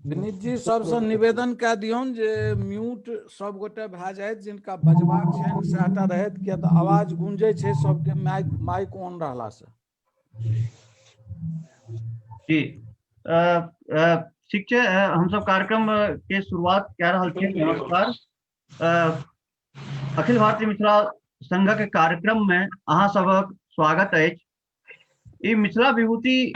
विनीत जी सबसे निवेदन कऽ दियौन जे म्यूट सब गोटे भए जाए, जिनका बजबाक छनि से हटा रहत, किया तऽ आवाज गूंजै छै सबके माइक ऑन रहला से। जी ठीक है, हम सब कार्यक्रम के शुरुआत कऽ रहल छियै। नमस्कार, अखिल भारतीय मिथिला संघ के कार्यक्रम में अहाँ सबक स्वागत अछि। ई मिथिला विभूति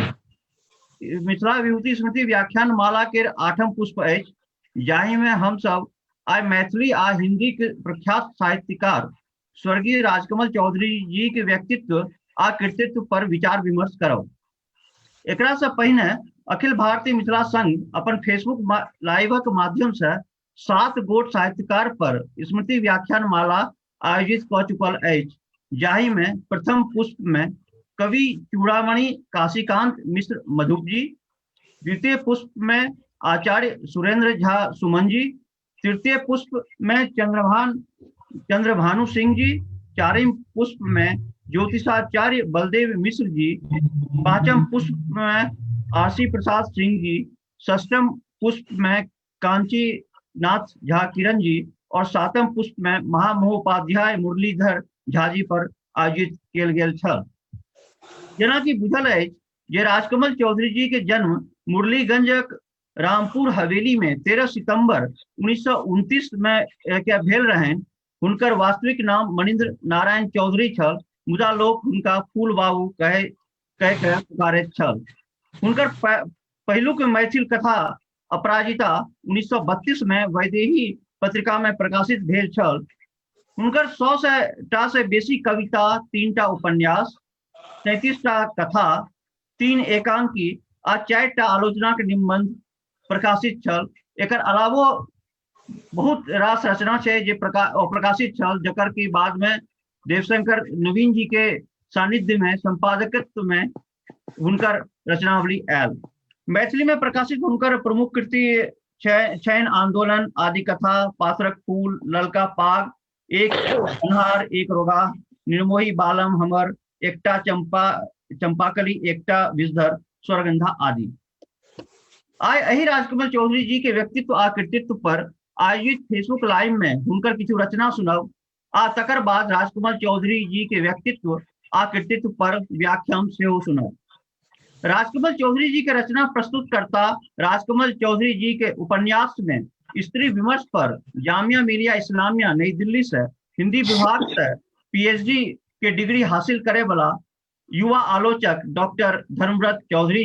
स्मृति व्याख्यान माला के 8म पुष्प अछि, जाहि में हम सब आइ मैथिली आ हिंदी के प्रख्यात साहित्यकार स्वर्गीय राजकमल चौधरी जी के व्यक्तित्व आ कृतित्व पर विचार विमर्श करब। एकरा से पहिने अखिल भारतीय मिथिला संघ अपन फेसबुक लाइवक माध्यम से 7 गोट साहित्यकार पर स्मृति व्याख्यान माला आयोजित कऽ चुकल अछि, जाहि में प्रथम पुष्प में कवि चूड़ामणि काशीकांत मिश्र मधुप जी, द्वितीय पुष्प में आचार्य सुरेंद्र झा सुमन जी, तृतीय पुष्प में चंद्रभानु सिंह जी, 4वीं पुष्प में ज्योतिषाचार्य बलदेव मिश्र जी, 5म पुष्प में आरसी प्रसाद सिंह जी, 6म पुष्प में कांचीनाथ झा किरण जी और 7म पुष्प में महामहोपाध्याय मुरलीधर झा जी पर आयोजित कयल गेल छल। जेना कि बुझल अछि जे राजकमल चौधरी जी के जन्म मुरलीगंजक रामपुर हवेली में 13 सितंबर 1929 में भेल रहनि। हुनकर वास्तविक नाम मनिंद्र नारायण चौधरी छल, मुदा लोक हुनका फूल बाबू कह पुकारैत छल। हुनकर पहिलुक मैथिल कथा अपराजिता 1932 में वैदेही पत्रिका में प्रकाशित भेल छल। हुनकर 100 से बेसी कविता, 3टा उपन्यास, 33टा कथा, 3 एकांकी आ 4टा आलोचना के निबंध प्रकाशित छल। एकर अलावो बहुत रास रचना छै जे प्रकाशित छल, जकर की बाद में देवशंकर नवीन जी के सानिध्य में संपादकत्व में हुनकर रचनावली आयल। मैथिली में प्रकाशित हुनकर प्रमुख कृति छनि आंदोलन, आदि कथा, पात्रक फूल, ललका पाग, एक अन्हार एक रोगा, निर्मोही बालम हमर, एकटा चंपाकली, एकटा विषधर, स्वर्गंधा आदि। आइ एही राजकमल चौधरी जी के व्यक्तित्व आ कृतित्व पर आयोजित फेसबुक लाइव में हुनकर किछु रचना सुनब आ तकर बाद राजकमल चौधरी जी के व्यक्तित्व आ कृतित्व पर व्याख्यान सेहो सुनब। राजकमल चौधरी जी के रचना प्रस्तुतकर्ता राजकमल चौधरी जी के उपन्यास में स्त्री विमर्श पर जामिया मिलिया इस्लामिया नई दिल्ली से हिंदी विभाग से पीएचडी के डिग्री हासिल करे वाला युवा आलोचक डॉक्टर धर्मव्रत चौधरी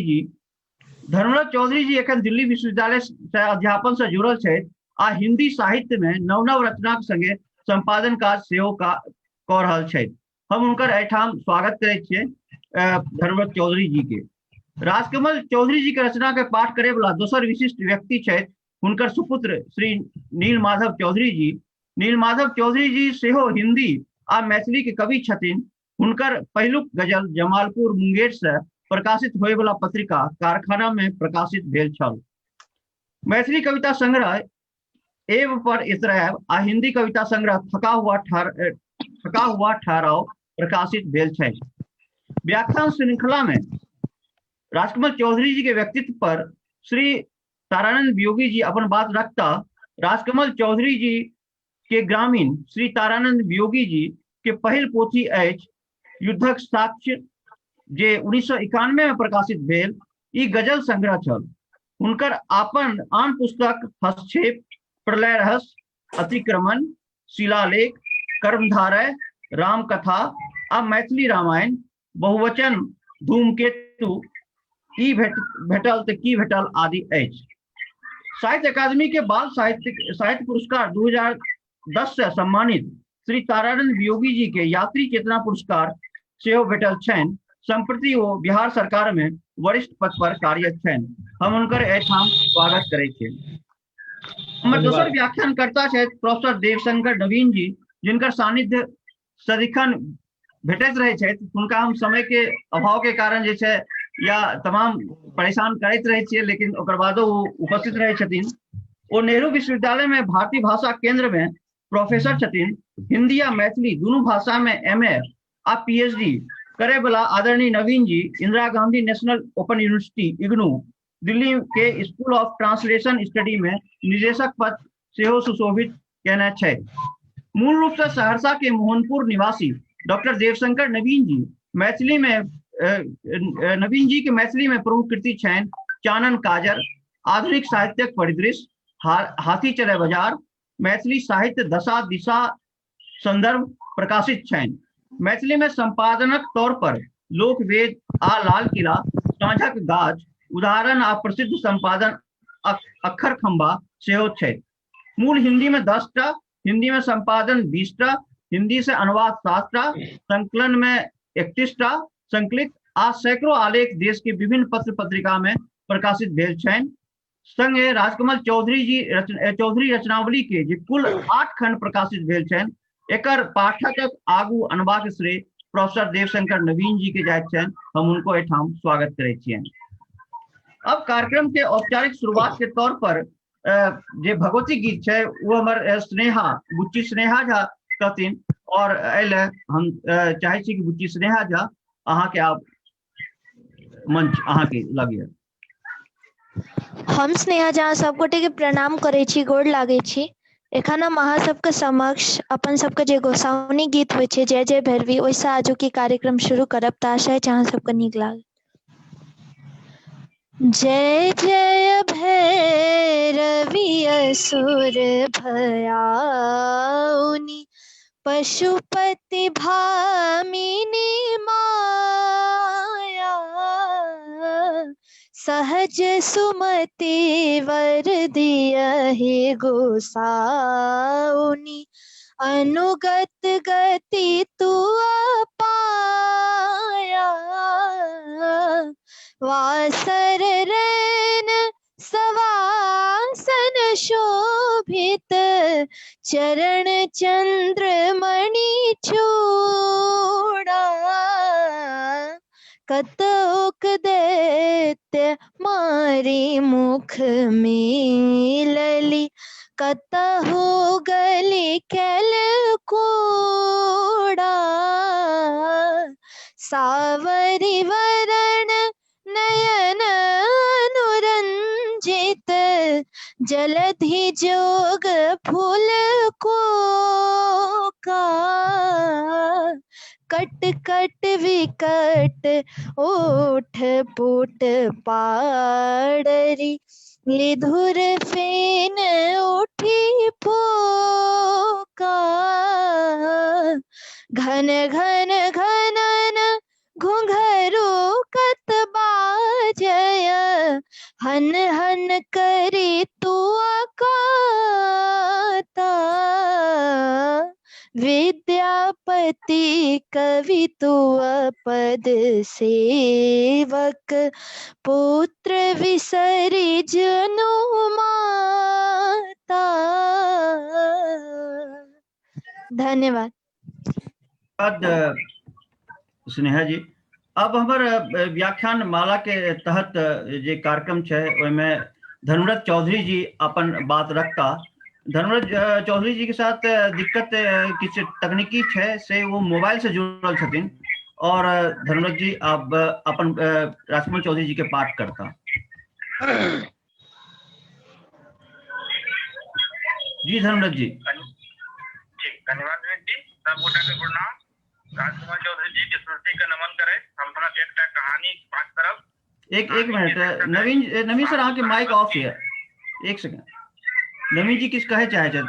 जी एखन दिल्ली विश्वविद्यालय से अध्यापन से जुड़ल छै आ हिंदी साहित्य में नव रचना के संगे संपादन काज सेहो कऽ रहल छै। हम हुनकर एहिठाम स्वागत करै छियै धर्मव्रत चौधरी जी के। राजकमल चौधरी जी के रचना के पाठ करे वाला दोसर विशिष्ट व्यक्ति छै हुनकर सुपुत्र श्री नीलमाधव चौधरी जी। नीलमाधव चौधरी जी सेहो हिंदी आ मैथिली के कवि छथिन। हुनकर पहिलुक गजल जमालपुर मुंगेर से प्रकाशित होए वाला पत्रिका कारखाना में प्रकाशित भेल छल। मैथिली कविता संग्रह एव पर इतराब आ हिंदी कविता संग्रह थका हुआ ठहराव प्रकाशित भेल छै। व्याख्यान श्रृंखला में राजकमल चौधरी जी के व्यक्तित्व पर श्री तारानंद वियोगी जी अपन बात रखता। राजकमल चौधरी जी के ग्रामीण श्री तारानंद वियोगी जी के पहिल पोथी अछि युद्धक साक्ष्य, जे 1991 में प्रकाशित भेल। ई गजल संग्रह छल। हुनकर आपन आन पुस्तक हस्तक्षेप, प्रलय रहस्य, अतिक्रमण, शिलालेख, कर्मधारय, रामकथा आ मैथिली रामायण, बहुवचन, धूमकेतु, ई भेटल तऽ की भेटल आदि अछि। साहित्य अकादमी के बाल साहित्य पुरस्कार 2010 से सम्मानित श्री तारानंद वियोगी जी के यात्री चेतना पुरस्कार सेहो भेटल छनि। संप्रति वो बिहार सरकार में वरिष्ठ पद पर कार्यरत छनि। हम हुनकर एहिठाम स्वागत करै छियै। हमर दोसर व्याख्यानकर्ता छथि प्रोफेसर देवशंकर नवीन जी, जिनकर सानिध्य सदिखन भेटैत रहै छथि। हुनका हम समय के अभाव के कारण जे छै या तमाम परेशान करैत रहै छियै, लेकिन ओकर बादो वो उपस्थित रहै छथिन। वो नेहरू विश्वविद्यालय में भारतीय भाषा केंद्र में प्रोफेसर छथिन हिंदी या मैथिली दोनों भाषा में एमए आ पीएचडी करे वाला आदरणीय Naveen ji Indira Gandhi national open university IGNOU Delhi के स्कूल ऑफ ट्रांसलेशन स्टडी में निदेशक पद से सुशोभित कहना है। मूल रूप से सहरसा के मोहनपुर निवासी डॉक्टर देवशंकर नवीन जी मैथिली में नवीन जी के मैथिली में प्रमुख कृति छनि चानन काजर, आधुनिक साहित्यक परिदृश्य, हाथी चले बाजार, मैथिली साहित्य दशा दिशा संदर्भ प्रकाशित छनि। मैथिली में संपादनक तौर पर लोकवेद आ लाल किला, साँझक गाछ, उदाहरण आ प्रसिद्ध संपादन अक्षर खंबा सेहो छै। मूल हिंदी में 10 टा, हिंदी में संपादन 20 टा, हिंदी से अनुवाद 7 टा, संकलन में 31 टा संकलित आ सैकड़ों आलेख देश के विभिन्न पत्र पत्रिका में प्रकाशित भेल छनि। संगे राजकमल चौधरी रचनावली के जे कुल 8 खंड प्रकाशित भेल छनि, एकर पाठकक आगू अनबाक श्रेय प्रोफेसर देवशंकर नवीन जी के जाइत छनि। हम उनको एठाम स्वागत करै छियनि। अब कार्यक्रम के औपचारिक शुरुआत के तौर पर जे भगवती गीत है वो हमर स्नेहा बुच्ची स्नेहा झा कहथिन, और एले हम चाहे छी कि बुच्ची स्नेहा झा अहाँ के आप मंच अहाँ के लगे। हम स्नेहा झा सब गोटे के प्रणाम करे छी, गोड़ लागे छी। एखन हम अहाँ सबके समक्ष अपन सबके जे गोसाउनी गीत होइ छै जय जय भैरवी, ओहिसँ आजुकी कार्यक्रम शुरू करब। तऽ आशा अछि अहाँ सबके नीक लागल। जय जय भैरवी असुर भयाउनि, पशुपति भामिनी माया, सहज सुमति वर दियहि गोसाउनि, अनुगत गति तू पाया। वासर रैन सवासन शोभित, चरण चंद्रमणि चूड़ा, कतौक दैत्य मारी मुख मिलली, कतहु गली कैल कूड़ा। सावरी वरण नयन अनुरंजित, जलधि जोग फूल कोका, कट कट विकट ओठ पुट पाडरी, लिधुर फेन उठी फोका। घन घन घनन घुंघरू कत बाजय, हन हन करी तू अकाता। विद्यापति कवि तू पद सेवक, पुत्र विसरी जनु माता। धन्यवाद। स्नेहा जी, अब हमर व्याख्यान माला के तहत जे कार्यक्रम है ओहिमे धर्मव्रत चौधरी जी अपन बात रखता। धर्मव्रत चौधरी जी के साथ दिक्कत किछ तकनीकी है से वो मोबाइल से जुड़ल छथिन, और धर्मव्रत जी आप अपन राजकमल चौधरी जी के पाठ करता। जी धर्मव्रत जी। ठीक, धन्यवाद विवेक जी। सब गोटे के प्रणाम। राजकमल चौधरी जी के स्मृति के नमन करे। हम अपना एक कहानी पाठ करब। एक मिनट नवीन सर अहाँ के माइक ऑफ है, एक सेकंड। नवीन जी किछ कहे चाहे छथि?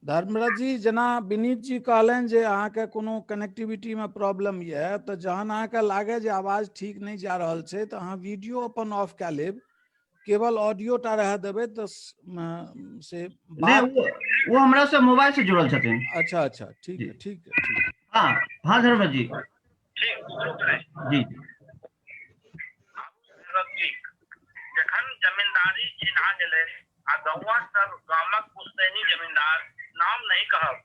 धर्मव्रत जी, जना विनीत जी कहलनि जे अहाँ के कोनो कनेक्टिविटी में प्रॉब्लम ये, तो जहन अहाँ के लागे जे आवाज ठीक नहीं जा रहल छै तो अहाँ वीडियो अपन ऑफ कए लेब, केवल ऑडियो टा रह देबै तो से नहीं, वो हमरा से मोबाइल से जुड़ल छथिन। अच्छा अच्छा, ठीक है ठीक है ठीक है। हाँ धर्मव्रत जी। ठीक, शुरू करें जी। जखन जमींदारी चिन्हा गेलै आ गौवा सब गामक पुश्तैनी जमींदार, नाम नहीं कहब,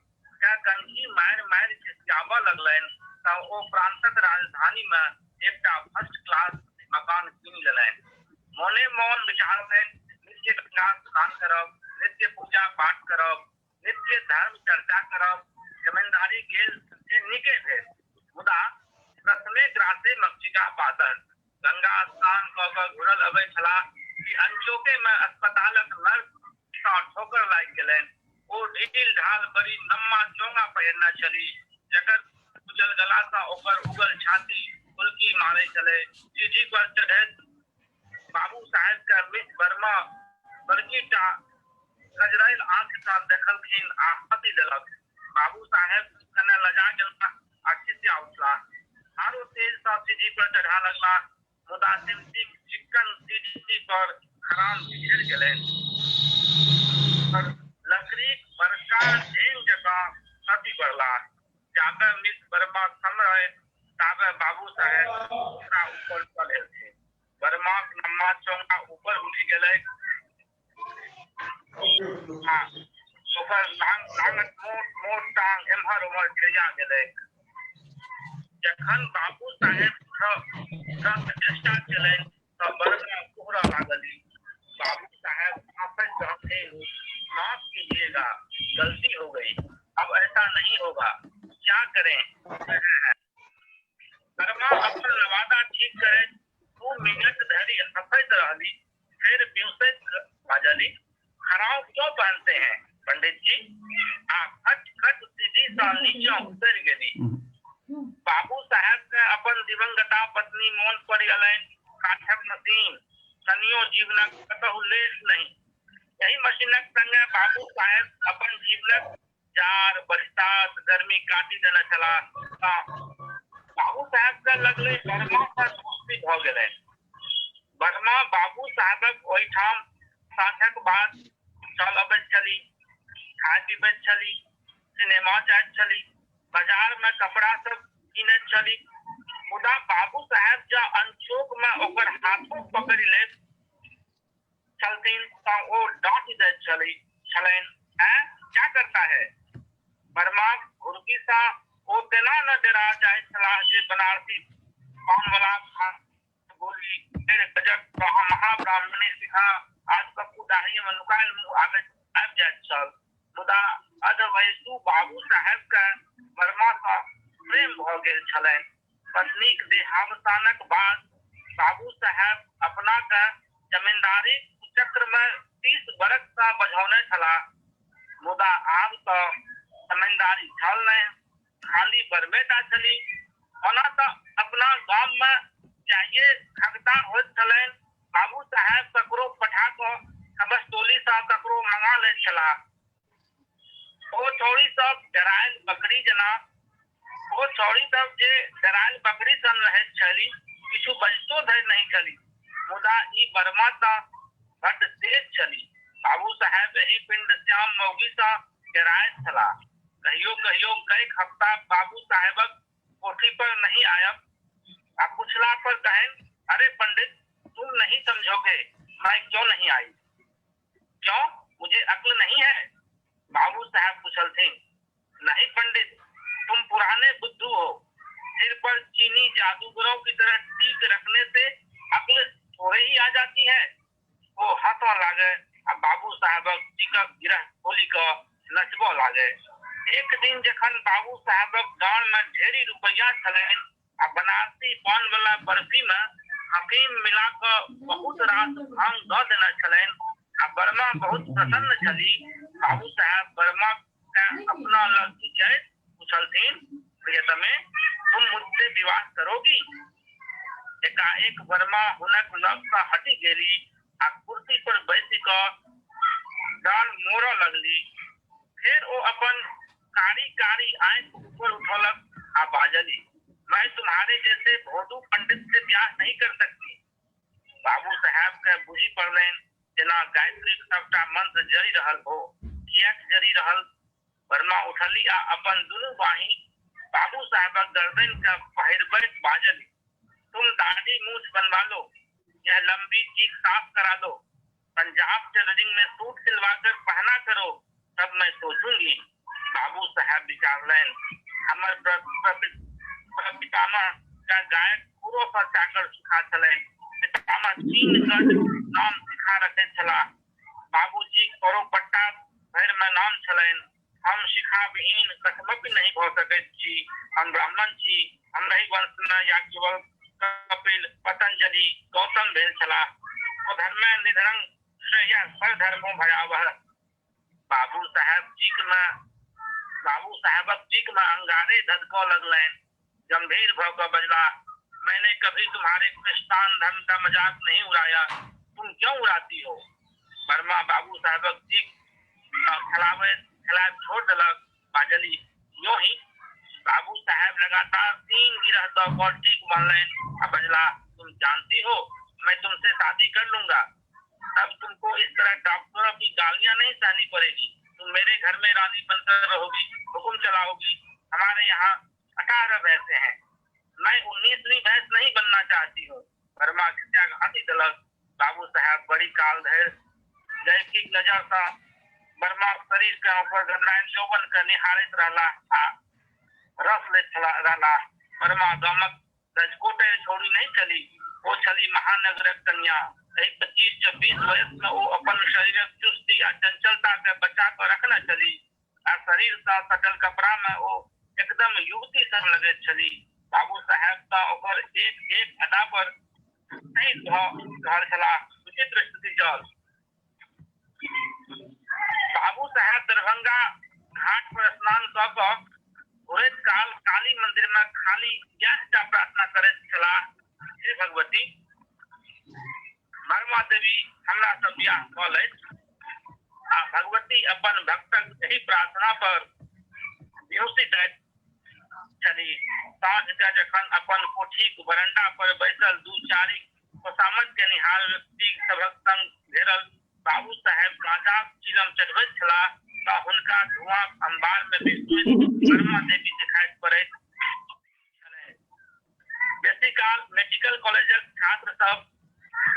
क्या कंठी मारि मारि खिसकाबऽ लगलनि, तऽ ओ प्रांतक राजधानी में एकटा फर्स्ट क्लास मकान कीन लेलनि। मोने मोन विचारलनि नित्य गंगा स्नान करब, नित्य पूजा पाठ करब, नित्य धर्म चर्चा करब, जमींदारी गेल से निके भेल मुदा प्रथमे ग्रासे मक्षिका पातर गंगा स्नान कऽ कऽ घुरल अबै छलाह कि अनचोके में अस्पतालक नर्स सँ ठोकर लागि गेलनि। ओ ढील ढाल बड़ी नम्मा चोंगा पहिरने छली जकर उजल गला सँ ओकर उगल छाती फुलकी मारे छलै। सीढ़ी पर चढ़ैत बाबू साहेब के मिस वर्मा बड़की टा गजराइल आंख सँ देखलखिन आ हंसी देलक। बाबू साहेब कने लजा गेला आ खिसिया उठला। आरो तेज सँ सीढ़ी पर चढ़ा लगला मुदा सिमसिम चिक्कन सीढ़ी पर खराम बिछड़ गेलनि। लकड़ी बड़का ढेंग जकाँ खसी पड़ला। जाबे मिस वर्मा थमरै ताबे बाबू साहेब ओकरा ऊपर चल एलथिन। वर्माक नम्मा चोंगा ऊपर उठि गेलै। ओकर टांगक मोट टांग एम्हर उम्हर ठेया गेलै। जखन बाबू साहेब चेष्टा केलनि तऽ वर्मा कोहरा लागली। बाबू साहेब वापस कहते माफ कीजिएगा, गलती हो गई, अब ऐसा नहीं होगा, क्या करें। वर्मा अपन लवादा ठीक करे 2 मिनट धरि हंसैत रहली, फिर बिउसैत बाजली, खराब क्यों पहनते हैं पंडित जी। आ खट खट सीढ़ी सँ नीचा उतर गेली। बाबू साहेब के अपन दिवंगता पत्नी मोन पड़ि अयलनि। काठक मशीन कनियो जीवनक कतहु लेस नहीं। यही मशीनक संगे बाबू साहेब अपन जीवनक जार बरसात गर्मी काटि देने छलाह। बाबू साहेब के लगले वर्मा सँ दोस्ती भऽ गेलै। वर्मा बाबू साहेबक ओहिठाम साँझक बाद चल अबैत छली, खाय पीबैत छली, सिनेमा जाइत छली, बाजार में कपड़ा सब कीनैत छली। मुदा बाबू साहेब जँ अनचोक में ओकर हाथों पकड़ि लैत छलथिन तऽ ओ डांट दैत छलनि, क्या करता है। वर्मा घुरकी सँ ओ तेना न डरा जाइत छलाह जे बनारसी पान वाला गोली डेढ़ गजक महाब्राह्मणी सिखा आज कपू दाढ़ी में नुकायल मुँह आबि जाइत छल। मुदा अधवयसू बाबू साहेब के वर्मा सँ प्रेम भऽ गेल छलनि। पत्नीक देहावसानक बाद बाबू साहेब अपना के जमींदारी चक्र में 30 बरख सँ बझौने छलाह। मुदा आब तऽ जमींदारी छल नहीं, खाली बरबेटा छली। ओना तऽ अपना गाम में जाइए खगता होइत छलनि। बाबू साहेब ककरो पठा कऽ कबस्तोली सँ ककरो मंगा लैत छलाह। ओ छौड़ी सब डरायल बकरी सन रहैत छली, किछु बजतो धरि नहीं छली। मुदा ई वर्मा तऽ बड्ड तेज छली। बाबू साहेब एही पिंड श्याम मौगी सँ डराइत छलाह। कहियो कहियो कईक हफ्ता बाबू साहेबक कोठी पर नहीं आयब आ पूछला पर कहें, अरे पंडित तुम नहीं समझोगे मैं क्यों नहीं आई। क्यों, मुझे अक्ल नहीं है। बाबू साहब पूछलथिन। नहीं पंडित, तुम पुराने बुद्धू हो। सिर पर चीनी जादूगरों की तरह टीक रखने से अक्ल थोड़े ही आ जाती है। वो हंसवा लागे आ बाबू साहबक टीकक गिरह खोली कऽ नचबो लागे। एक दिन जखन बाबू साहबक गांव में ढेरी रुपया छलनि आ बनारसी पान वाला बर्फी में अफीम मिला कऽ बहुत रास भांग दऽ देने छलनि आ वर्मा बहुत प्रसन्न छली। बाबू साहब वर्मा के अपना लग खिंचैत पूछलथिन, प्रियतमे तुम मुझसे विवाह करोगी। एकाएक वर्मा हुनक लग सँ हटि गेली आ कुर्सी पर बैसि कऽ डाल मोड़ऽ लगली। फिर वो अपन कारी कारी आंख ऊपर उठौलक आ बाजली, मैं तुम्हारे जैसे भोदू पंडित से ब्याह नहीं कर सकती। बाबू साहब के बुझी पड़लनि जेना गायत्री सबटा मंत्र जरि रहल हो। कियाक जरि रहल। वर्मा उठली आ अपन दुनू बाही बाबू साहबक गर्दन के पहिरबैत बाजली, तुम दाढ़ी मूछ बनवा लो, यह लंबी चीख साफ करा दो, पंजाब टेलरिंग में सूट सिलवा कर पहना करो, तब मैं सोचूंगी। बाबू साहब विचारलनि, हमर पितामह का गायक पूरो पर चाकर सुखा छलनि। पितामह 3 गज नाम सिखा रखे छलाह। बाबूजी कोरो पट्टा भरि में नाम छलनि। हम शिखा विहीन कथमपि नहीं भऽ सकैत छी। हम ब्राह्मण छी, हम नहीं वंश या केवल कपिल पतंजलि गौतम भेल छलाह। धर्म निधन श्रेय पर धर्मो भयावह। बाबू साहेबक चीख में अंगारे धधकऽ लगलैन। गंभीर भऽ कऽ बजला, मैंने कभी तुम्हारे क्रिस्तान धर्म का मजाक नहीं उड़ाया, तुम क्यों उड़ाती हो? वर्मा बाबू साहेबक चीख खिलाफ छोड़ देलक, बाजली, यूं ही? बाबू साहेब लगातार 3 गिरह दऽ टीक मारलैन आ बजला, तुम जानती हो मैं तुमसे शादी कर लूंगा, तब तुमको इस तरह डॉक्टरों की गालियां नहीं सहनी पड़ेगी। तुम मेरे घर में रानी बनकर रहोगी, हुक्म चलाओगी। हमारे यहाँ 18 भैंसे हैं, मैं 19वीं भैंस नहीं बनना चाहती हूँ। वर्मा हंसी दिलक। बाबू साहब बड़ी काल धैर्य जैकी नजर सा वर्मा शरीर के ऊपर गदरायल यौवन के निहारैत रहला आ रस लैत रहला। वर्मा गामक रजकोटे छोड़ी नहीं चली, वो छली महानगरक कन्या। 25-26 वर्ष में वो अपन शरीरक चुस्ती आ चंचलता के बचा कर रखने चली आ शरीर सा सटल कपड़ा में वो एकदम युवती सन लगैत छली। बाबू साहेब का ओकर एक अदा पर नहीं रहल छलाह। विचित्र स्थिति जल। बाबू साहेब दरभंगा घाट पर स्नान कऽ कऽ घुरैत काल काली मंदिर में खाली इएहटा प्रार्थना करैत छलाह, हे भगवती, वर्मा देवी हमरा सँ बियाह कऽ लैथ। आ भगवती अपन भक्तक एही प्रार्थना पर बेहोशी दैत छली। साँझ के जखन अपन कोठीक बरंडा पर बैसल दू चारि खुशामद के निहार व्यक्ति सभक संग घेरल बाबू साहेब गांजा चिलम चढ़बैत छलाह तऽ हुनका धुआं अंबार में वर्मा देवी दिखाई पड़ैत छलैन। बेसी काल मेडिकल कॉलेजक छात्र सब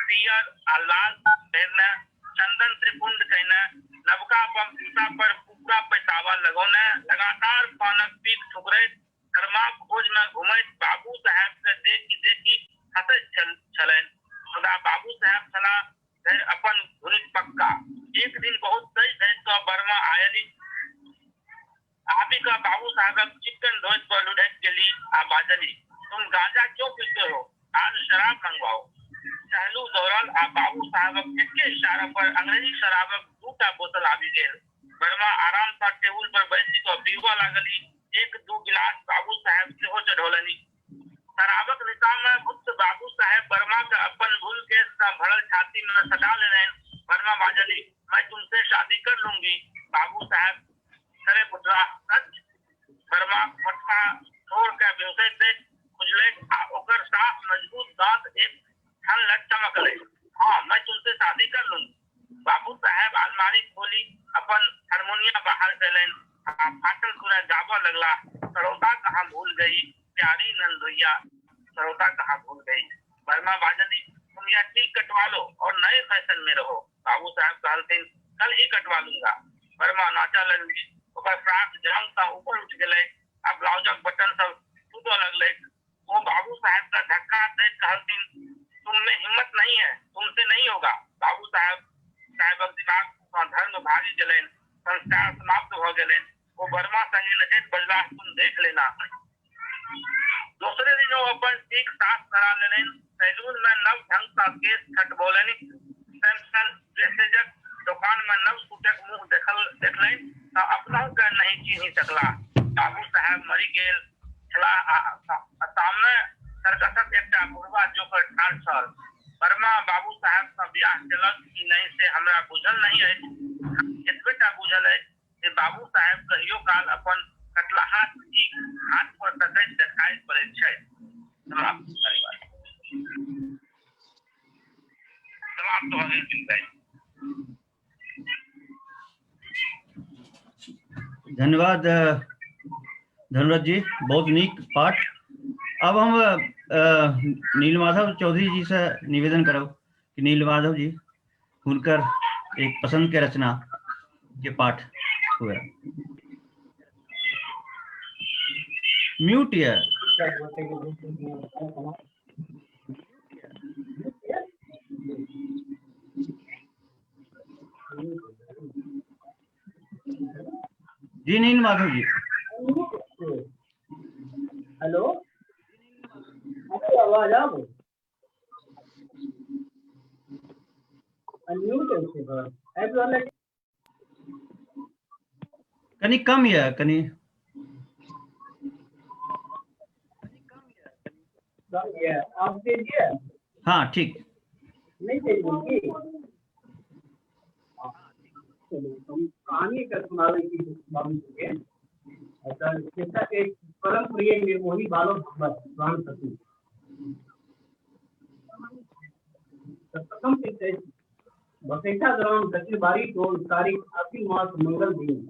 पियर आ लाल पहिरने, चंदन त्रिपुंड कयने, नवका बम जूता पर पूरा पैसावा लगौने, लगातार पानक पीक ठुकरैत धर्माक खोज में घुमैत बाबू साहेब के देखी हंसैत छलैन। मुदा बाबू साहेब छलाह धैर्य अपन धुनिक पक्का। एक दिन बहुत सही धैर्य कऽ वर्मा आयली आबि कऽ बाबू साहेबक चिक्कन ढोज पर लुढ़क गेली आ बाजली, तुम गांजा क्यों पीते हो? आज शराब मंगवाओ। टहलू दौड़ल आ बाबू साहेबक एके इशारा पर अंग्रेजी शराबक 2टा बोतल आबि गेल। वर्मा आराम सँ टेबुल पर बैसी कऽ पीबऽ लागली। 1-2 गिलास बाबू साहेब सेहो चढ़ौलनि। शराबक निशा में बुद्ध बाबू साहेब वर्मा के अपन भूल केस सँ भरल छाती में सटा लेलैन। वर्मा बाजली, मैं तुमसे शादी कर लूंगी। बाबू साहेब करे पुतला, सच? वर्मा मटका छोड़ के बेहोश देख खुजलैन आ ओकर साफ मजबूत दांत एक ठन चमकलै। हाँ, मैं तुमसे शादी कर लूंगी। बाबू साहेब अलमारी खोली अपन हारमोनिया बाहर कैलैन आ फाटल सुने गाबऽ लगला, सरोता कहाँ भूल गई प्यारी नंदोइया, सरोता कहाँ भूल गई। वर्मा बाजली, तुम यह टीक कटवा लो और नए फैशन में रहो। बाबू साहब कहलथिन, कल ही कटवा लूंगा। वर्मा नाचा लगली, ओकर फ्रॉक जंग सा ऊपर उठ गेलै आ ब्लाउजक बटन सब टूटऽ लगलै। वो बाबू साहब का धक्का दैत कहलथिन, तुम में हिम्मत नहीं है, तुमसे नहीं होगा। बाबू साहेबक दिमाग सँ धर्म भागी गेलैन, संस्कार समाप्त भऽ गेलैन। वो वर्मा संगे नचैत बजला, तुम देख लेना। दूसरे दिन वो अपन सीख साफ करा लेलैन। सैलून में नव ढंग सा केस छटबौलनि। सैमसन ड्रेसेजक दुकान में नव सूटक मुंह देखलैन तऽ अपनहु के नहीं चिन्हि सकला। बाबू साहेब मरि गेल छलाह आ सामने सर्कसक एकटा बुढ़वा जोकर ठाढ़ छल। वर्मा बाबू साहेब सँ बियाह केलक कि नहीं से हमरा बुझल नहीं अछि। एतबेटा बुझल अछि जे बाबू साहेब कहियो काल अपन कटलाहा हाथ पर तकैत देखाई पड़ैत छै। समाप्त भऽ गेल। धन्यवाद धनराज जी, बहुत नीक पाठ। अब हम नीलमाधव चौधरी जी से निवेदन करब कि नीलमाधव जी हुनकर एक पसंद के रचना के पाठ हुए। म्यूट है। जी नील माधव जी। हेलो, आवाज आ गई? अनम्यूट है इसके बाद ऐप वाला कनी कम है कनी। आप दीजिए। हाँ ठीक। नहीं चाहिए हम कहानी का सुनावे की मालूम है। ऐसा शिक्षा के परम प्रिय निर्मोही बालों प्राण सती प्रथम बसेठा ग्राम दक्षिण बारी टोल तारीख आसिन मास मंगल दिन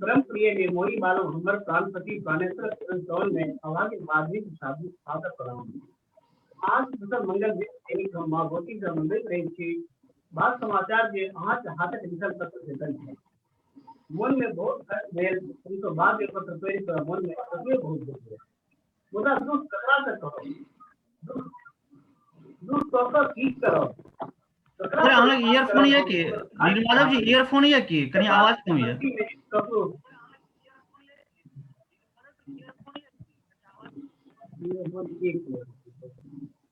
परम प्रिय निर्मोही बालों हमर प्राणपति प्राणेश्वर चौल में आवाज माधवी शादी सादर प्रणाम। आज दूसरा मंगल दिन दैनिक हम मां भगवती का मंदिर रहे थे। बात समाचार जे हाथ हाथक निकल पत्र भेटल है। मन में बहुत कष्ट भेल उनको बाद में पत्र पेड़ कर मन में असले बहुत दुख है। मुदा दुख ककरा से कहो दुख तो ठीक करो। अरे हम लोग ईयरफोन है कि नील माधव जी ईयरफोन है कि कहीं आवाज कम है।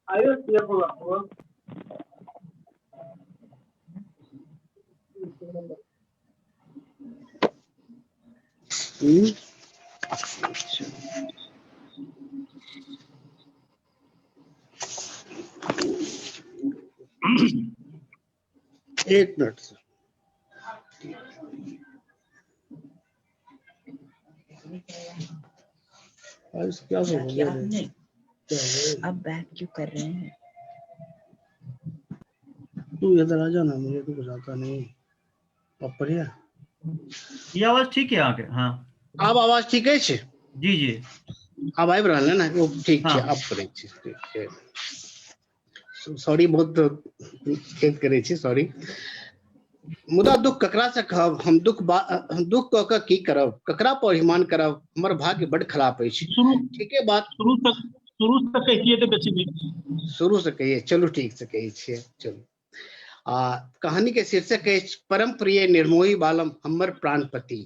आयो ईयरफोन एक मिनट से क्या अब बैक क्यों कर रहे हैं? तू इधर आ जाना, मुझे तो कुछ आता नहीं। अब बढ़िया ये आवाज ठीक है आके? हाँ अब आवाज ठीक है छे? जी जी अब आबि रहल है ना? वो ठीक हाँ। है अब करै छी। ठीक है सॉरी, बहुत खेद करे छी, सॉरी। मुदा दुख ककरा से कहब हम दुख कऽ कऽ की करब ककरा पर अभिमान करब हमर भाग्य बड़ खराब अछि। ठीक है बात शुरू से कहिए तो बेसी नहीं। शुरू से कहिए, चलू ठीक से कहिए छियै। चलू कहानी के शीर्षक है परम प्रिय निर्मोही बालम हमर प्राणपति।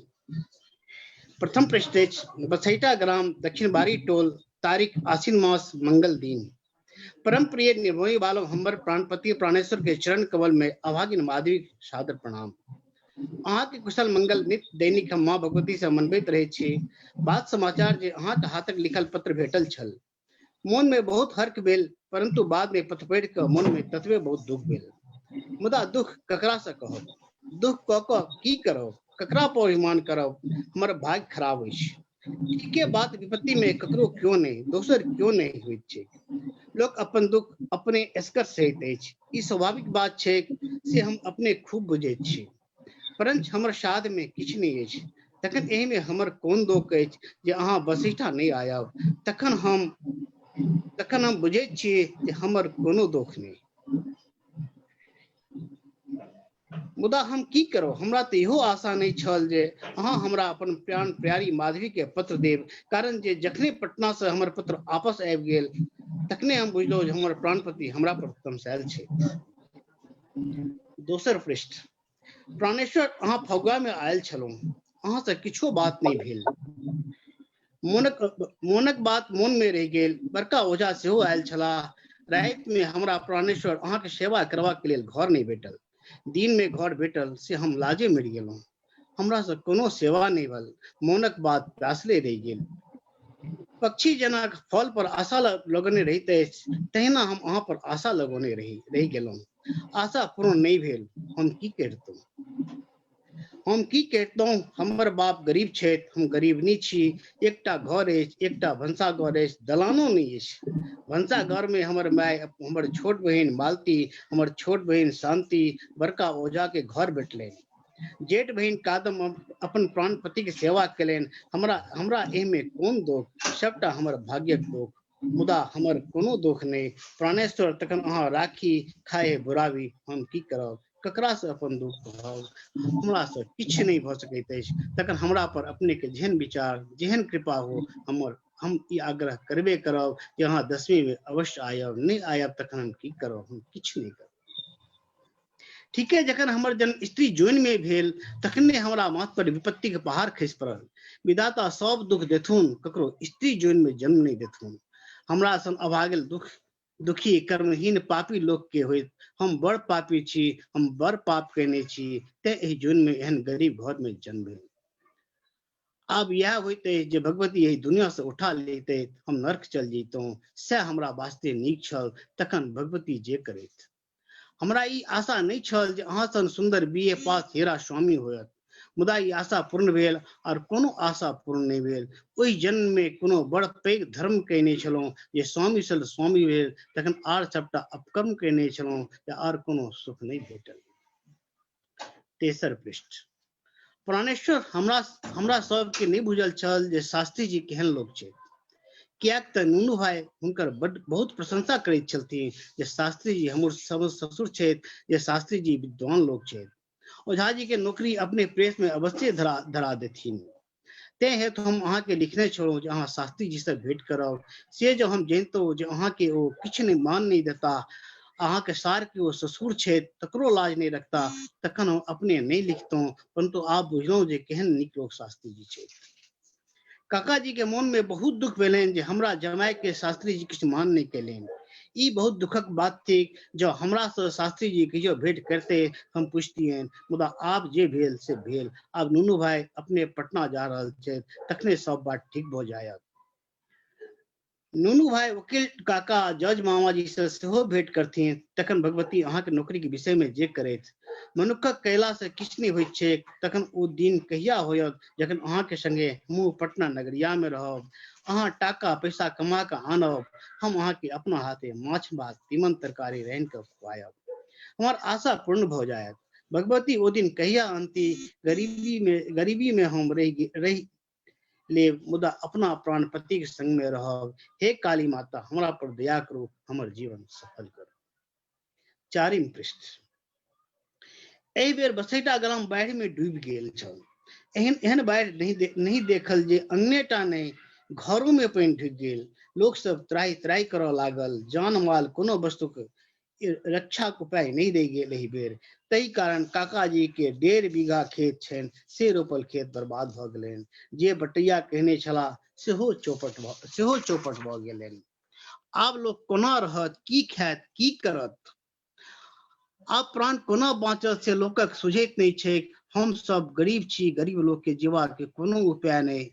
प्रथम पृष्ठ अछि बसैठा ग्राम दक्षिण बारी टोल तारीख आसिन मास मंगल दिन परम प्रिय निर्मोही बालम हमर प्राणपति प्राणेश्वर के चरण कमल में अभागिन माधवी सादर प्रणाम। अहाँ के कुशल मंगल नित्य दैनिक हम मां भगवती से मनबैत रहे छी। बात समाचार जे अहाँ के हाथक लिखल पत्र भेटल छल। मन में बहुत हर्क भेल परंतु बाद में पत्र पढ़ि कऽ मन में ततबे बहुत दुख भेल। मुदा दुख ककरा से कहब दुख कऽ कऽ की करब ककरा पर अभिमान करब हमर भाग्य खराब अछि। ठीके बात विपत्ति में ककरो क्यों नहीं दोसर क्यों नहीं होइत छै। लोग अपन दुख अपने एसकर सहित अछि ई स्वाभाविक बात छै से हम अपने खूब बुझैत छी। परंच हमर साध में किछ नहीं अछि तखन एहि में हमर कोन दोष अछि जे अहाँ बसैठा नहीं आयब तखन हम बुझैत छियै जे हमर कोनो दोष नहीं। मुदा हम की करो हमरा तो इहो आशा नहीं छल जे अहाँ हमरा अपन प्राण प्यारी माधवी के पत्र देव कारण जे जखने पटना से हमर पत्र आपस आबि गेल तखने हम बुझलहुँ जे हमर प्राणपति हमरा पर तमसायल छै। दोसर पृष्ठ प्राणेश्वर अहाँ फगुआ में आयल छलहुँ अहाँ से किछो बात नहीं भेल। मोनक बात मोन में रहि गेल। बड़का ओझा सेहो आयल छलाह। रात में हमरा प्राणेश्वर अहाँ के सेवा करबा के लेल घर नहीं भेटल। दिन में घर भेटल से हम लाजे मरि गेलहुँ। हमरा से कोनो सेवा नहीं भेल। मोनक बात प्यासले रहि गेल। पक्षी जेना फल पर आशा लगने रहित अछि तहिना हम अहाँ पर आशा लगौने रहि गेलहुँ। आशा पूर्ण नहीं भेल। हम की कहितहुँ हमर बाप गरीब छथि हम गरीब नहीं छी। एकटा घर अछि एकटा भंसाघर अछि दलानो नहीं अछि। भंसाघर में हमर माय हमर छोट बहिन मालती हमर छोट बहिन शांति बड़का ओझा के घर भेटलनि। जेठ बहिन कादम अपन प्राणपति के सेवा केलनि। हमरा एहि में कोन दोष सबटा हमर भाग्यक दोष। मुदा हमर कोनो दोष नहीं। प्राणेश्वर तखन अहाँ राखी खाए बुरावी हम की करब ककरा से अपन दुख कहब हमरा से किछ नहीं भ सकैत अछि। तखन हमरा पर अपने के जेहन विचार जेहन कृपा हो हम ई आग्रह करबे करब कि अहाँ 10वीं में अवश्य आयब नहीं आयब तखन हम की करब हम किछ नहीं करब। ठीक है, जखन हमर जन्म स्त्री जोन में भेल तखने हमरा माथ पर विपत्ति के पहाड़ खसि पड़ल। विधाता सब दुख देथुन, ककरो स्त्री जोन में जन्म नहीं देथुन। हमरा सन अभागिल दुखी कर्महीन पापी लोक के होइत हम बड़ पापी छी, हम बड़ पाप केने छी, ते एहि जोन में एहन गरीब घर में जन्म भेल। अब यह होते जे भगवती यही दुनिया से उठा लेते हम नरक चल जैतों, से हमरा वास्ते नीक छल। तखन भगवती जे करैत हमरा ई आशा नहीं छल जे अहाँ सन सुंदर बीए पास हेरा स्वामी होयत, मुदा ई आशा पूर्ण भेल और कोनो आशा पूर्ण नहीं भेल। ओहि जन्म में कोनो बड़ पैघ धर्म केने छलहुँ जे स्वामी सल स्वामी भेल, तखन आर सबटा अपकर्म केने छलहुँ जे आर कोनो सुख नहीं भेटल। तेसर पृष्ठ। प्राणेश्वर हमरा सबके नहीं बुझल छल जे शास्त्री जी केहन लोक छै, कियाक तऽ नुनू भाई हुनकर बहुत प्रशंसा करैत छलथिन जे शास्त्री जी हमर ससुर छथि, जे शास्त्री जी विद्वान लोक छथि। ओझा जी के नौकरी अपने प्रेस में अवश्य धरा देथिन। ते हेतु हम अहाँ के लिखने छलहुँ जे अहाँ शास्त्री जी से भेंट करब। से जो हम जनितहुँ जे अहाँ के ओ किछु नहीं मान नहीं देता, अहाँ के सार के ओ ससुर छथि तकरो लाज नहीं रखता, तखन हम अपने नहीं लिखतहुँ, परंतु आप बुझलहुँ जे केहन नीक लोक शास्त्री जी छथि। काका जी के मन में बहुत दुख भेलनि जे हमरा जमाई के शास्त्री जी किछु मान नहीं केलनि। ई बहुत दुखक बात थी। जो हमरा से शास्त्री जी कहियो भेंट करते हम पूछतियन, मुदा आप जे भेल से भेल। अब नुनू भाई अपने पटना जा रहल छथि, तखने सब बात ठीक भ जायत। नुनू भाई वकील काका जज मामा जी से सेहो भेंट करथिन, तखन भगवती अहाँ के नौकरी के विषय में जे करैत। मनुक्खक कयला से किछु नहीं होइत छै, तखन ओ दिन कहिया होयत जखन अहाँ के संगे हमहूँ पटना नगरिया में रहब, अहाँ टाका पैसा कमा के आनब, हम अहाँ के अपना हाथे माछ भात तीमन तरकारी रान्हि के खुआयब, हमार आशा पूर्ण भ जायत। भगवती ओ दिन कहिया आनती। गरीबी में हम रही ले, मुदा अपना प्राण पति के संग में रहब। हे काली माता, हमरा पर दया करू, हमर जीवन सफल करू। चारिम पृष्ठ। एहि बेर बसैटा ग्राम बाढ़ि में डूबि गेल छल। एहन बाढ़ि नहीं देखल जे अंगनेटा नहीं घरों में पानि ढुकि गेल। लोक सब त्राहि त्राहि करऽ लागल। जान माल कोनो वस्तु के रक्षा के उपाय नहीं दे गेल एहि बेर। तई कारण काका जी के 1.5 बीघा खेत छनि, से रोपल खेत बर्बाद भ गेलनि। जे बटैया कहने छलाह सेहो चौपट भ गेलनि। आब लोक कोना रहत, की खायत, की करत? आब प्राण कोना बाँचत से लोकक सुझैत नहीं छै। हम सब गरीब छी, गरीब लोक के जीवा के कोनो उपाय नहीं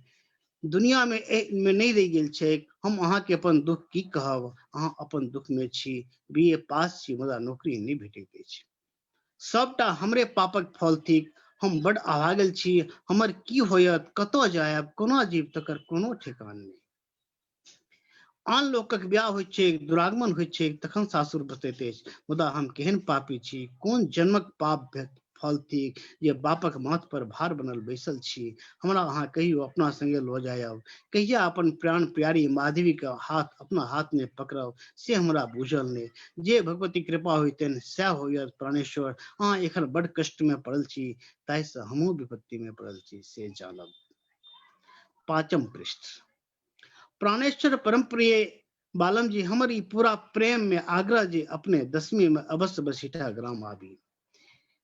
दुनिया में नहीं रहि गेल छै। हम अहाँ के अपन दुख की कहब, अहाँ अपन दुख में छी। बीए पास छी, मुदा नौकरी नहीं भेटैत अछि। सबटा हमरे पापक फल थिक। हम बड़ अभागल छी, हमर की होयत, कतऽ जायब, कोना जीव, तकर कोनो ठेकान नहीं। आन लोकक ब्याह होइत छै, दुरागमन होइत छै, तखन सासुर बसैत अछि, मुदा हम केहन पापी छी। कोन जन्मक पाप फल थिक जे बापक माथ पर भार बनल बैसल छी। हमरा अहाँ कहियो अपना संगे लऽ जायब, कहिया अपन प्राण प्यारी माधवी के हाथ अपना हाथ में पकड़ब, से हमरा बुझल नहीं। जे भगवती कृपा होइतनि सएह होयत। प्राणेश्वर, अहाँ एखन बड़ कष्ट में पड़ल छी, ताहि से हमहूँ विपत्ति में पड़ल छी, से जानब। पाँचम पृष्ठ। प्राणेश्वर परम प्रिय बालम जी, हमर ई पूरा प्रेम में आग्रह जे अपने 10वीं में अवश्य बसैठा ग्राम आबी।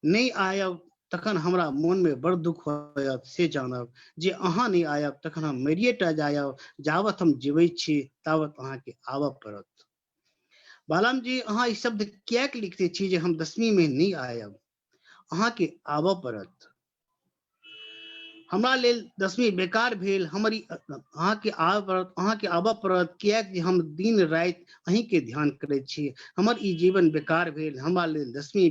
नहीं आयब तखन हमरा मन में बड़ दुख होयत, से जानब। जे अहाँ नहीं आयब तखन हम मरिए टा जायब। जावत हम जीवैत छी तावत अहाँ के आबऽ पड़त। बालम जी, अहाँ ई शब्द कियाक लिखते छी जे हम 10वीं में नहीं आयब? अहाँ के आबऽ पड़त। हमरा लेल 10वीं बेकार भेल। हमर अहाँ के आबऽ पड़त, कियाक जे हम दिन राति अहीं के ध्यान करैत छी। हमर ई जीवन बेकार भेल, हमरा लेल 10वीं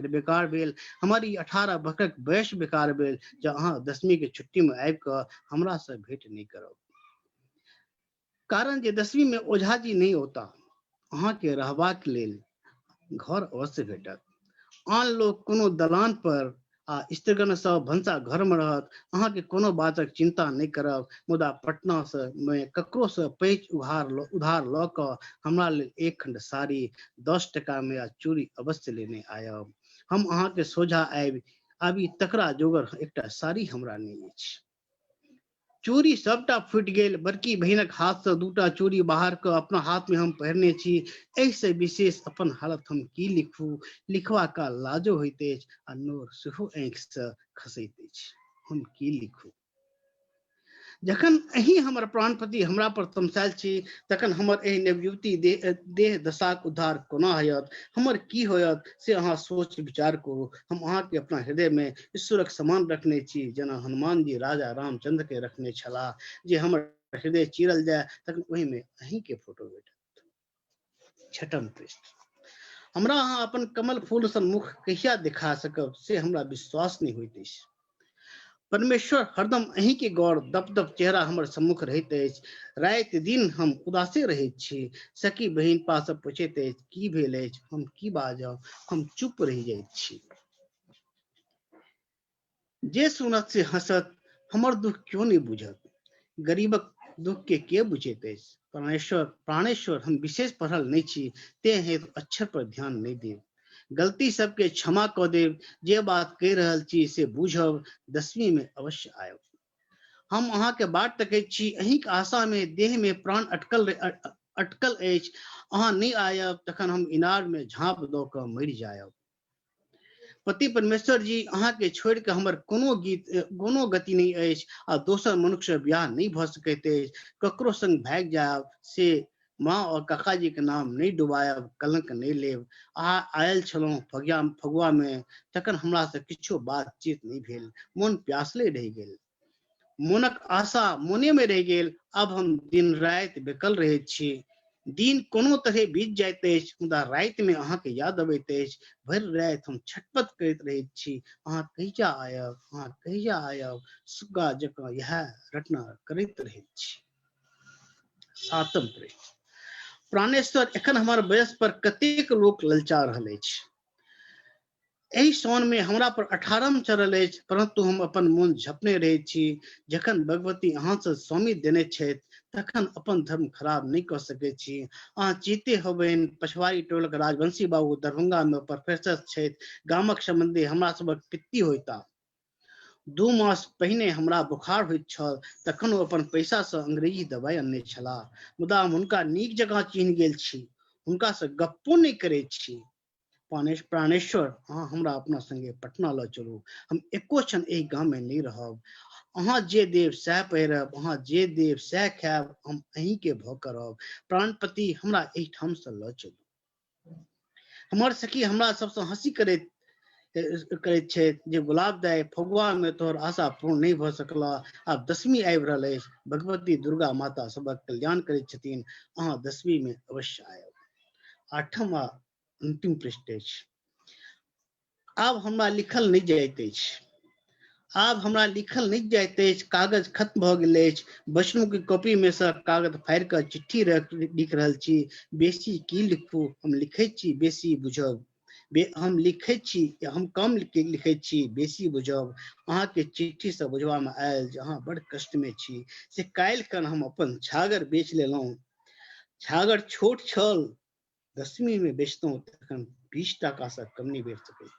बेकार भेल। हमर ई 18 बरखक वयस बेकार भेल, जब अहाँ 10वीं के छुट्टी में आबि कऽ हमरा से भेंट नहीं करब। कारण जे 10वीं में ओझा जी नहीं होता, अहाँ के रहबाक लेल घर अवश्य भेटत। आन लोग कोनो दलान पर आ स्त्रीगण सब भंसा घर में रहत। अहाँ के कोनो बातक चिंता नहीं करब, मुदा पटना से मैं ककरो से पैच उधार लऽ कऽ हमरा लेल 1 खंड साड़ी 10 टका में आ चूड़ी अवश्य लेने आयब। हम अहाँ के सोझा आबी तकरा जोगर एकटा साड़ी हमरा नहीं अछि। चूड़ी सबटा फुटि गेल, बड़की बहिनक हाथ से दूटा चूड़ी बाहर के अपना हाथ में हम पहिरने छी। एहि से विशेष अपन हालत हम की लिखू, लिखवा का लाजो होइत अछि आ नोर सेहो आँखि से खसैत अछि। हम की लिखू। जखन अही हमर प्राणपति हमरा पर तमसायल छी, तखन हमर एहि नवयुवती देह दशाक उद्धार कोना होयत, हमर की होयत से अहाँ सोच विचार करू। हम अहाँ के अपना हृदय में ईश्वरक समान रखने छी, जेना हनुमान जी राजा रामचंद्र के रखने छलाह। जे हमर हृदय चीरल जाय तखन ओहि में अहीं के फोटो भेटत। छठम पृष्ठ। हमरा अहाँ अपन कमल फूल सन मुख कहिया दिखा सकब से हमरा विश्वास नहीं होइत अछि। परमेश्वर हरदम अहीं के गौर दपदप चेहरा हमर सम्मुख रहैत अछि। रात दिन हम उदासे रहैत छी। सखी बहिन पास पूछैत अछि की भेल अछि, हम की बाजब, हम चुप रहि जाइत छी। जे सुनत से हंसत, हमर दुख क्यों नहीं बुझत। गरीबक दुख के बुझैत अछि। प्राणेश्वर हम विशेष पढ़ल नहीं छी, ते हेतु अक्षर पर ध्यान नहीं देब। गलती सबके क्षमा क देव। जे बात कह रहल छी से बुझब, 10वीं में अवश्य आयब। हम अहाँ के बाट तकैत छी, अहीं के आशा में देह में प्राण अटकल अछि। अहाँ नहीं आयब तखन हम इनार में झाँप दऽ कऽ मरि जायब। पति परमेश्वर जी, अहाँ के छोड़ के हमर कोनो गति नहीं अछि आ दोसर मनुष्य से ब्याह नहीं भ सकैत अछि। ककरो संग भाग जायब से माँ और काका जी के नाम नहीं डुबायब, कलंक नहीं लेब। अहाँ आयल छलहुँ फगुआ में, तखन हमरा से किछो बातचीत नहीं भेल। मोन प्यासले रहि गेल, मोनक आशा मोने में रहि गेल। अब हम दिन राति बेकल रहैत छी। दिन कोनो तरहे बीत जाइत अछि, मुदा राति में अहाँ के याद अबैत अछि। भरि राति हम छटपट करैत रहैत छी, अहाँ कहिया आयब, अहाँ कहिया आयब। सुग्गा जकाँ यह रटना करैत रहैत छी। 7म पृष्ठ। प्राणेश्वर, एखन हमर वयस पर कतेक लोक ललचा रहल अछि। एहि साउन में हमरा पर 18 चढ़ल अछि, परंतु हम अपन मोन झपने रहैत छी। जखन भगवती अहाँ से स्वामी देने छथि, तखन अपन धर्म खराब नहीं कऽ सकैत छी। अहाँ चीते होबनि, पछवाड़ी टोलक राजवंशी बाबू दरभंगा में प्रोफेसर छथि। गामक सम्बन्धी हमरा सबक पित्ती होइता। 2 मास पहिने हमरा बुखार होइत छल, तखन ओ अपन पैसा से अंग्रेजी दवाई अनने छलाह। मुदा हम हुनका नीक जकाँ चिन्ह गेल छी, हुनका से गप्पो नहीं करैत छी। प्राणेश्वर, अहाँ हमरा अपना संगे पटना ल चलू। हम एको क्षण एहि गाम में नहीं रहब। अहाँ जे देव सह पहिरब, अहाँ जे देव सह खायब, हम अहीं के भोकर रहब। प्राणपति, हमरा एहि ठाम से ल चलू। हमर सखी हमरा सबसे हंसी करैत छथि जे गुलाब दाई, फगुआ में तोहर आशा पूर्ण नहीं भ सकला। आब 10वीं आबि रहल अछि। भगवती दुर्गा माता सबक कल्याण करैत छथिन। अहाँ 10वीं में अवश्य आयब। 8म आ अंतिम पृष्ठ अछि। आब हमरा लिखल नहीं जाइत अछि। कागज खत्म भ गेल अछि। बचनों की कॉपी में से कागज फाड़ि कऽ चिट्ठी लिख रहल छी। बेसी की लिखू, हम लिखैत छी बेसी बुझब। हम कम लिखैत छी, बेसी बुझब। अहाँ के चिट्ठी से बुझबा में आयल जे अहाँ बड़ कष्ट में छी। से काल्हि खन हम अपन छागर बेच लेलहुँ। छागर छोट छल, 10वीं में बेचतहुँ तखन 20 टका से कम नहीं बेच सकैत।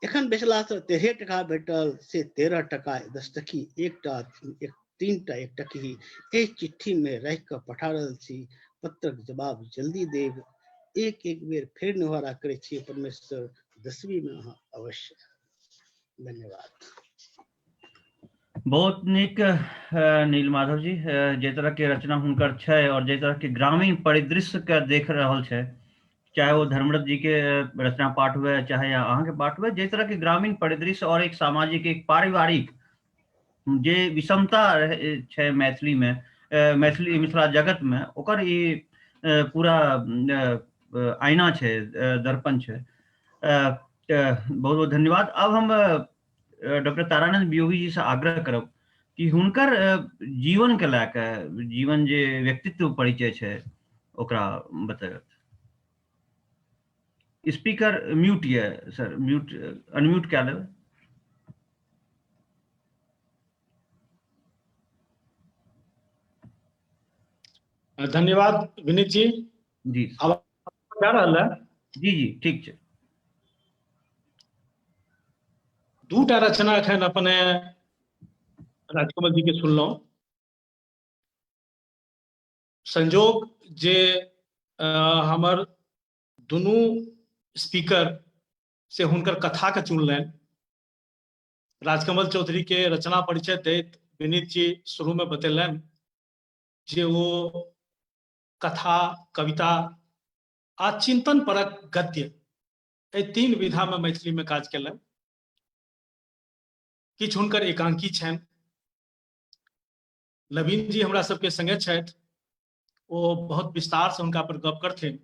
एखन बेचला से 13 टका भेटल, से 13 टका 10 टकी, 3 टा 1 टकी। एहि चिट्ठी में रख कऽ पठा रहल छी। पत्रक जवाब जल्दी देब। एक बेर फेर निहोरा करे छी परमेश्वर, 10वीं में अहाँ अवश्य। धन्यवाद। बहुत नीक नील माधव जी, जे तरह के रचना हुनकर छै और जे तरह के ग्रामीण परिदृश्य के देख रहल छै, चाहे वो धर्मरथ जी के रचना पाठ हुए चाहे अहाँ के पाठ हुए, जे तरह के ग्रामीण परिदृश्य और एक सामाजिक एक पारिवारिक जे विषमता छै मैथिली में, मैथिली मिथिला जगत में, ओकर ई पूरा आईना छै, दर्पण छै। बहुत बहुत धन्यवाद। अब हम डॉक्टर तारानंद वियोगी जी से आग्रह करब कि हुनकर जीवन के लए कऽ, जीवन जे व्यक्तित्व परिचय छै ओकरा बतायब। स्पीकर म्यूट ये सर, म्यूट अनम्यूट कए लेबै। धन्यवाद विनीत जी। जी अब क्या रहल है? जी जी ठीक छै। 2टा रचना एखन अपने राजकमल जी के सुनलहुँ। संजोग जे हमर दुनू स्पीकर से हुनकर कथा के चुनलनि। राजकमल चौधरी के रचना परिचय दैत विनीत जी शुरू में बतेलनि जे वो कथा, कविता आ चिंतन परक गद्य एहि तीन विधा में मैथिली में काज केलनि। किछु हुनकर एकांकी छनि। नवीन जी हमरा सबके संगे छथि, वो बहुत विस्तार से हुनका पर गप करथिन।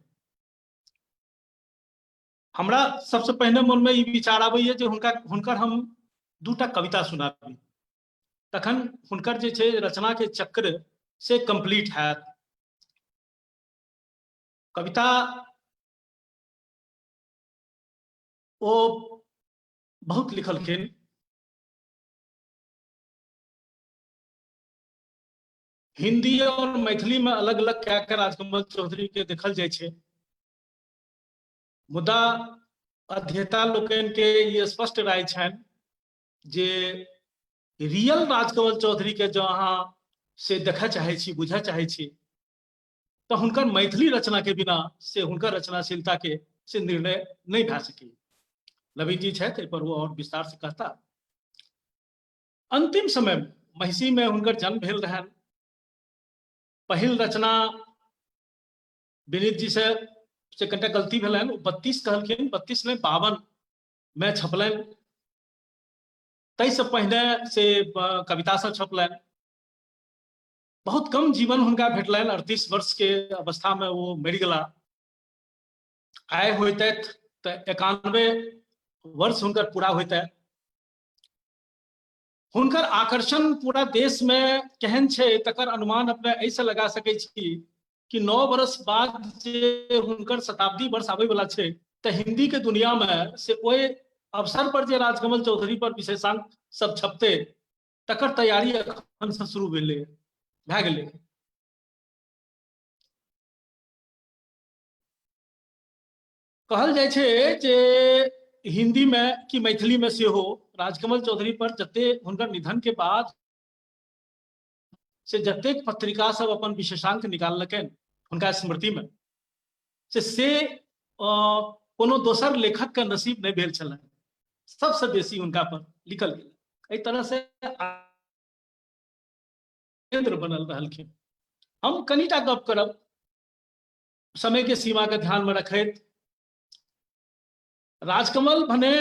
हमरा सबसे पहिने मन में ई विचार आबैया जे हुनकर हम दूटा कविता सुनाबी, तखन हुनकर जे छै रचना के चक्र से कंप्लीट हैत। कविता वो बहुत लिखलखिन। हिंदी और मैथिली में अलग अलग क्या कर राजकमल चौधरी के देखल जाय छै, मुदा अध्येता लोकन के ये स्पष्ट राय छनि जे रियल राजकमल चौधरी के जो अहाँ से देखा चाहे छी, बुझा चाहे छी, तो हुनकर मैथिली रचना के बिना से हुनकर रचनाशीलता के से निर्णय नहीं भए सकी। नवीन जी छथि, एहि पर वो और विस्तार से कहता। अंतिम समय महिषी में हुनकर जन्म भेल रहनि। पहिल रचना विनीत जी से कनिटा गलती भेलनि, 32 कहलखिन, 32 नहीं 52 में छपलनि। तै से पहिने से कविता सब छपलनि। बहुत कम जीवन हुनका भेटलनि। 38 वर्ष के अवस्था में वो मरि गेला। आय होते तो 91 वर्ष हुनकर पूरा होते। हुनकर आकर्षण पूरा देश में केहन छै तकर अनुमान अपने ऐसे लगा सकै छी कि 9 वर्ष बाद जे हुनकर शताब्दी वर्ष आबै वाला छै तो हिंदी के दुनिया में से ओहि अवसर पर जे राजकमल चौधरी पर विशेषांक सब छपते तकर तैयारी अखन से शुरू भेलै, भए गेलै। कहल जाय छै जे हिंदी में कि मैथिली में सेहो राजकमल चौधरी पर जते हुनकर निधन के बाद से जतेक पत्रिका सब अपन विशेषांक निकाललकनि हुनका स्मृति में से कोनो दोसर लेखक के नसीब नहीं भेल छलनि। सबसे बेसी हुनका पर लिखल गेल। एहि तरह से केंद्र बनल रहलखिन। हम कनिटा गप करब समय के सीमा के ध्यान में रखैत। राजकमल भने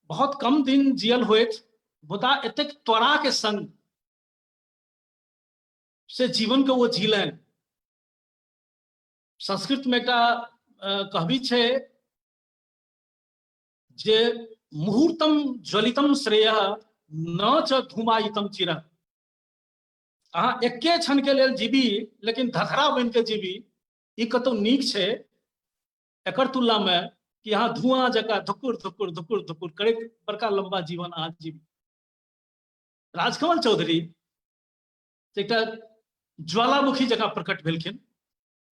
बहुत कम दिन जियल होइत, मुदा एतेक त्वरा के संग से जीवन के वो जीलनि। संस्कृत में एकटा कहबी छै जे मुहूर्तम ज्वलितम श्रेय न च धूमायितम चिरः। अहाँ एके क्षण के लेल जीबी लेकिन धधरा बन के जीबी, ई कतौ नीक छै एकर तुलना में कि यहाँ धुआं जका धुकुर धुकुर धुकुर धुकुर करैत बड़का लंबा जीवन अहाँ जीबी। राजकमल चौधरी एकटा ज्वालामुखी जका प्रकट भेलखिन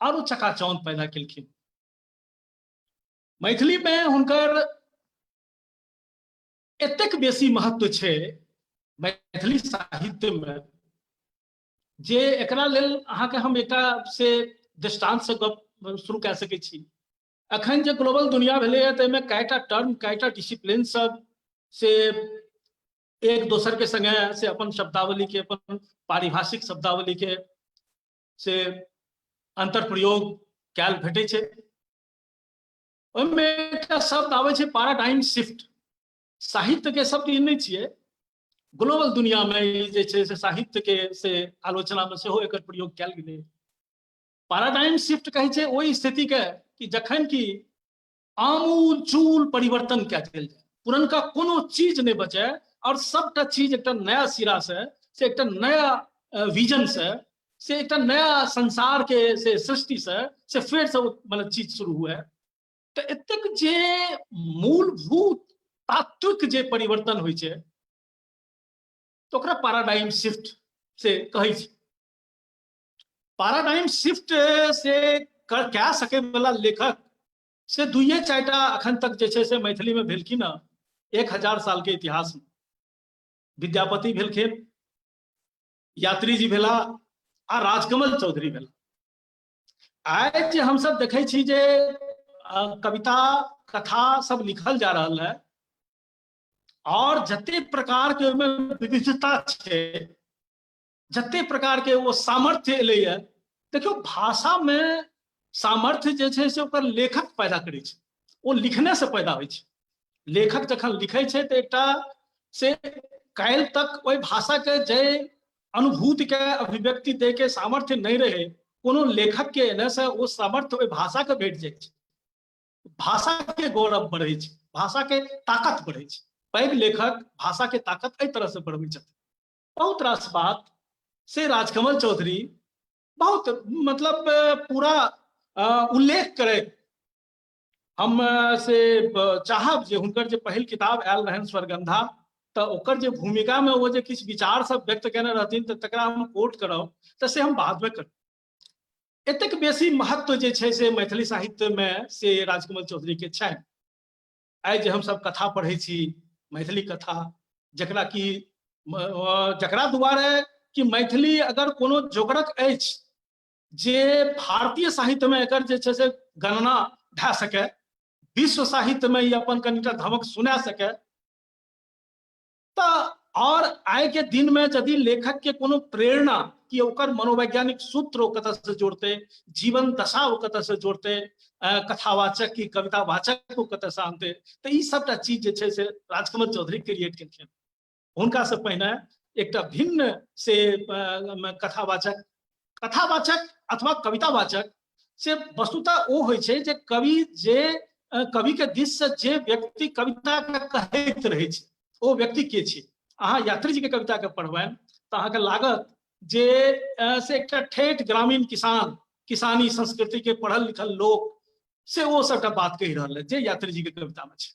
और चकाचौंध पैदा केलखिन। मैथिली में हुनकर एतेक बेसी महत्व छै मैथिली साहित्य में जे एकरा लेल अहाँके हम एकटा से दृष्टांत से गप शुरू कए सकै छी। अखन जे ग्लोबल दुनिया भेलैए ताहिमे कएटा टर्म, कएटा डिसिप्लिन सब से एक दोसर के संगे से अपन शब्दावली के, अपन पारिभाषिक शब्दावली के से अंतर प्रयोग कैल भेटै छै। ओहिमे एकटा शब्द आबै छै पैराडाइम शिफ्ट। साहित्य के शब्द ई नहि छियै, ग्लोबल दुनिया में जे छै से साहित्य के से आलोचना में सेहो एकर प्रयोग कैल गेलै। पैराडाइम शिफ्ट कहै छै ओहि स्थिति के कि जखन कि आमूल चूल परिवर्तन कए देल जाय, पुरनका कोनो चीज नहीं बचे और सबटा चीज एक नया सिरा से एक नया विजन से एक नया संसार के से सृष्टि से फिर से मतलब चीज शुरू हुए। तो एतेक जे मूलभूत तात्विक जे परिवर्तन होइ छै तो ओकरा पैराडाइम शिफ्ट से कहै छै। पैराडाइम शिफ्ट से कए सके वाला लेखक से 2-4टा अखन तक जे छै से मैथिली में भेलखिन। 1000 साल के इतिहास में विद्यापति भेलखिन, यात्री जी भेला आ राजकमल चौधरी भेला। आइ जे हम सब देखे छी जे कविता कथा सब लिखल जा रहल है और जते प्रकार के विविधता छे, जते प्रकार के वो सामर्थ्य एले है। देखियो भाषा में सामर्थ्य जे छे से ओकर लेखक पैदा करे छे, वो लिखने से पैदा होय छे। लेखक जखन लिखे छे तो एकटा से काल तक ओई भाषा के जे अनुभूति के अभिव्यक्ति दे के सामर्थ्य नहीं रहे, कोनो लेखक के एने से वो सामर्थ्य ओई भाषा के भेट जाय छे। भाषा के गौरव बढ़े छे, भाषा के ताकत बढ़े छे। पैघ लेखक भाषा के ताकत एहि तरह से बढ़बे छथिन। बहुत रास बात से राजकमल चौधरी बहुत मतलब पूरा उल्लेख करे। हम से चाहब जे हुनकर जे पहिल किताब आयल रहन स्वर्गंधा, तो ओकर जे भूमिका में वो जे किछ विचार सब व्यक्त केने रहथिन तो तकरा हम कोट करब, तो से हम बाद में करब। एतेक बेसी महत्व जे छे से मैथिली साहित्य में से राजकमल चौधरी के छनि। आइ जे हम सब कथा पढ़े छी, मैथिली कथा, जकरा कि जकरा दुआरे कि मैथिली अगर कोनो जोगरक अछि जे भारतीय साहित्य में एकर जे छे से गणना भे सके, विश्व साहित्य में ये अपन कनिटा धमक सुना सके, तो और आइ के दिन में यदि लेखक के कोनो प्रेरणा कि ओकर मनोवैज्ञानिक सूत्र ओ कतऽ से जोड़ते, जीवन दशा ओ कतऽ से जोड़ते, कथावाचक की कवितावाचक को कतऽ से आनते, तो ई सबटा चीज जे छे से राजकमल चौधरी क्रिएट केलखिन। हुनका से पहिने एकटा भिन्न से कथावाचक अथवा कवितावाचक से वस्तुतः ओ होइ छै जे कवि के दिस से जे व्यक्ति कविता के कहैत रहै छै ओ व्यक्ति के छै। अहाँ यात्री जी के कविता के पढ़बनि तो अहाँके लागत जे से एकटा ठेठ ग्रामीण किसान, किसानी संस्कृति के पढ़ल लिखल लोक से वो सबटा बात कहि रहल है जे यात्री जी के कविता में छै।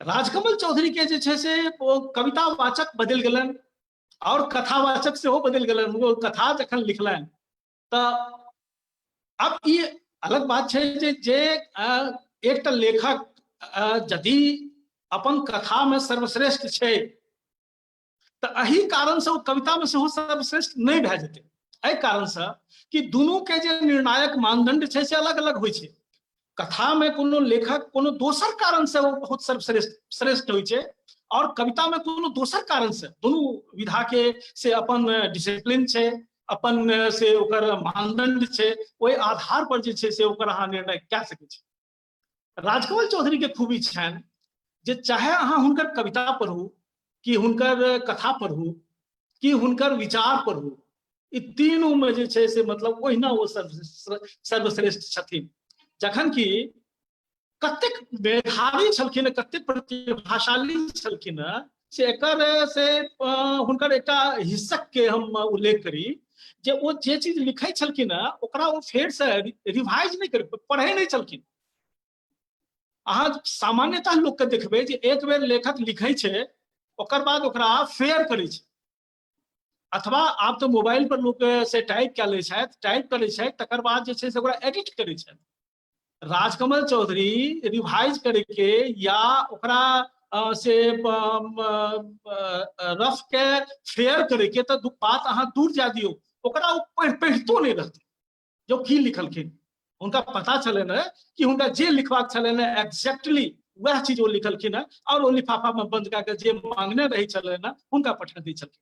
राजकमल चौधरी के जे छै से वो कवितावाचक बदल गेलन और कथावाचक से हो बदल गेलन। वो कथा जखन लिखलन तो अब ये अलग बात छै जे एकटा लेखक यदि अपन कथा में सर्वश्रेष्ठ छै तो एही कारण से वो कविता में सेहो सर्वश्रेष्ठ नहीं भे जेते। एहि कारण से कि दुनू के जे निर्णायक मानदंड छै से अलग अलग होइ छै। कथा में कोनो लेखक कोनो दोसर कारण से वो बहुत सर्वश्रेष्ठ होइ छै और कविता में कोनो दोसर कारण से दोनों विधा के से अपन डिसिप्लिन छै, अपन से ओकर मानदंड छै, ओहि आधार पर जे छै से ओकर अहाँ निर्णय कए सकै छी। राजकमल चौधरी के खूबी छनि जे चाहे अहाँ हुनकर कविता पढ़ू कि हुनकर कथा पढ़ू कि हुनकर विचार पढ़ू, ई तीनों में जे छै से मतलब ओहिना वो सर्वश्रेष्ठ छथिन। जखन कि कतेक मेधावी छलखिन, कतेक प्रतिभाशाली छलखिन से एकर से हुनकर एकटा हिस्सक के हम उल्लेख करी जे वो जे चीज लिखै छलखिन ओकरा वो फेर से रिवाइज नहीं कर पढ़े नहीं छलखिन। अहाँ सामान्यतः लोक के देखबै जे एक बेर लेखक लिखै छै ओकर बाद ओकरा फेर करै छै, अथवा आप तो मोबाइल पर लोक से टाइप कए लै छथि, टाइप करै छथि तकर बाद जे छै से ओकरा एडिट करै छथि। राजकमल चौधरी रिवाइज करके या ओकरा से रफ के फेयर करके तो बात अहाँ दूर जा दियो, ओकरा पढ़ितो नहीं रहते जो की लिखलखिन। उनका पता चले न कि उनका जे लिखवाक चले न एग्जैक्टली वह चीज वो लिखलखिन है और वो लिफाफा में बंद करके जे मांगने रही चले न उनका पठा दी चलखिन।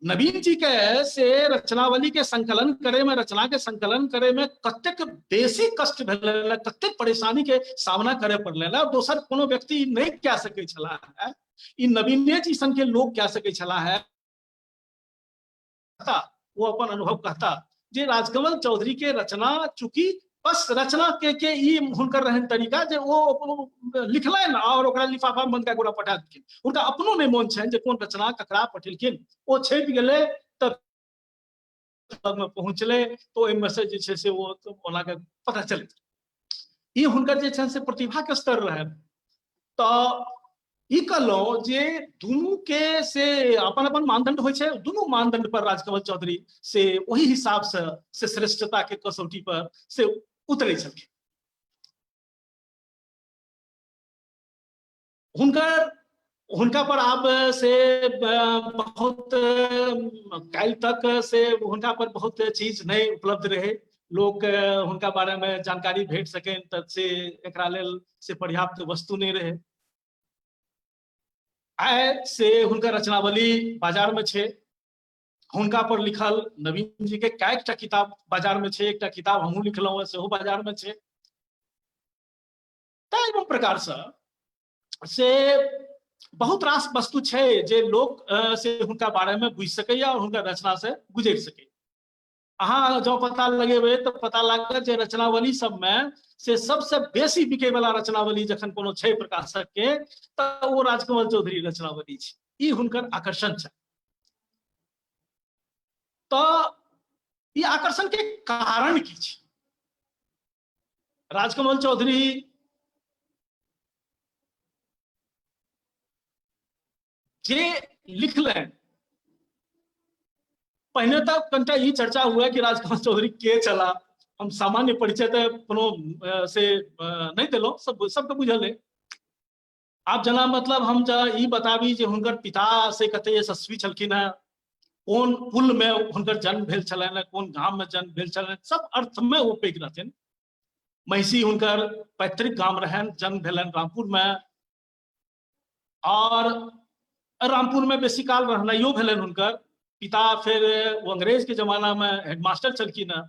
नवीन जी के से रचनावली के संकलन करे में, रचना के संकलन करे में कतेक बेसी कष्ट भेल, कतेक परेशानी के सामना करे पड़ल, दोसर कोनो व्यक्ति नहीं कह सके छला है। ई नवीने जी सन के लोग कह सके छला है। वो अपन अनुभव कहता जे राजकमल चौधरी के रचना चूंकि बस रचना के ई हुनकर रहन तरीका जे वो लिखलन और ओकरा लिफाफा में बंद कए गोरा पठा देलखिन। उनका अपनो नहीं मन छनि जे कोन रचना ककरा पठेलखिन, ओ छपि गेलै तब में पहुंचले तो ओहि में से जे छै से वो ओना के पता चलैत। ई हुनकर जे छनि से प्रतिभा के स्तर रहनि। तो ई कहलहुँ जे दुनू के से अपन अपन मानदंड होइ छै, दुनू मानदंड पर राजकमल चौधरी से वही हिसाब से श्रेष्ठता के कसौटी पर से उतरे छलखिन। हुनकर हुनका पर आब से बहुत काल्हि तक से हुनका पर बहुत चीज नहीं उपलब्ध रहे, लोक हुनका बारे में जानकारी भेट सकें त से एकरा लेल से पर्याप्त वस्तु नहीं रहे। आइ से हुनकर रचनावली बाजार में छे, हुनका पर लिखल नवीन जी के कएकटा किताब बाजार में छे, एकटा किताब हमहूँ लिखलहुँ है सेहो बाजार में छे। त एवं प्रकार से बहुत रास वस्तु छे जे लोक से हुनका बारे में बुझि सकैया और हुनकर रचना से गुजरि सकै। अहाँ जो पता लगेबै तो पता लागत जे रचनावली सब में से सबसे बेसी बिकै वाला रचनावली जखन कोनो छै प्रकाशक के त वो राजकमल चौधरी रचनावली छै, ई हुनकर आकर्षण छै। तो ई आकर्षण के कारण की छै? राजकमल चौधरी जे लिखलें, पहले तक कनिटा ई चर्चा हुआ कि राजकमल चौधरी के चला, हम सामान्य परिचय तो कोनो से नहीं दिलो, सबके बुझल है। आप जना मतलब हम ई बताबी जे हुनकर पिता से कते यशस्वी छलखिन है, कोन कुल में हुनकर जन्म भेल छलनि, कोन गांव में जन्म भेल छलनि, सब अर्थ में वो पैघ रहथिन। महिषी हुनकर पैतृक गांव रहन, जन्म भेलन रामपुर में, और रामपुर में बेसी काल रहनाइयो भेलन हुनकर। पिता फिर वो अंग्रेज के जमाना में हेडमास्टर छलखिन है,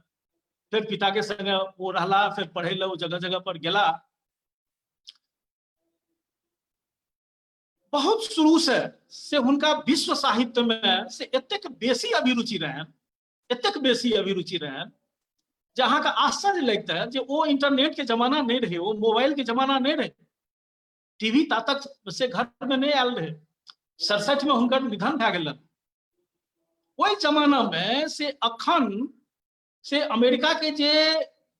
फिर पिता के संगे वो रहला, फिर पढ़े ला वो जगह जगह पर गेला। बहुत शुरू से हुनका विश्व साहित्य में से एतेक बेसी अभिरुचि रहन, एतेक बेसी अभिरुचि रहन जहाँ का आश्चर्य लगता है जे वो इंटरनेट के जमाना नहीं रहे, वो मोबाइल के जमाना नहीं रहे, टीवी तातक से घर में नहीं आयल रहे। 67 में हुनकर निधन भए गेलन। ओहि जमाना में से अखन से अमेरिका के जे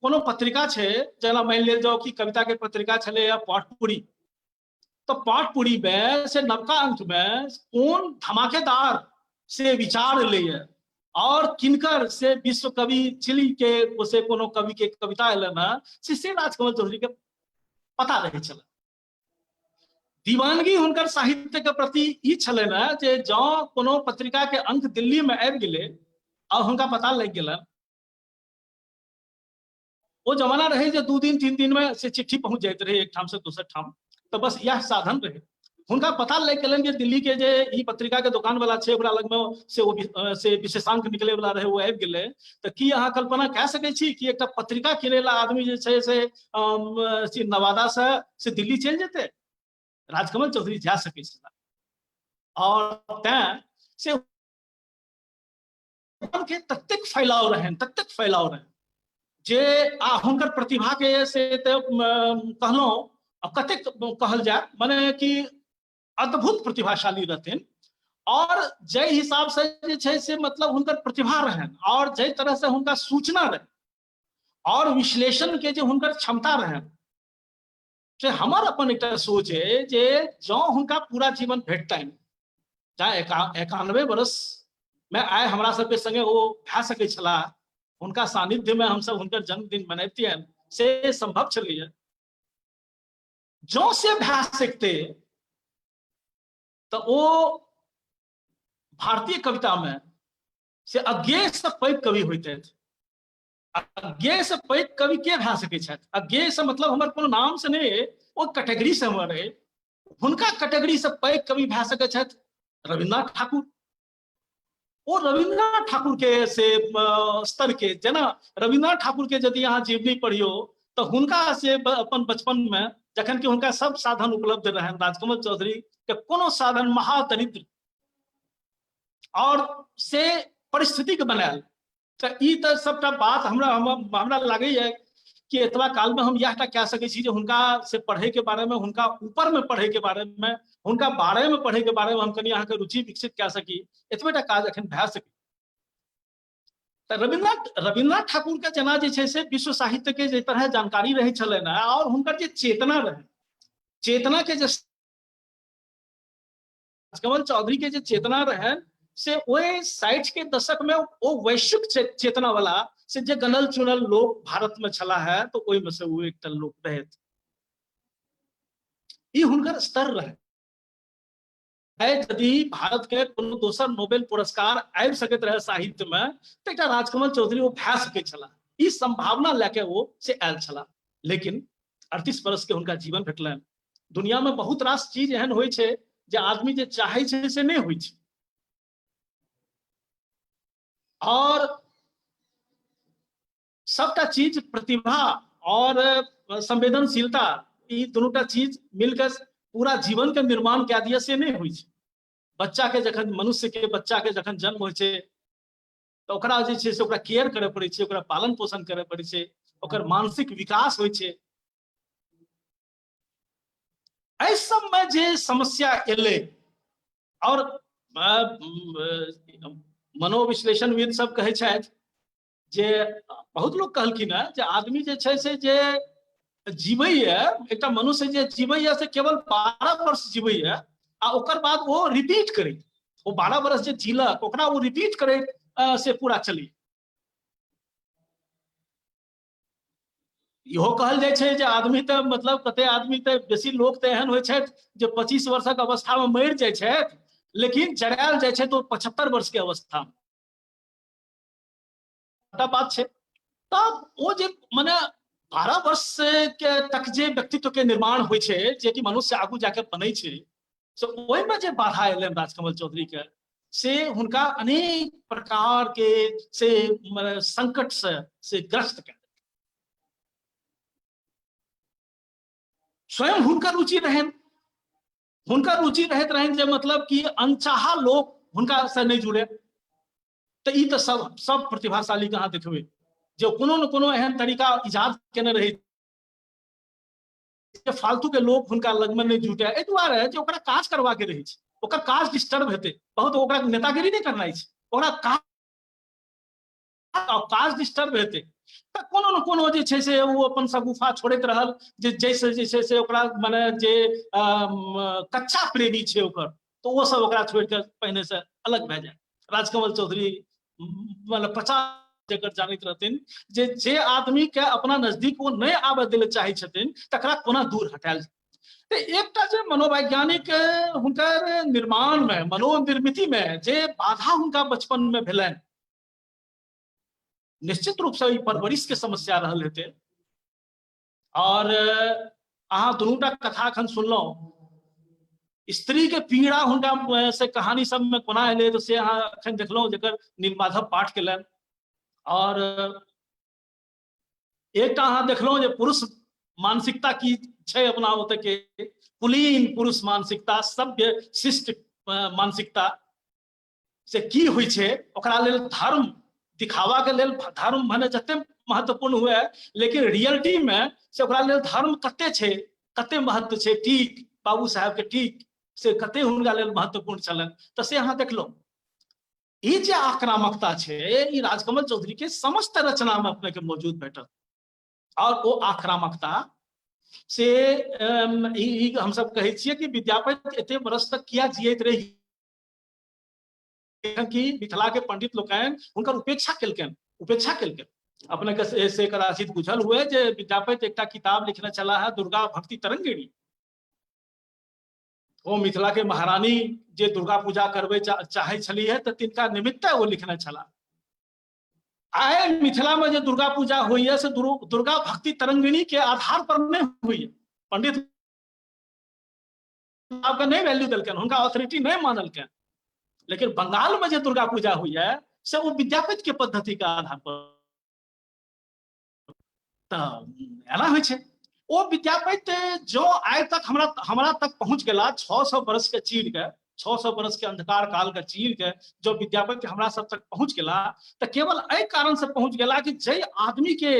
कोनो पत्रिका छे, जना मान लेल जाओ कि कविता के पत्रिका छले या पाठपुरी, तो पाठपुरी में से नवका अंक में कौन धमाकेदार से विचार ले और किनकर से विश्व कवि चिली के से कोनो कवि के कविता एलन से राजकमल चौधरी के पता रहे चल। दीवानगी हुनकर साहित्य के प्रति ई छले ना जे जौ कोनो पत्रिका के अंक दिल्ली में आबि गेले और हुनका पता लग गेल, वो जमाना रहे जे 2 दिन 3 दिन में से चिट्ठी पहुंच जाते रहे एक ठाम से दूसरे ठाम, तो बस यह साधन रहे। हुनका पता लग गेलन जे दिल्ली के जे ई पत्रिका के दुकान वाला छे ओकरा लग में से वो से विशेषांक निकले वाला रहे, वो आबि गेले। तो की अहाँ कल्पना कह सकै छी कि एकटा पत्रिका किने ला आदमी जे छे से नवादा से दिल्ली चल जेते? राजकमल चौधरी जा सकै छला, और तैं से के ततेक फैलाव रहन जे हुनकर प्रतिभा के से कहलहुँ कतेक कहल जाए, माने कि अद्भुत प्रतिभाशाली रहथिन। और जय हिसाब से जे छै से मतलब हुनकर प्रतिभा रहन और जय तरह से हुनका सूचना रहे और विश्लेषण के जे हुनकर क्षमता रहन से हमर अपन एक सोच है जे जौ हुनका पूरा जीवन भेटतनि, चाहे 91 वर्ष में आए हमरा सबके संगे वो भए सकै छला, हुनका सानिध्य में हम सब हुनकर जन्मदिन मनैतियन, से संभव छलैया। जो से भए सकते तो वो भारतीय कविता में से अज्ञेय से पैघ कवि होते। अज्ञेय से पैघ कवि के भए सकै छथि? अज्ञेय से मतलब हमर कोनो नाम से नहीं, वो कैटेगरी से हमर है। हुनका कैटेगरी से पैघ कवि भए सकै छथि रविन्द्रनाथ ठाकुर। वो रविन्द्रनाथ ठाकुर के से स्तर के, जेना रविन्द्रनाथ ठाकुर के यदि अहाँ जीवनी पढ़ियो तो हुनका से अपन बचपन में जखन कि हुनका सब साधन उपलब्ध रहन, राजकमल चौधरी के कोनो साधन महादरिद्र और से परिस्थिति के बनायल। तो ई तो सबटा बात हमरा लागैया कि एतबा काल में हम यहटा कह सकै छी जे हुनका से पढ़े के बारे में, हुनका ऊपर में पढ़े के बारे में, हुनका बारे में पढ़े के बारे में हम कनी अहाँ के रुचि विकसित कह सकी, एतबेटा काज अखन भए सकै। तो रविन्द्रनाथ ठाकुर के जना जे छै से विश्व साहित्य के जे तरह जानकारी रहे छलनि और हुनकर जे चेतना रहे, चेतना के जे राजकमल चौधरी के जे चेतना रहे से वही 60 के दशक में वो वैश्विक चेतना वाला से जे गनल चुनल लोग भारत में छला है, तो ओहि में से वो एक लोग रहे। ई हुनकर स्तर रहे। यदि भारत के कोनो दोसर नोबेल पुरस्कार आबि सकैत रहे साहित्य में तो एकटा राजकमल चौधरी वो भए सकै छलाह, ई संभावना लेके वो से आयल छलाह। लेकिन 38 बरस के हुनका जीवन भेटलनि। दुनिया में बहुत रास चीज एहन होइ छै जे आदमी जे चाहै छै से नहि होइ छै, और सबटा चीज प्रतिभा और संवेदनशीलता ई दुनूटा चीज मिलकर पूरा जीवन के निर्माण कए दिया से नहीं होइ छै। बच्चा के जखन मनुष्य के बच्चा के जखन जन्म होइ छै तो ओकरा जे छै से ओकरा केयर करे पड़ै छै, ओकरा पालन पोषण करे पड़ै छै, ओकर मानसिक विकास होइ छै। एहि सबमे जे समस्या एलै और मनोविश्लेषणविद सब कहै छथि जे बहुत लोग कहलखिन है जे आदमी जे छै से जे जीवैया, एकटा मनुष्य जे जीवैया से केवल 12 वर्ष जीवैया आ ओकर बाद वो रिपीट करे, वो 12 वर्ष जे जीलक ओकरा वो रिपीट करे से पूरा चली। इहो कहल जाइ छै जे आदमी तऽ मतलब कते आदमी तऽ बेसी लोग तऽ एहन होइ छथि जे 25 वर्षक अवस्था में मरि जाइ छथि, लेकिन जरायल जाइ छै तो 75 वर्ष के अवस्था में। बात छै तब वो जे मने 12 वर्ष के तक जे व्यक्तित्व के निर्माण होइ छै जे कि मनुष्य आगू जाके बनै छै, से ओहिमे जे बाधा एलनि राजकमल चौधरी के से हुनका अनेक प्रकार के से संकट से ग्रस्त कर। स्वयं हुनकर रुचि रहनि, हुनकर रुचि रहैत रहनि जे मतलब कि अनचाहा लोग हुनका से नहीं जुड़े। तो ई तो सब प्रतिभाशाली के अहाँ देखबै जो कोनो न कोनो एहन तरीका इजाद केने रही फालतू के लोग हुनका लग में नहीं जुटे, एहि दुआरे जे ओकरा काज करवा के रही छै, ओकर काज डिस्टर्ब हेतै बहुत, ओकरा नेतागिरी नहीं करना छै, ओकरा काज डिस्टर्ब हेतै तऽ कोनो न कोनो जे छै से वो अपन सगुफा छोड़ैत रहल जे जैसे जे छै से ओकरा माने जे कच्चा प्रेमी छै ओकर तो वो सब ओकरा छोड़ के पहिने से अलग भए जाए। राजकमल चौधरी मतलब 50 जगह जानैत रहथिन जे आदमी के अपना नजदीक वो नहीं आबे दिले चाहे छथिन तकरा कोना दूर हटायल। तो एकटा जे मनोवैज्ञानिक हुनकर निर्माण में मनोनिर्मिति में जे बाधा हुनका बचपन में भेलनि, निश्चित रूप से परवरिश के समस्या रहल हेतै। और अहाँ दुनूटा कथा अखन सुनलहुं, स्त्री के पीड़ा हुनका से कहानी सब में कोना एलै तो से अहाँ अखन देखलहुं जेकर नीलमाधव पाठ केलनि। और एकटा अहाँ देखलहुं जे पुरुष मानसिकता की छै अपना ओतऽ के कुलीन पुरुष मानसिकता, सभ्य शिष्ट मानसिकता से की होइ छै, ओकरा लेल धर्म दिखावा के लेल धर्म भने जते महत्वपूर्ण हुए लेकिन रियलिटी में से ओकरा लेल धर्म कते छै, कते महत्व छै, ठीक बाबू साहब के ठीक से कते हुनका लेल महत्वपूर्ण छलनि। तो से अहाँ देखलहुं ई जे आक्रामकता छै ई राजकमल चौधरी के समस्त रचना में अपने के मौजूद भेटत। और वो आक्रामकता से हम सब कहै छियै कि विद्यापति एते बरस तक किया जियैत रही कि मिथिला के पंडित लोकनि हुनकर उपेक्षा केलकनि। अपने के से कदाचित बुझल हुए जे विद्यापति एकटा किताब लिखने चला है दुर्गा भक्ति तरंगिणी। वो मिथिला के महारानी जे दुर्गा पूजा करबे चाहे छली है तो तिनका निमित्त वो लिखने चला। आए मिथिला में जो दुर्गा पूजा हुई है से दुर्गा भक्ति तरंगिणी के आधार पर नहीं हुई है। पंडित आपका नहीं वैल्यू दिलकन, उनका ऑथोरिटी नहीं मानलकन। लेकिन बंगाल में जो दुर्गा पूजा हुई है से वो विद्यापति के पद्धति का आधार पर एना होइ छै। वो विद्यापति जो आइ तक हमरा तक पहुंच गया 600 बरस के चीर के, 600 बरस के अंधकार काल के चीर के जो विद्यापति हमरा सब तक पहुंच गया तो केवल एहि कारण से पहुंच गया कि जे आदमी के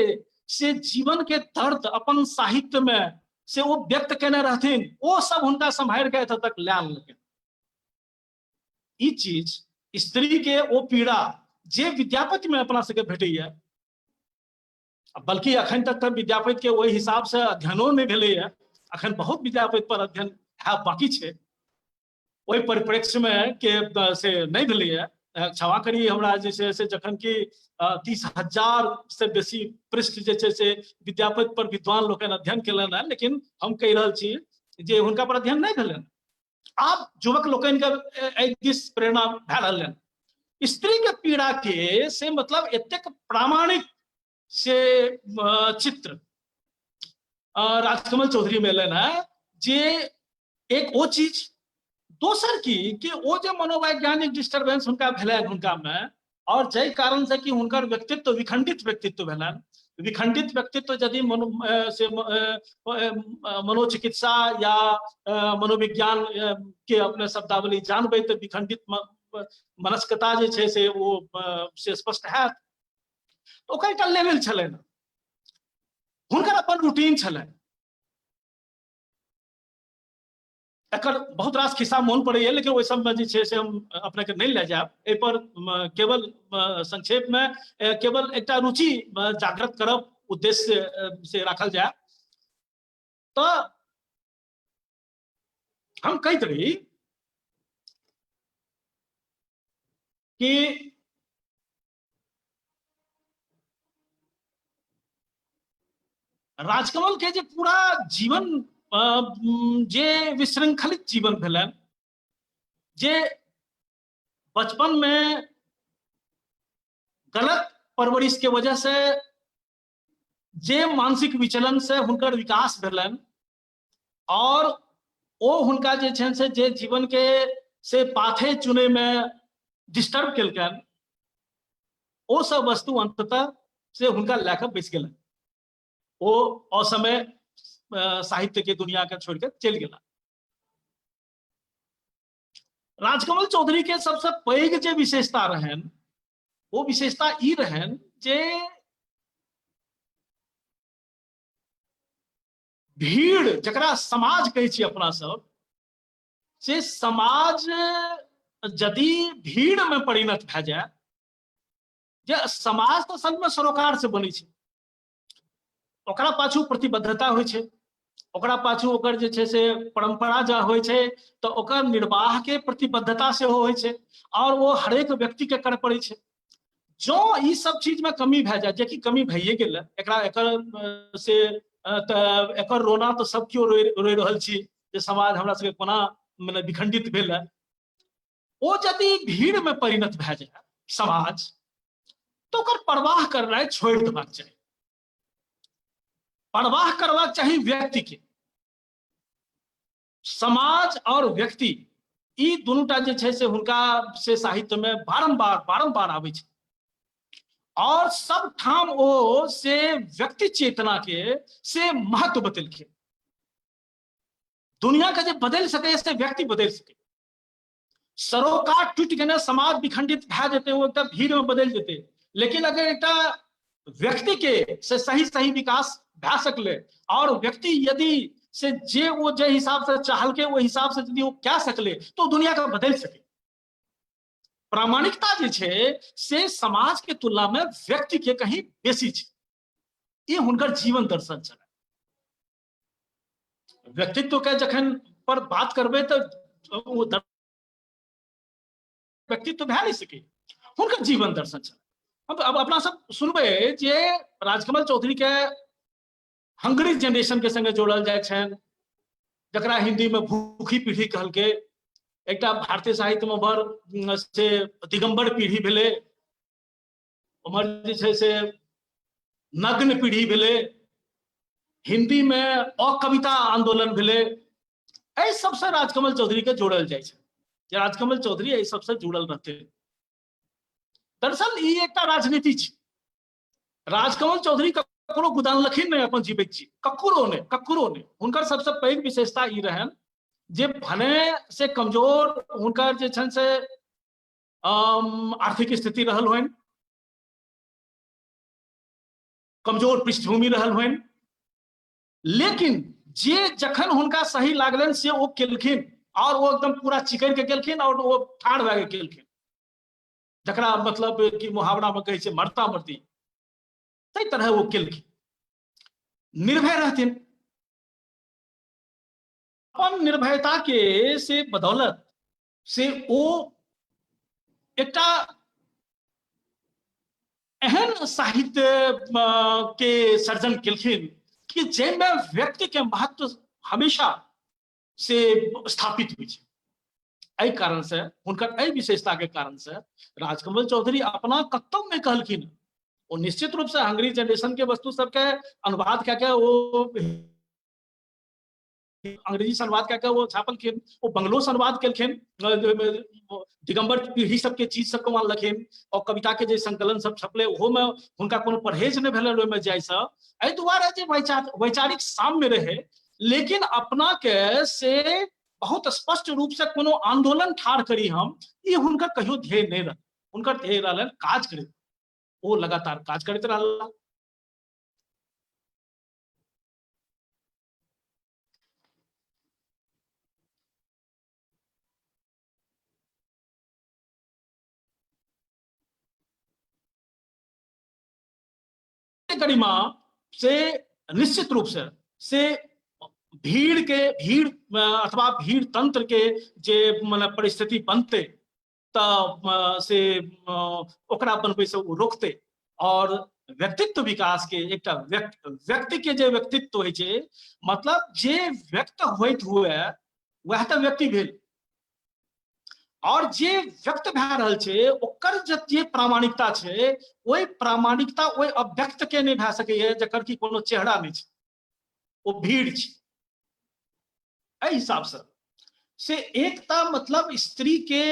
से जीवन के दर्द अपन साहित्य में से वो व्यक्त केने रहथिन वो सब हुनका संभाल के एतऽ तक ला लेलकै। ई चीज स्त्री के वो पीड़ा जे विद्यापति में अपना सबके भेटैया, बल्कि अखन तक विद्यापति के वही हिसाब से अध्ययनो नहीं भेलैया, अखन बहुत विद्यापति पर अध्ययन है बाकी छै, वही परिप्रेक्ष्य में के से नहीं भेलैया। क्षमा करी हमरा जे छै से जखन कि 30,000 से बेसी पृष्ठ जे छै से विद्यापति पर विद्वान लोकनि अध्ययन केलनि हैं, लेकिन हम कहि रहल छी जे हुनका पर अध्ययन नहीं भेलनि। आप युवक लोकन के दिस प्रेरणा भए रहल स्त्री के पीड़ा के से मतलब एतेक प्रामाणिक से चित्र राजकमल चौधरी में लेना है जे एक वो चीज दोसर की कि वो जो मनोवैज्ञानिक डिस्टर्बेंस हुनका भेलन हुनका में और जय कारण से कि हुनकर व्यक्तित्व विखंडित व्यक्तित्व भेलन विखंडित व्यक्तित्व यदि मनोचिकित्सा या मनोविज्ञान के अपने शब्दावली जानबे तो विखंडित मनस्कता जे छै से वो से स्पष्ट है तो ओकर एकटा लेवल छलै हुनकर अपन रूटीन छलै एकर बहुत रास खिस्सा मोन पड़ैए लेकिन ओहि सबमे जे छै से हम अपने के नहीं ले जायब एहि पर केवल संक्षेप में केवल एकटा रुचि जागृत करब उद्देश्य से राखल जाए तो हम कहते रही कि राजकमल के जे पूरा जीवन जे विशृंखलित जीवन भेलन जे बचपन में गलत परवरिश के वजह से जे मानसिक विचलन से हुनकर विकास भेलन और ओ हुनका जे छन से जे जीवन के से पाथे चुने में डिस्टर्ब केलकन ओ सब वस्तु अंततः से हुनका लेकर बैस गेलन ओ असमय साहित्य के दुनिया के छोड़ के चल गया राजकमल चौधरी के सबसे पैघ जे विशेषता रहन वो विशेषता ई रहन जे भीड़ जकरा समाज कहै छी अपना सब से समाज यदि भीड़ में परिणत भए जाए जे समाज तो संग में सरोकार से बनै छै ओकरा पाछू प्रतिबद्धता होइ छै ओकरा पाछू ओकर जे छै से परंपरा जा होइ छै तो ओकर निर्वाह के प्रतिबद्धता से होइ छै और वो हरेक व्यक्ति के कर पड़ै छै जो ई सब चीज में कमी भए जाए जे कि कमी भइए गेल एकरा एकर से एकर रोना तो सब केओ रोइ रहल छी जे समाज हमरा सबके कोना मने विखंडित भेल है ओ यदि भीड़ में परिणत भए जाए समाज तो ओकर परवाह करनाइ छोड़ि देबाक चाही परवाह करबाक चाही व्यक्ति के समाज और व्यक्ति ई दुनूटा जे छै से हुनका से साहित्य में बारंबार आबै छै और सब ठाम ओ से व्यक्ति चेतना के से महत्व बतेलखिन दुनिया के जे बदल सके से व्यक्ति बदल सके सरोकार टूट गए समाज विखंडित भए जेते वो एकटा भीड़ में बदल जेते लेकिन अगर एकटा व्यक्ति के से सही विकास भए सकले और व्यक्ति यदि से जे वो जे हिसाब से चाहल के वो हिसाब से यदि वो क्या सकले तो दुनिया का बदल सके प्रामाणिकता जे छै से समाज के तुलना में व्यक्ति के कहीं बेसी छै ये हुनकर जीवन दर्शन छल व्यक्तित्व के जखन पर बात करबे तो वो व्यक्तित्व भए नहीं सके हुनकर जीवन दर्शन छल अब अपना सब सुनबे जे राजकमल चौधरी के हंगरी जनरेशन के संगे जोड़ल जाय छन जकरा हिंदी में भूखी पीढ़ी कहल के एकटा भारतीय साहित्य में बड़ से दिगंबर पीढ़ी भेले उमर जे छै से नग्न पीढ़ी भेले हिंदी में अकविता आंदोलन भेले एहि सबसे राजकमल चौधरी के जोड़ल जाय छै जे राजकमल चौधरी एहि सबसे जुड़ल रहते दरअसल ई एकटा राजनीति छै राजकमल चौधरी ककरो गुदानलखिन नहीं अपन जीवित जी ककरो ने हुनकर सबसे पैघ विशेषता ई रहन जे भने से कमजोर हुनकर जे छन से आर्थिक स्थिति रहल होइन कमजोर पृष्ठभूमि रहल होइन लेकिन जे जखन हुनका सही लागलन से वो केलखिन और वो एकदम पूरा चिकर के केलखिन और वो ठाड़ भए के केलखिन जकरा मतलब कि मुहावरा में कहै छै मरता मरती तै तरह वो केलखिन निर्भय रहथिन अपन निर्भयता के से बदौलत से वो एकटा एहन साहित्य के सर्जन केलखिन कि जैमे व्यक्ति के महत्व हमेशा से स्थापित हुई छै एहि कारण से हुनकर एहि विशेषता के कारण से राजकमल चौधरी अपना कतौ नहीं कहलखिन। वो निश्चित रूप से हंगरी जनरेशन के वस्तु सबके अनुवाद क्या क्या वो अंग्रेजी से अनुवाद क्या वो छापलखिन, वो बंगलो से अनुवाद केलखिन, दिगंबर पीढ़ी सबके चीज सबके वहां लखिन, और कविता के जे संकलन सब छपले ओहो में हुनका कोनो परहेज नहीं भेल ओहिमे जाय से। एहि दुआरे जे वैचारिक साम्य रहे, लेकिन अपना के से बहुत स्पष्ट रूप से कोनो आंदोलन ठाड़ करी हम, ये हुनकर कहियो ध्येय नहीं रह। हुनकर ध्येय रहलन काज करे, वो लगातार काज करते रहला। गरिमा से निश्चित रूप से भीड़ अथवा भीड़ तंत्र के जे मतलब परिस्थिति बनते से ओकरा बनबे से वो रोकते, और व्यक्तित्व विकास के एक व्यक्ति के जे व्यक्तित्व होइ छै, मतलब जे व्यक्त होइत हुए वह तो व्यक्ति भेल, और जे व्यक्त भए रहल छै ओकर जे प्रामाणिकता छै, ओहि प्रामाणिकता ओहि अव्यक्त के नहीं भए सकैए जकर कि कोनो चेहरा नहीं छै, वो भीड़ छै। एहि हिसाब से एकता मतलब स्त्री के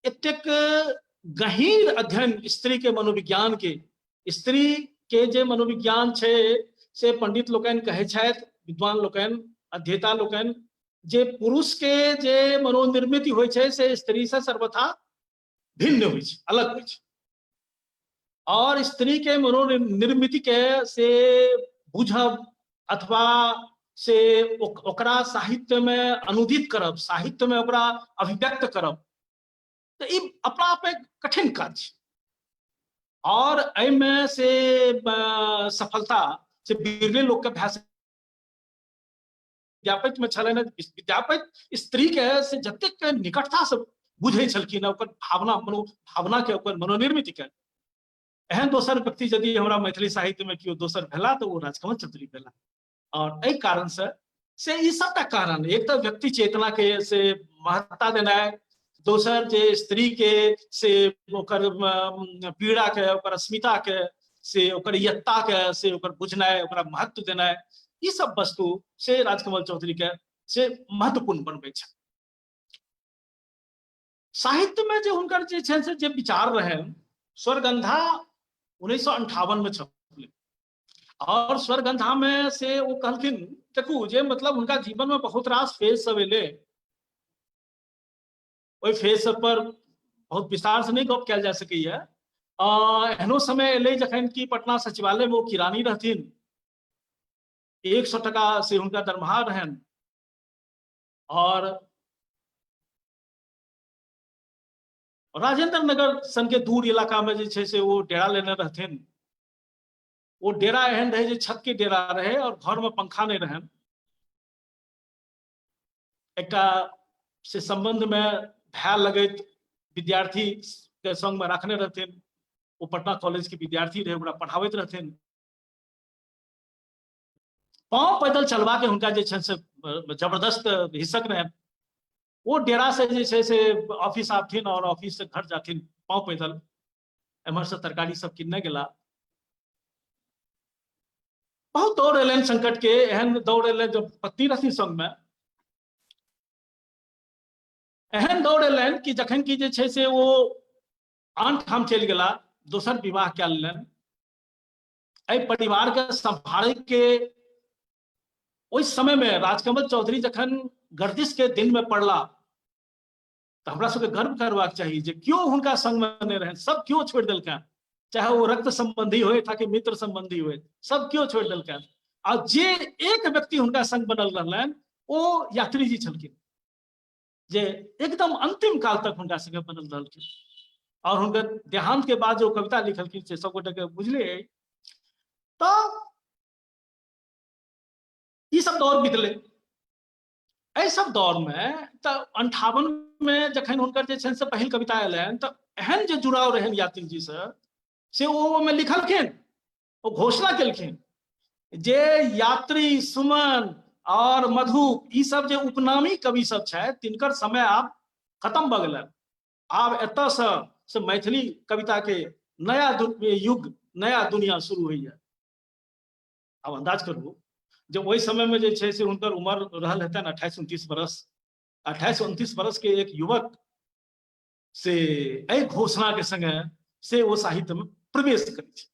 एतेक गहीर अध्ययन, स्त्री के मनोविज्ञान के, स्त्री के जे मनोविज्ञान छै से पंडित लोकनि कहै छथि, विद्वान लोकनि, अध्येता लोकनि, जे पुरुष के जे मनोनिर्मित होइ छै से स्त्री से सर्वथा भिन्न होइ छै, अलग होइ छै, और स्त्री के मनोनिर्मित के से बुझब अथवा से ओकरा साहित्य में अनुदित करब, साहित्य में ओकरा अभिव्यक्त करब, तो ई अपना आप एक कठिन काज छै। और एहिमे से सफलता से बिरले लोग के भए विद्यापति में छलन। विद्यापति स्त्री के से जतेक निकटता से बुझे छलखिन, ओकर भावना मनोभावना के, ओकर मनोनिर्मित के। एहन दोसर व्यक्ति यदि हमरा मैथिली साहित्य में कियो दोसर भेला तो वो राजकमल चौधरी भेला। और एहि कारण से ई सबटा कारण, एक तो व्यक्ति चेतना के से महत्ता देनाइ, दोसर जे स्त्री के से ओकर पीड़ा के, ओकर अस्मिता के से, ओकर यत्ता के से ओकर बुझनाइ, ओकरा महत्व देनाइ, ई सब वस्तु से राजकमल चौधरी के से महत्वपूर्ण बनबै छै। साहित्य में जे हुनकर जे छै से जे विचार रहे, स्वरगंधा 1958 में छपलै, और स्वरगंधा में से वो कहलखिन, देखू जे मतलब उनका जीवन में बहुत रास फेज सब एले, ओहि फेज सब पर बहुत विस्तार से नहीं गप कयल जा सकैया। एहनो समय एले जखन कि पटना सचिवालय में वो किरानी रहथिन, 100 टका से हुनका दरमाहा रहन, और राजेंद्र नगर सन के दूर इलाका में जे छै से वो डेरा लेने रहथिन। वो डेरा एहन रहे जे छत के डेरा रहे, और घर में पंखा नहीं रहन। एकटा से संबंध में भय लगैत विद्यार्थी के संग में रखने रहथिन, वो पटना कॉलेज के विद्यार्थी रहे, ओकरा पढ़ाबैत रहथिन। पांव पैदल चलवा के हुनका जे छै से जबरदस्त हिस्सक रहे। वो डेरा से जे छै से ऑफिस आबथिन, और ऑफिस से घर जाथिन पांव पैदल, एम्हर से तरकारी सब किनने गेला। बहुत दौड़ एलनि संकट के, एहन दौड़ एलनि जब पत्नी रहथिन संग में, एहन दौड़ एलनि कि जखन कि जे छै से वो आन ठाम चलि गेला, दोसर विवाह कए लेलनि। एहि परिवार के संभाले के ओहि समय में राजकमल चौधरी जखन गर्दिश के दिन में पड़ला, तो हमरा सबके गर्व करबाक चाही जे क्यों हुनका संग में नहीं रहे, सब क्यों छोड़ देलकै, चाहे वो रक्त संबंधी हो कि मित्र संबंधी हो, सब क्यों छोड़ देलकै। आ जे एक व्यक्ति हुनका संग बनल रहलनि वो यात्री जी छलखिन, जे एकदम अंतिम काल तक हुनका संगे बनल रहलखिन। और हुनकर देहांत के बाद जो कविता लिखलखिन से सब गोटे के बुझले। तो ये सब दौर बीतले। एहि सब दौर में तो 58 में जखन हुनकर जे छनि से पहिल कविता एलनि, तो एहन जे जुड़ाव रहन यात्री जी से वो में लिखलखिन, वो घोषणा केलखिन जे यात्री, सुमन और मधु, ई सब जे उपनामी कवि सब छै, तिनकर समय आब खत्म भ गेल। आब एतऽ से मैथिली कविता के नया युग, नया दुनिया शुरू होइए। आब अंदाज करू जे ओहि समय में जे छै से हुनकर उम्र रहल हेतनि 28-29 बरस। 28-29 बरस के एक युवक से एहि घोषणा के संगे से वो साहित्य में प्रवेश करै छै।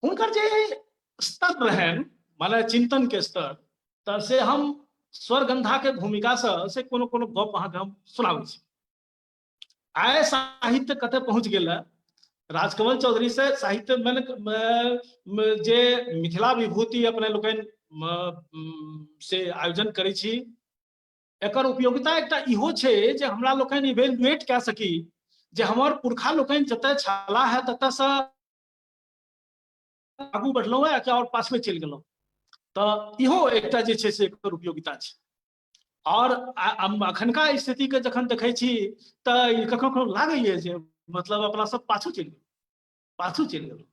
हुनकर जे स्तर रहनि, माने चिंतन के स्तर, त से हम स्वरगंधा के भूमिका से कोनो कोनो गप अहाँके हम सुनाबै छी। आय साहित्य कते पहुंच गेल है। राजकमल चौधरी से साहित्य में जे मिथिला विभूति अपने लोकनि से आयोजन करै छी, एकर उपयोगिता एकटा इहो छै जे हमरा लोकनि इवेल्युएट कए सकी जे हमर पुरखा लोकनि जतय छलाह है ततय से आगू बढ़लहुँ है और पाछमे चलि गेलहुँ। तऽ इहो एकटा जे छै से एकर उपयोगिता छै। और अखनका स्थिति के जखन देखै छी तऽ कखनो लागैए जे मतलब अपना सब पाछू चलि गेल।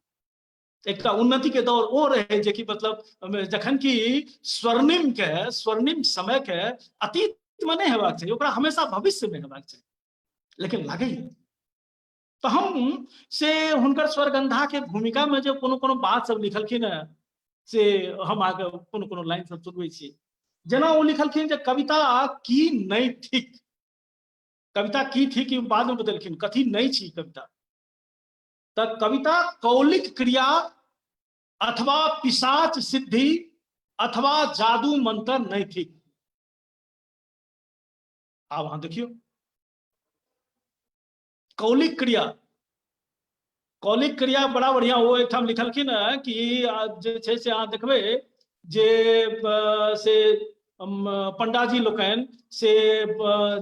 एकटा उन्नति के दौर ओ रहे जे कि मतलब जखन कि स्वर्णिम समय के अतीत में नहीं हेबाक चाहिए, ओकरा हमेशा भविष्य में हेबाक चाहिए, लेकिन लागैए। तो हम से हुनकर स्वरगंधा के भूमिका में जो कोनो कोनो बात सब लिखलखिन है से हम आगे कोनो कोनो लाइन सब सुनबै छी। जेना वो लिखलखिन जे कविता की नहीं थिक, कविता की थी कि बाद में बदलखिन, कथी नहीं छी कविता। तो कविता कौलिक क्रिया अथवा पिशाच सिद्धि अथवा जादू मंत्र नहीं थी। आप वहां देखियो कौलिक क्रिया बड़ा बढ़िया वो एक ठाम लिखलखिन है कि जे छै से अहाँ देखबै जे से पंडाजी लोकनि से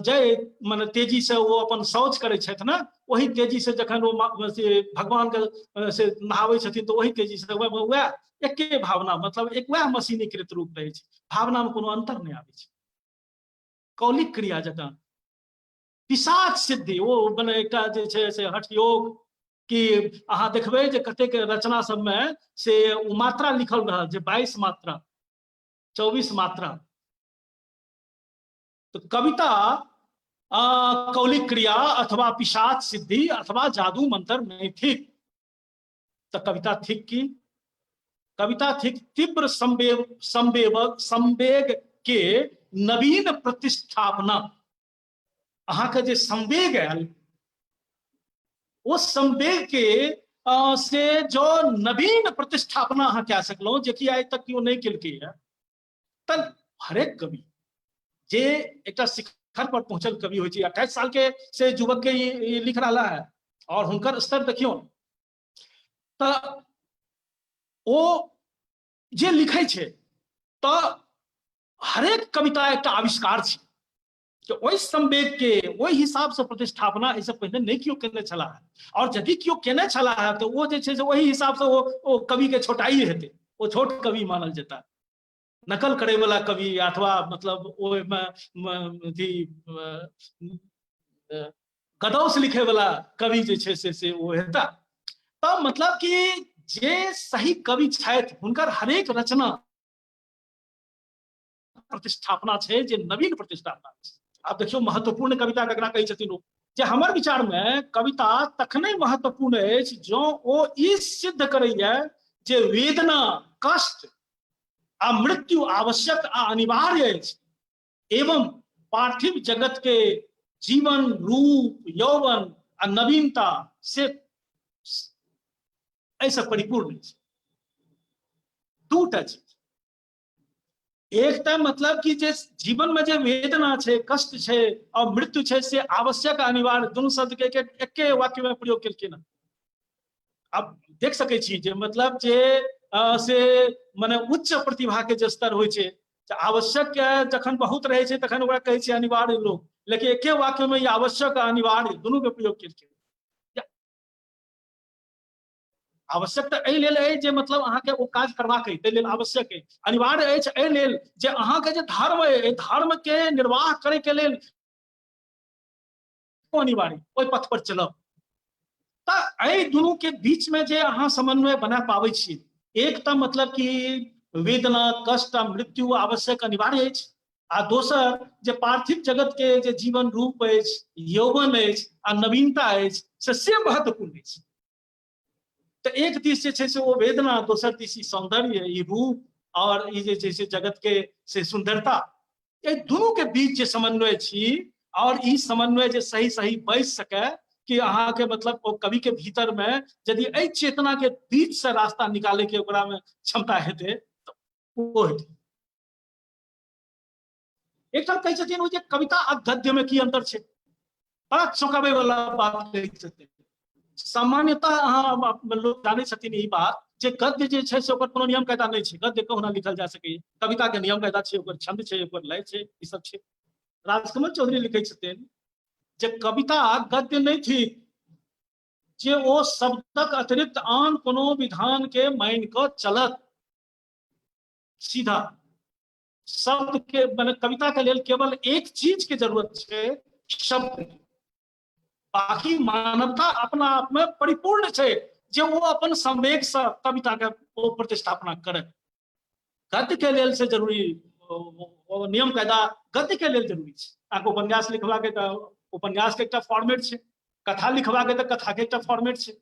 जय माने तेजी से वो अपन शौच करै छथि ना, वही तेजी से जखन वो से भगवान के से नहाबै छथिन तो वही तेजी से वह एके भावना, मतलब एक वह मशीनीकृत रूप रहै छै, भावना में कोनो अंतर नहीं आबै छै। कौलिक क्रिया जकाँ पिशाच सिद्धि वो मने एकटा जे छै से हठ योग कि अहाँ देखबै जे कतेक रचना सब में से मात्रा लिखल रहल जे 22 मात्रा 24 मात्रा। तो कविता कौलिक क्रिया अथवा पिशाच सिद्धि अथवा जादू मंत्र नहीं थी। तो कविता थिक की? कविता थिक तीव्र संवेग के नवीन प्रतिष्ठापना। अहाँ के जे संवेग आयल उस संवेग के से जो नवीन प्रतिष्ठापना अहाँ कह सकलहुँ जे कि आइ तक केओ नहीं केलकै है। तऽ हरेक कवि जे एक शिखर पर पहुंचल कवि होइ छै, 28 साल के से युवक के ये लिख रहा है और हुनकर स्तर देखियो तो ओ जे लिखै छै तो हरेक कविता एक आविष्कार छै कि ओहि संवेग के ओहि हिसाब से प्रतिष्ठापना इससे पहले नहीं क्यों केने छला है, और यदि क्यों केने छला है तो वो जे छै से वही हिसाब से वो कवि के छोटाई हेतै, वो छोट कवि मानल जेता। नकल करे वाला कवि अथवा मतलब गदौस लिखे वाला कवि जे छै से वो हेता। तो मतलब कि जे सही कवि छथि हुनकर हरेक रचना प्रतिष्ठापना छै जे नवीन प्रतिष्ठापना छै। अब देखियो महत्वपूर्ण कविता ककरा कहै छथिन ओ, जे हमर विचार में कविता तखने महत्वपूर्ण अछि जो ओ ई सिद्ध करैया जे वेदना कष्ट आ मृत्यु आवश्यक आ अनिवार्य अछि एवं पार्थिव जगत के जीवन रूप यौवन आ नवीनता से ऐसा परिपूर्ण अछि। दूटा चीज, एक तो मतलब कि जे जीवन में जे वेदना छै कष्ट छै और मृत्यु छै से आवश्यक अनिवार्य दोनों शब्द के एके वाक्य में प्रयोग केलखिन। अब देख सकै छी जे मतलब जे से माने उच्च प्रतिभा के जे स्तर होइ छै आवश्यक जखन बहुत रहे छै तखन ओकरा कहै छै अनिवार्य लोक, लेकिन एके वाक्य में ये आवश्यक अनिवार्य दोनों के प्रयोग केलखिन। आवश्यक तो एहि लेल अछि जे मतलब अहाँके ओ काज करबाक अइ ताहि लेल आवश्यक अइ, अनिवार्य अछि एहि लेल जे अहाँके जे धर्म अइ धर्म के निर्वाह करे के लेल अनिवार्य ओहि पथ पर चलब। तऽ एहि दुनू के बीच में जे अहाँ समन्वय बना पाबै छी, एक तो मतलब कि वेदना कष्ट आ मृत्यु आवश्यक अनिवार्य अछि आ दोसर जे पार्थिव जगत के जे जीवन रूप अछि, यौवन अछि आ नवीनता अछि से महत्वपूर्ण अछि। तो एक दिस जे छै से ओ वेदना, दोसर दिस ई सौंदर्य, ई रूप और ई जे छै से जगत के से सुंदरता, ये दुनू के बीच जे समन्वय छी और ई समन्वय जे सही सही बैस सके कि अहाँ के मतलब ओ कवि के भीतर में यदि एहि चेतना के बीच से रास्ता निकाले के ओकरा में क्षमता हेतै तो वो हेतै। एक तरह कहि छथिन ओ जे कविता आ गद्य में की अंतर छै, बड़ा चौंकाबै वाला बात कहै छथिन। सामान्यतः अहाँ लोग जानै छथिन ई बात जे गद्य जे छै से ओकर कोनो नियम कायदा नहीं छै, गद्य कहुना लिखल जा सकैए। कविता के नियम कायदा छै, ओकर छंद छै, ओकर लय छै, ई सब छै। राजकमल चौधरी लिखै छथिन जे कविता गद्य नहीं थी जे ओ शब्दक अतिरिक्त आन कोनो विधान के मान कऽ चलत। सीधा शब्द के माने कविता के लेल केवल एक चीज के जरूरत छै, शब्द। बाकी मानवता अपना आप में परिपूर्ण छै जे वो अपन संवेग से कविता के वो प्रतिष्ठापना करे। गद्य के लेल से जरूरी नियम कायदा गद्य के लेल जरूरी छै। अहाँके उपन्यास लिखबा के तऽ उपन्यास के एकटा फॉर्मेट छै, कथा लिखबा के तऽ कथा के एकटा फॉर्मेट छै।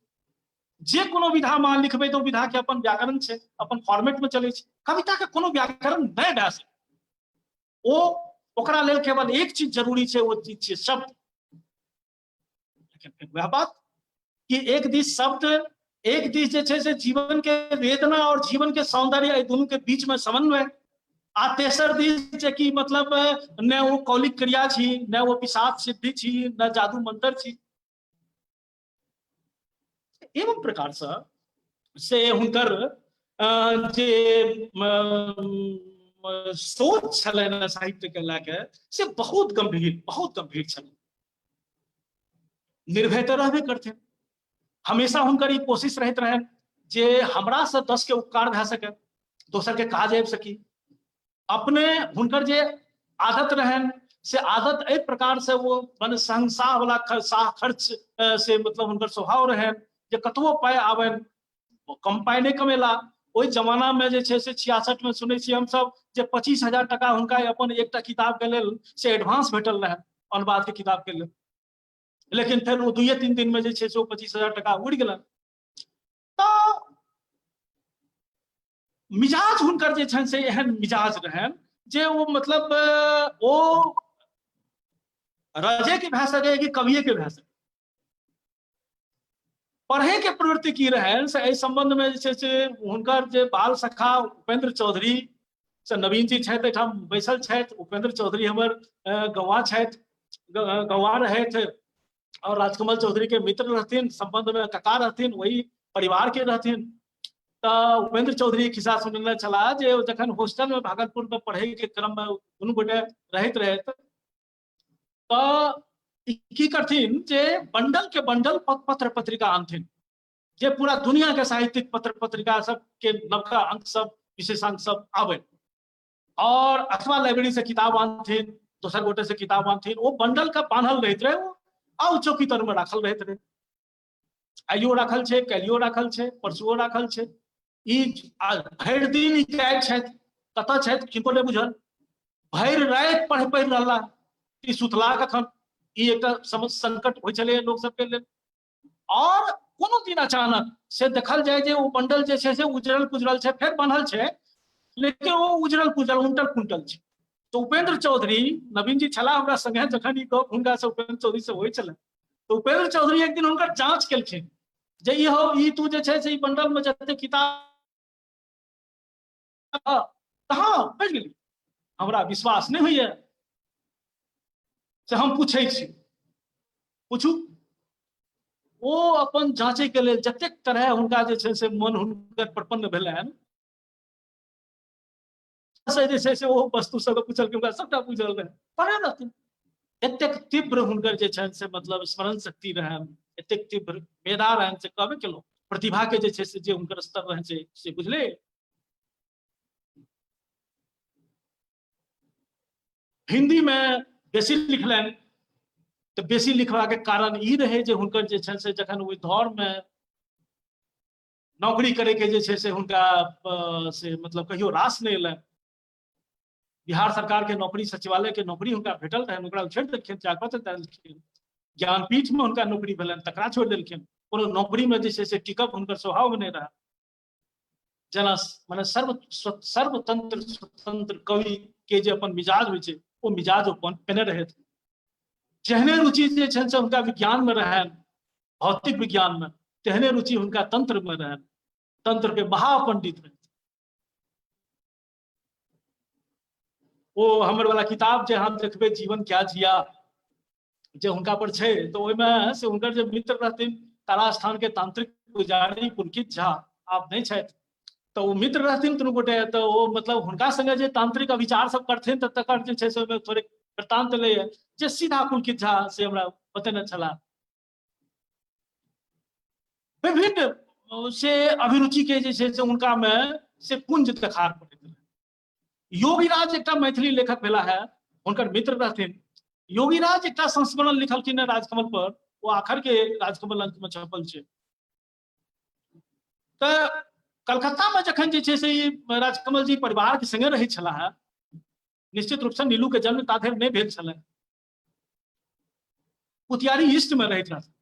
जे कोनो विधा में लिखबै तो विधा के अपन व्याकरण छै, अपन फॉर्मेट में चलै छै। कविता के कोनो व्याकरण नहीं भए सकै, ओ ओकरा लेल केवल एक चीज जरूरी छै, वो चीज छै शब्द। लेकिन वह बात कि एक दिस शब्द, एक दिस जे छै से जीवन के वेदना और जीवन के सौंदर्य, दोनों के बीच में समन्वय, आ तेसर दिस जे कि मतलब न वो कौलिक क्रिया छी, न वो पिशाच सिद्धि छी, न जादू मंत्र छी। एवं प्रकार से हुनकर जे सोच छलनि साहित्य के लए से बहुत गंभीर छलनि। निर्भय तो रहबे करथिन, हमेशा हुनकर ई कोशिश रहैत रहनि जे हमरा से 10 के उपकार भए सके, दोसर के काज आबि सकी। अपने हुनकर जे आदत रहनि से आदत एहि प्रकार से वो माने संसाह वाला खर्च से मतलब हुनकर स्वभाव रहनि जे कतबो पाय आबनि, कम पाय नहीं कमेला। ओहि जमाना में जे छै से 66 में सुनै छी हम सब जे 25,000 टका हुनका अपन एकटा किताब के लेल से एडवांस भेटल रहनि, अनुवाद के किताब के लेल। लेकिन फिर वो 2-3 दिन में जे छै से 25,000 टका उड़ि गेलन। तो मिजाज हुनकर जे छनि से एहन मिजाज रहनि जे वो मतलब ओ रजे के भए सके कि कविये के भए सके। पढ़े के प्रवृत्ति की रहनि से एहि संबंध में जे छै से हुनकर जे बाल सखा उपेंद्र चौधरी से नवीन जी छथि एहिठाम बैसल छथि। उपेंद्र चौधरी हमर गौवा छथि, गौवा रहथि और राजकमल चौधरी के मित्र रहथिन, संबंध में कका रहथिन, वही परिवार के रहथिन। तो उपेंद्र चौधरी खिस्सा सुनने चला जे जखन हॉस्टल में भागलपुर में पढ़े के क्रम में दुनू गोटे रहैत तो की करथिन जे बंडल के बंडल पत्र पत्रिका आनथिन, जे पूरा दुनिया के साहित्यिक पत्र पत्रिका सब के नवका अंक सब, विशेषांक सब आवे, और अथवा लाइब्रेरी से किताब आनथिन, दोसर गोटे से किताब आनथिन। वो बंडल का बांधल रहैत रहे, वो आउ चौकी तर में राखल रहैत रहे। आइयो राखल छै, काल्हियो राखल छै, परसुओ राखल छै। ई भरि दिन जाइत छथि, कतऽ छथि किनको नहि बुझल। भरि राति पढ़ि रहला, ई सुतला कखन, ई एकटा संकट होइ छलै लोक सबके लेल। और कोनो दिन अचानक से देखल जाए जे वो बंडल जे छै से उजरल पुजरल छै, फेर बांधल छै, लेकिन वो उजरल पुजरल उंटल पुंटल छै। तो उपेंद्र चौधरी, नवीन जी छला हमरा संगे जखन ई गप हुनका से उपेंद्र चौधरी से होइ छलै, तो उपेंद्र चौधरी एक दिन हुनकर जांच केलखिन जे ई तू जे छै से ई बंडल में जते किताब कहाँ बढ़ गेली, हमरा विश्वास नहीं होइए से हम पूछै छी, पूछू। ओ अपन जांचे के लेल जतेक तरह हुनका जे छै से मन हुनकर प्रपन्न भेलनि, से जे छै से ओ वस्तु सब पूछल के हुनका सबटा बुझल रहे, पढ़े रहथिन। एतेक तीव्र हुनकर जे छनि से मतलब स्मरण शक्ति रहनि, एतेक तीव्र मेधा रहनि से कहबे केलहुँ। प्रतिभा के जे छै से जे हुनकर स्तर रहनि से बुझले। हिंदी में बेसी लिखलनि, तो बेसी लिखवा के कारण ई रहे जे हुनकर जे छनि से जखन ओहि दौर में नौकरी करे के जे छै से हुनका से मतलब कहियो रास नहीं एलनि। बिहार सरकार के नौकरी, सचिवालय के नौकरी हुनका भेटल रहन, ओकरा छोड़ि देलखिन, त्यागपत्र दे देलखिन। ज्ञानपीठ में हुनका नौकरी भेलनि, तकरा छोड़ि देलखिन। कोनो नौकरी में जे छै से टिकब हुनकर स्वभाव में नहि रहै। जेना माने सर्वतंत्र स्वतंत्र कवि के जे अपन मिजाज होइ छै, ओ मिजाज ओ पेने रहैत। जेहने रुचि जे छनि से हुनका विज्ञान में रहनि, भौतिक विज्ञान में, तेहने रुचि हुनका तंत्र में रहनि। तंत्र के महापंडित रहथि। ओ हमर वाला किताब जे हम देखबे जीवन क्या जिया जे हुनका पर छै, तो ओहिमे से हुनकर जे मित्र रहथिन तारा स्थान के तांत्रिक पुजारी पुलकित झा, आप नहीं छथि, तो वो मित्र रहथिन दुनू गोटे। तो वो मतलब हुनका संगे जे तांत्रिक अभिचार सब करथिन त तकर जे छै से ओहिमे थोड़े वृत्तांत लैए जे सीधा पुलकित झा से हमरा बतेने छला। विभिन्न से अभिरुचि के जे छै से हुनका में से पुंज देखार पड़ैत रहै। योगीराज एकटा मैथिली लेखक भेला है, हुनकर मित्र रहथिन। योगीराज एकटा संस्मरण लिखलखिन है राजकमल पर, वो आखिर के राजकमल अंक में छपल छै। तो कलकत्ता में जखन जे छै से राजकमल जी परिवार के संगे रहै छलाह, निश्चित रूप से नीलू के जन्म ताधरि नहीं भेल छलै, पुतियारी ईस्ट में रहैत रहथिन।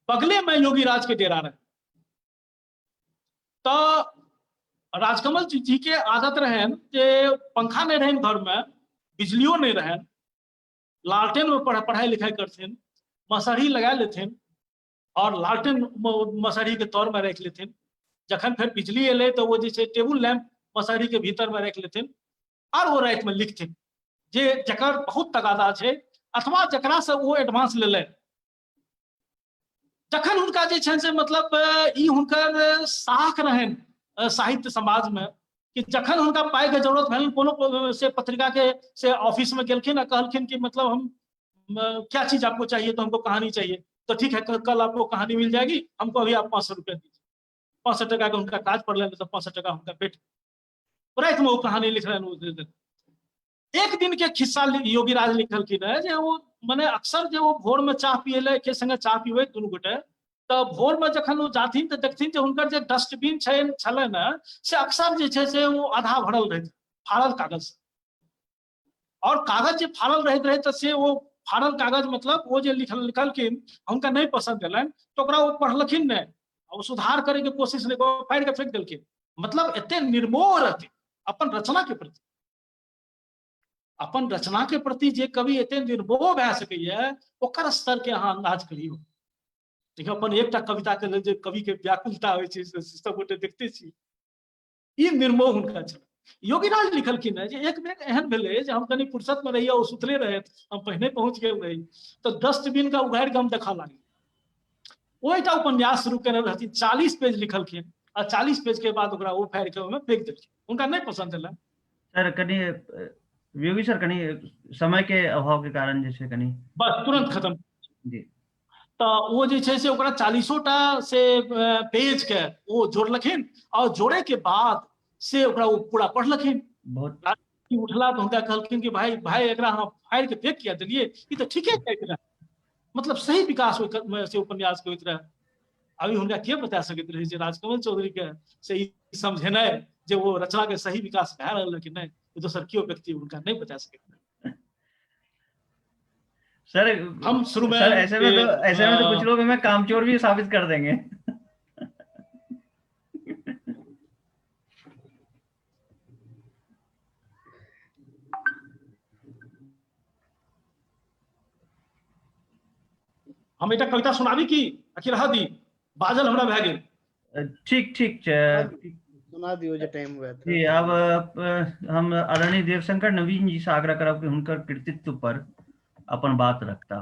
बगले में योगीराज के डेरा रहे। तो राजकमल जी के आदत रहन जे पंखा नहीं रहन घर में, बिजलियों नहीं रहन, लालटेन में पढ़ाई लिखाई करथिन, मसहरी लगा लेथिन और लालटेन मसहरी के तौर में रख लेथिन। जखन फिर बिजली एले तो वो जैसे टेबुल लैंप मसहरी के भीतर में रख लेथिन और वो रात में लिखथिन जे जकर बहुत तगादा छै अथवा जकरा से वो एडवांस ले ले। जखन हुनका जे छन से मतलब ई हुनकर साख रहन साहित्य समाज में कि जखन हुनका पाई के जरूरत भेल, कोनो से पत्रिका के से ऑफिस में गेलखिन और कहलखिन कि मतलब हम क्या चीज आपको चाहिए, तो हमको कहानी चाहिए, तो ठीक है कल आपको कहानी मिल जाएगी, हमको अभी आप 500 रुपया दीजिए। 65 टका का उनका काज पड़ तो 65 टका उनका पेट रात में वो कहानी लिख रहे। एक दिन के खिस्सा योगीराज लिखलखिन है जे वो माने अक्सर जो वो भोर में चाह पिए के संगे चाह पीबे दुनू गोटे, तो भोर में जखन वो जाथिन तो देखथिन जे हुनकर जे डस्टबिन छले न से अक्सर जे छै से वो आधा भरल रहै, फाड़ल कागज। और कागज जे फाड़ल रहैत रहे तो से वो फाड़ल कागज मतलब वो जे लिखलखिन हुनका नहीं पसंद एलनि, तो ओकरा वो पढ़लखिन नहीं, वो सुधार करे के कोशिश नहीं, फाड़ि के फेंक देलखिन। मतलब एते निर्मोह रहथिन अपन रचना के प्रति। अपन रचना के प्रति जे कवि एते निर्मोह भए सकैए ओकर स्तर के अहाँ अंदाज करियौ। देखियौ अपन एकटा कविता के लेल जे कवि के व्याकुलता होइ छै से सब गोटे देखते छी, ई निर्मोह हुनका छै। योगीराज लिखलखिन है जे एक बेर एहन भेलै जे हम कनी फुर्सत में रहिए, ओ सुतले रहे, हम पहिने पहुंच गेल रही, तो डस्टबिन का उघाड़ि के हम देखा लागी। ओइटा उपन्यास शुरू केने रहथिन, 40 पेज लिखलखिन और 40 पेज के बाद ओकरा वो फाड़ि के ओहिमे फेंक देलखिन, उनका नहीं पसंद एलै। सर कनी योगी सर कनी समय के अभाव के कारण जे छै कनी बस तुरंत खत्म जी। तो वो जे छै से ओकरा 40टा से पेज के वो जोड़लखिन और जोड़े के बाद से ओकरा वो पूरा पढ़लखिन। बहुत उठला तो हुनका कहलखिन कि भाई भाई एकरा हम फाड़ि के फेंक किया देलिए, ई तो ठीके कहैत रहे, मतलब सही विकास से उपन्यास के होइत रहे। अभी हुनका के बता सकैत रहे जे राजकमल चौधरी के से ई समझेनाइ जे वो रचना के सही विकास भए रहल है कि नहीं, दोसर केओ व्यक्ति हुनका नहीं बता सकैत रहे। सर हम शुरू में सर ऐसे में तो कुछ लोग हमें कामचोर भी साबित कर देंगे। हम एकटा कविता सुनाबी की आखिर रह दी बाजल हमरा भए गेल। ठीक ठीक सुना दियो जे टाइम हुआ था। जी अब हम आदरणीय देवशंकर नवीन जी से आग्रह करब कि हुनकर कृतित्व पर अपन बात रखता।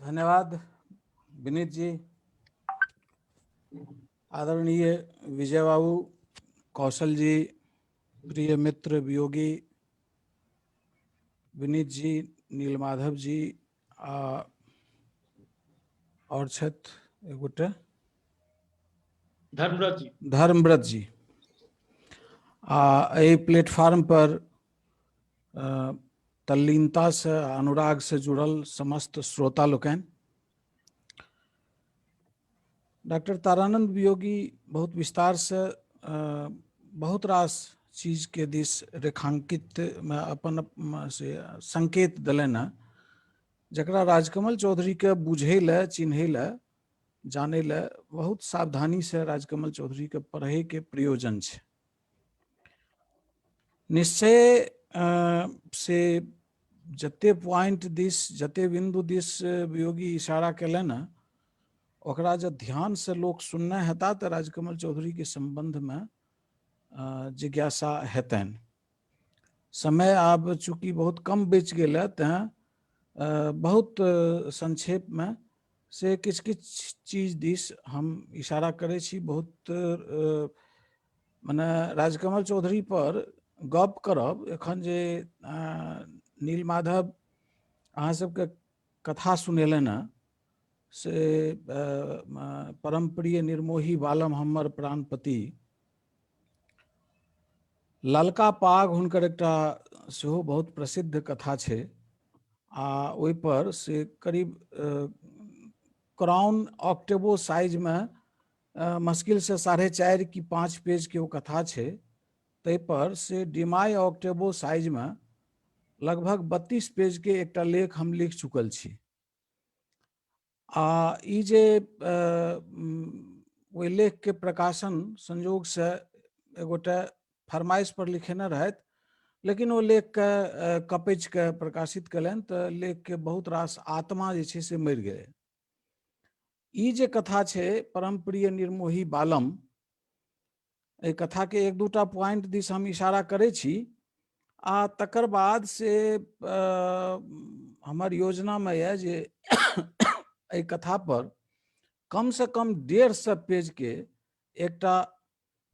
धन्यवाद विनीत जी। आदरणीय विजय बाबू, कौशल जी, प्रिय मित्र वियोगी विनीत जी, नीलमाधव जी और छथि एक गोटे धर्मव्रत जी। एहि प्लेटफॉर्म पर तल्लीनता से अनुराग से जुड़ल समस्त श्रोता लोकनि, डॉक्टर तारानंद वियोगी बहुत विस्तार से बहुत रास चीज के दिस रेखांकित में अपन से संकेत दिलन है, जकरा राजकमल चौधरी के बुझे ले, चिन्हे ले, जाने ले बहुत सावधानी से राजकमल चौधरी के पढ़े के प्रयोजन है। निश्चय से जते पॉइंट दिस, जते बिंदु दिस वियोगी इशारा कलन है, ओकरा जब ध्यान से लोग सुनना हेता तो राजकमल चौधरी के संबंध में जिज्ञासा हेतन। समय आब चूंकि बहुत कम बच गया तें बहुत संक्षेप में से किछ किछ चीज दिस हम इशारा करे छी। बहुत माने राजकमल चौधरी पर गप करब एखन जे नीलमाधव अहाँ सबके कथा सुनेलन है से परम प्रिय निर्मोही बालम हमर प्राणपति, ललका पाग हुनकर एकटा सेहो बहुत प्रसिद्ध कथा छै। आ ओहि पर से करीब क्राउन ऑक्टेवो साइज में मुश्किल से 4.5 की 5 पेज के वो कथा छै। तै पर से डिमाई ऑक्टेवो साइज में लगभग 32 पेज के एकटा लेख हम लिख चुकल छी। आ ई जे ओहि लेख के प्रकाशन संयोग से एगोटा फरमाइश पर लिखेने रहत, लेकिन वो लेख के कपच के प्रकाशित कलन तो लेख के बहुत रास आत्मा जे छे से मर गए। ई जे कथा छे परम प्रिय निर्मोही बालम, ए कथा के एक दूटा पॉइंट दिस हम इशारा करे छी। आ तकर बाद से हमार योजना में है जे ए कथा पर कम से कम 150 पेज के एकटा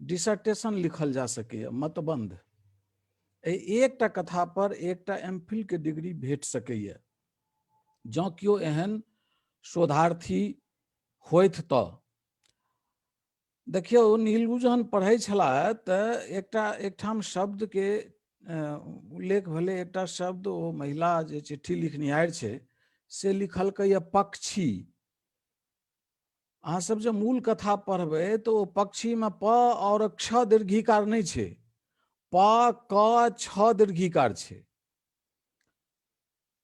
डिसर्टेशन लिखल जा सके, मतबंध। एकटा कथा पर एकटा एमफिल के डिग्री भेट सकैए जँ कियो एहन शोधार्थी होइत तो। देखियो नीलू जहन पढ़ै छलाह तऽ एकठाम शब्द के उल्लेख भेलै। एकटा शब्द ओ महिला जे चिट्ठी लिखनिहार छै से लिखलकै पक्षी। अहाँ सब जे मूल कथा पढ़बै तो ओ पक्षी में प और क्ष दीर्घिकार नहीं छै, प क छ दीर्घिकार छै।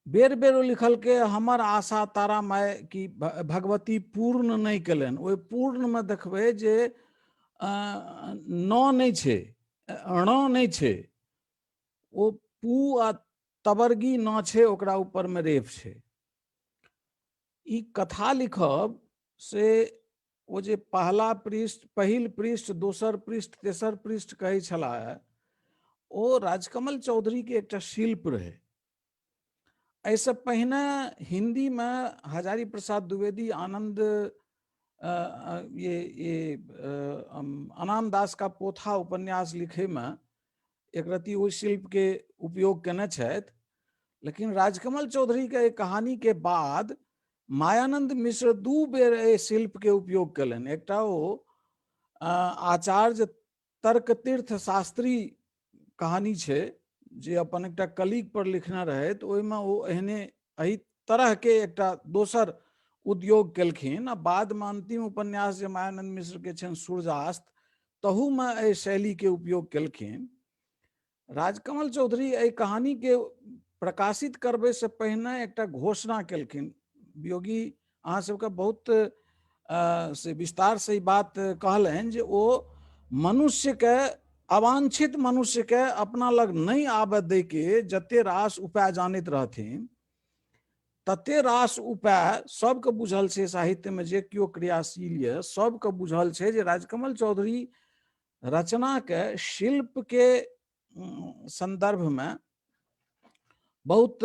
बेर बेर लिखल के हमर आशा तारा माय की भगवती पूर्ण नहीं कलन। ओहि पूर्ण में देखबै जे न नहीं छै, ण नहीं छै, ओ पू आ तबर्गी न छै, ओकरा ऊपर में रेफ छै। ई कथा लिखब से वो जे पहला पृष्ठ, पहिल पृष्ठ, दोसर पृष्ठ, तेसर पृष्ठ कहै छलाह, ओ राजकमल चौधरी के एकटा शिल्प रहे। ऐसे पहले हिंदी में हजारी प्रसाद द्विवेदी आनंद अनाम दास का पोथा उपन्यास लिखे में एक रति ओहि शिल्प के उपयोग केने छथि। लेकिन राजकमल चौधरी के कहानी के बाद मायानंद मिश्र 2 बेर ए शिल्प के उपयोग कलन। एकटा ओ आचार्य तर्क तीर्थ शास्त्री कहानी छै जे अपन एकटा कलीग पर लिखना रहे, तो ओहिमे ओ एहने एही तरह के एकटा दोसर उद्योग केलखिन। आ बाद में अंतिम उपन्यास जे मायानंद मिश्र के छन सूर्यास्त, तहू में एहि शैली के उपयोग केलखिन। राजकमल चौधरी एहि कहानी के प्रकाशित करबे से पहले एकटा घोषणा केलखिन। वियोगी अहाँ सबके बहुत से विस्तार से बात कहलन जे ओ मनुष्य के, अवांछित मनुष्य के अपना लग नहीं आबे दे के जते रास उपाय जानत रहथिन, तते रास उपाय सबके बुझल छै। साहित्य में जे कियो क्रियाशील ये सबके बुझल छै जे राजकमल चौधरी रचना के शिल्प के संदर्भ में बहुत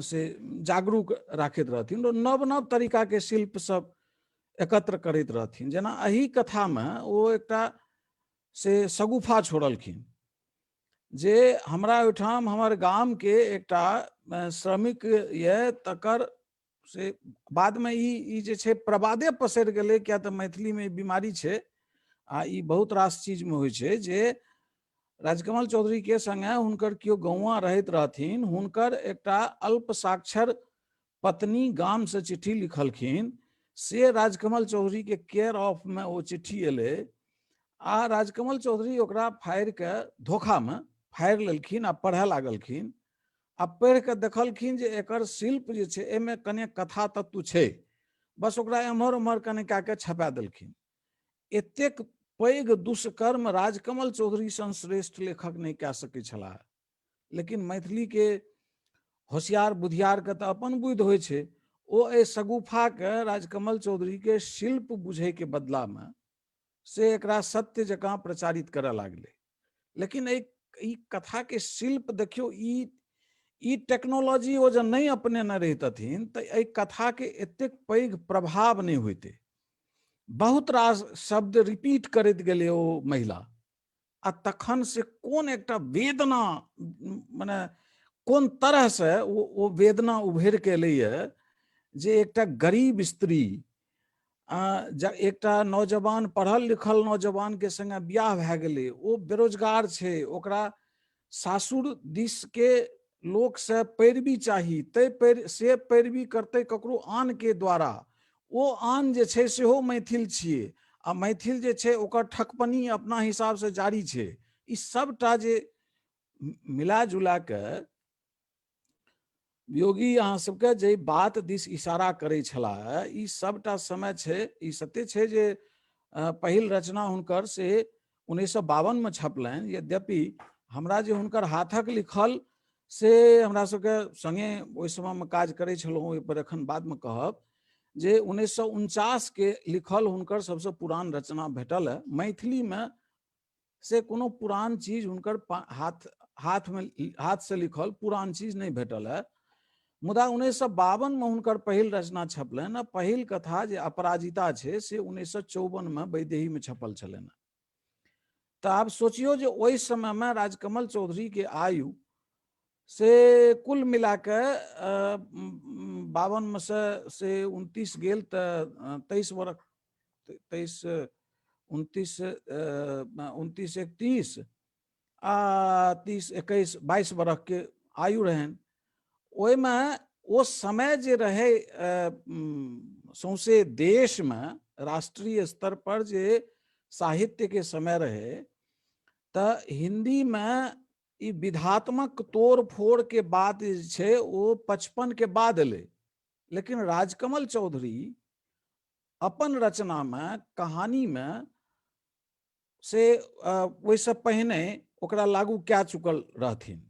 से जागरूक राखैत रहथिन। नव नव तरीका के शिल्प सब एकत्र करैत रहथिन। जेना एही कथा में ओ एकटा से सगुफा छोड़लखिन जे हमरा ओहिठाम हमर गाम के एकटा श्रमिक ये, तकर से बाद में ई जे छै प्रबादे पसरि गेलै। किया तऽ मैथिली में बीमारी छै आ ई बहुत रास चीज में होइ छै जे राजकमल चौधरी के संगे हुनकर कियो गौआ रहैत रहथिन, हुनकर एकटा अल्प साक्षर पत्नी गाम से चिट्ठी लिखलखिन से राजकमल चौधरी के केयर ऑफ में वो चिट्ठी एले आ राजकमल चौधरी ओकरा फाड़ि के धोखा में फाड़ि लेलखिन आ पढ़े लागलखिन आ पढ़ि के देखलखिन जे एकर शिल्प जे छै एहिमे कने कथा तत्व छै, बस ओकरा एम्हर उम्हर कने कए के छपा देलखिन। एतेक पैघ दुष्कर्म राजकमल चौधरी सन श्रेष्ठ लेखक नहीं कए सकै छलाह, लेकिन मैथिली के होशियार बुधियार के तऽ अपन बुद्धि होइ छै। ओ एहि सगुफा के राजकमल चौधरी के शिल्प बुझै के बदला में से एकरा सत्य जकाँ प्रचारित करऽ लागलै। लेकिन ई कथा के शिल्प देखियो, ई टेक्नोलॉजी ओ जब नहीं अपनेने रहितथिन तऽ एहि कथा के एतेक पैघ प्रभाव नहीं होइते। बहुत रास शब्द रिपीट करैत गेलै ओ महिला, आ तखन से कोन एकटा वेदना, माने कोन तरह से ओ वेदना उभरि के एलैए जे एकटा गरीब स्त्री एकटा नौजवान पढ़ल लिखल नौजवान के संगे बियाह भए गेलै, ओ बेरोजगार छै, ओकरा सासुर दिस के लोक से पैरवी चाही, से पैरवी करते ककरो आन के द्वारा। ओ आन जे छै सेहो मैथिल छियै आ मैथिल जे छै ओकर ठकपनी अपना हिसाब से जारी छै। ई सबटा जे मिला जुला के योगी अहाँ सबके जे बात दिस इशारा करै छलाह, ई सबटा समय छै। ई सत्य छै जे पहिल रचना हुनकर से 1952 में छपलनि, यद्यपि हमरा जे हुनकर हाथक लिखल से हमरा सबके संगे ओहि समय में काज करै छलहुँ, ओहि पर एखन बाद में कहब, जे 1949 के लिखल हुनकर सबसे पुरान रचना भेटल है। मैथिली में से कोनो पुरान चीज हुनकर हाथ से लिखल पुरान चीज नहीं भेटल है। मुदा 1952 में हुनकर पहिल रचना छपलनि, आ पहिल कथा जे अपराजिता छै से 1954 में वैदेही में छपल छलनि। तऽ आब सोचियो जे ओहि समय में राजकमल चौधरी के आयु से कुल मिला के 52 में से 29 गेल तऽ 23 वर्ष, 23 29 29 31 आ 30 21 22 वर्ष के आयु रहनि। ओहि में ओ समय जे रहे सौंसे देश में राष्ट्रीय स्तर पर जे साहित्य के समय रहे, तऽ हिंदी में ई विधात्मक तोड़ फोड़ के बात जे छै ओ 55 के बाद एलै। लेकिन राजकमल चौधरी अपन रचना में कहानी में से ओहिसँ पहिने ओकरा लागू कए चुकल रहथिन।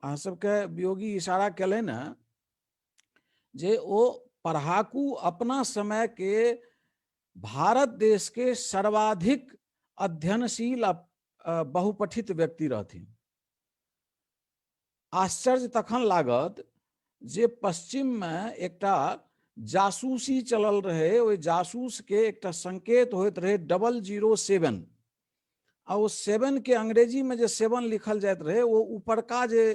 अहाँ सबके वियोगी इशारा कयलनि ने जे ओ पढ़ाकू अपना समय के भारत देश के सर्वाधिक अध्ययनशील आ बहुपठित व्यक्ति रहथिन। आश्चर्य तखन लागत जे पश्चिम में एकटा जासूसी चलल रहे, ओहि जासूस के एकटा संकेत होइत रहे 007, आ ओ 7 के अंग्रेजी में जे 7 लिखल जाइत रहे, वो ऊपरका जे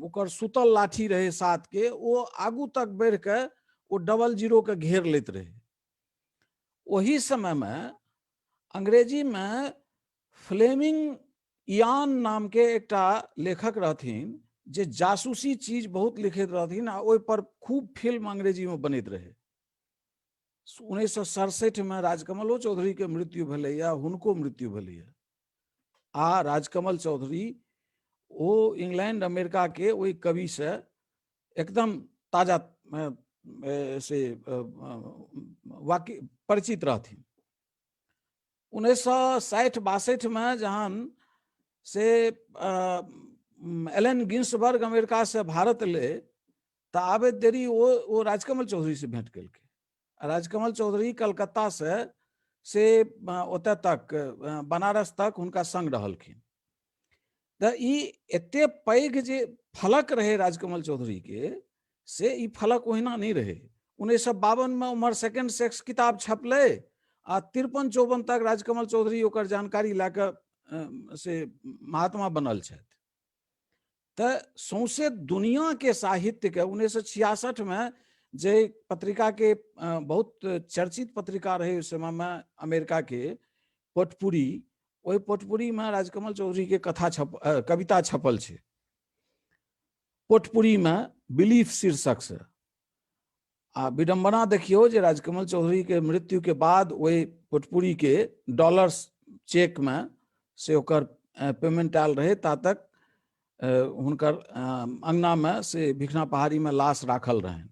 ओकर सुतल लाठी रहे 7 के, वो आगू तक बढ़ के वो 00 के घेर लेत रहे। वही समय में अंग्रेजी में फ्लेमिंग इयान नाम के एकटा लेखक रहथिन जे जासूसी चीज बहुत लिखैत रहथिन, आ ओहि पर खूब फिल्म अंग्रेजी में बनैत रहे। 1967 में राजकमलो चौधरी के मृत्यु भेलैया, हुनको मृत्यु भेलैया। आ राजकमल चौधरी ओ इंग्लैंड अमेरिका के ओहि कवि से एकदम ताजा से वाकई परिचित रहथिन। 1960-62 में जहन से एलन गिन्सबर्ग अमेरिका से भारत ले, तऽ आबे देरी वो राजकमल चौधरी से भेंट केलकै। राजकमल चौधरी कलकत्ता से ओतऽ तक बनारस तक हुनका संग रहलखिन। तऽ ई एते पैघ जे फलक रहे राजकमल चौधरी के, से ई फलक ओहिना नहीं रहे। 1952 में उम्हर सेकेंड सेक्स किताब छपलै, आ 53-54 तक राजकमल चौधरी ओकर जानकारी लए कऽ से महात्मा बनल छथि। तऽ सौंसे दुनिया के साहित्य के 1966 में जे पत्रिका के बहुत चर्चित पत्रिका रहे उस समय में अमेरिका के पोटपुरी, ओहि पोटपुरी में राजकमल चौधरी के कविता छपल छै। पोटपुरी में बिलीफ शीर्षक से, आ विडम्बना देखियो जे राजकमल चौधरी के मृत्यु के बाद वही भोजपुरी के डॉलर्स चेक में से ओकर पेमेंट आयल रहे, ता तक हुनकर अंगना में से भिखना पहाड़ी में लाश राखल रहे।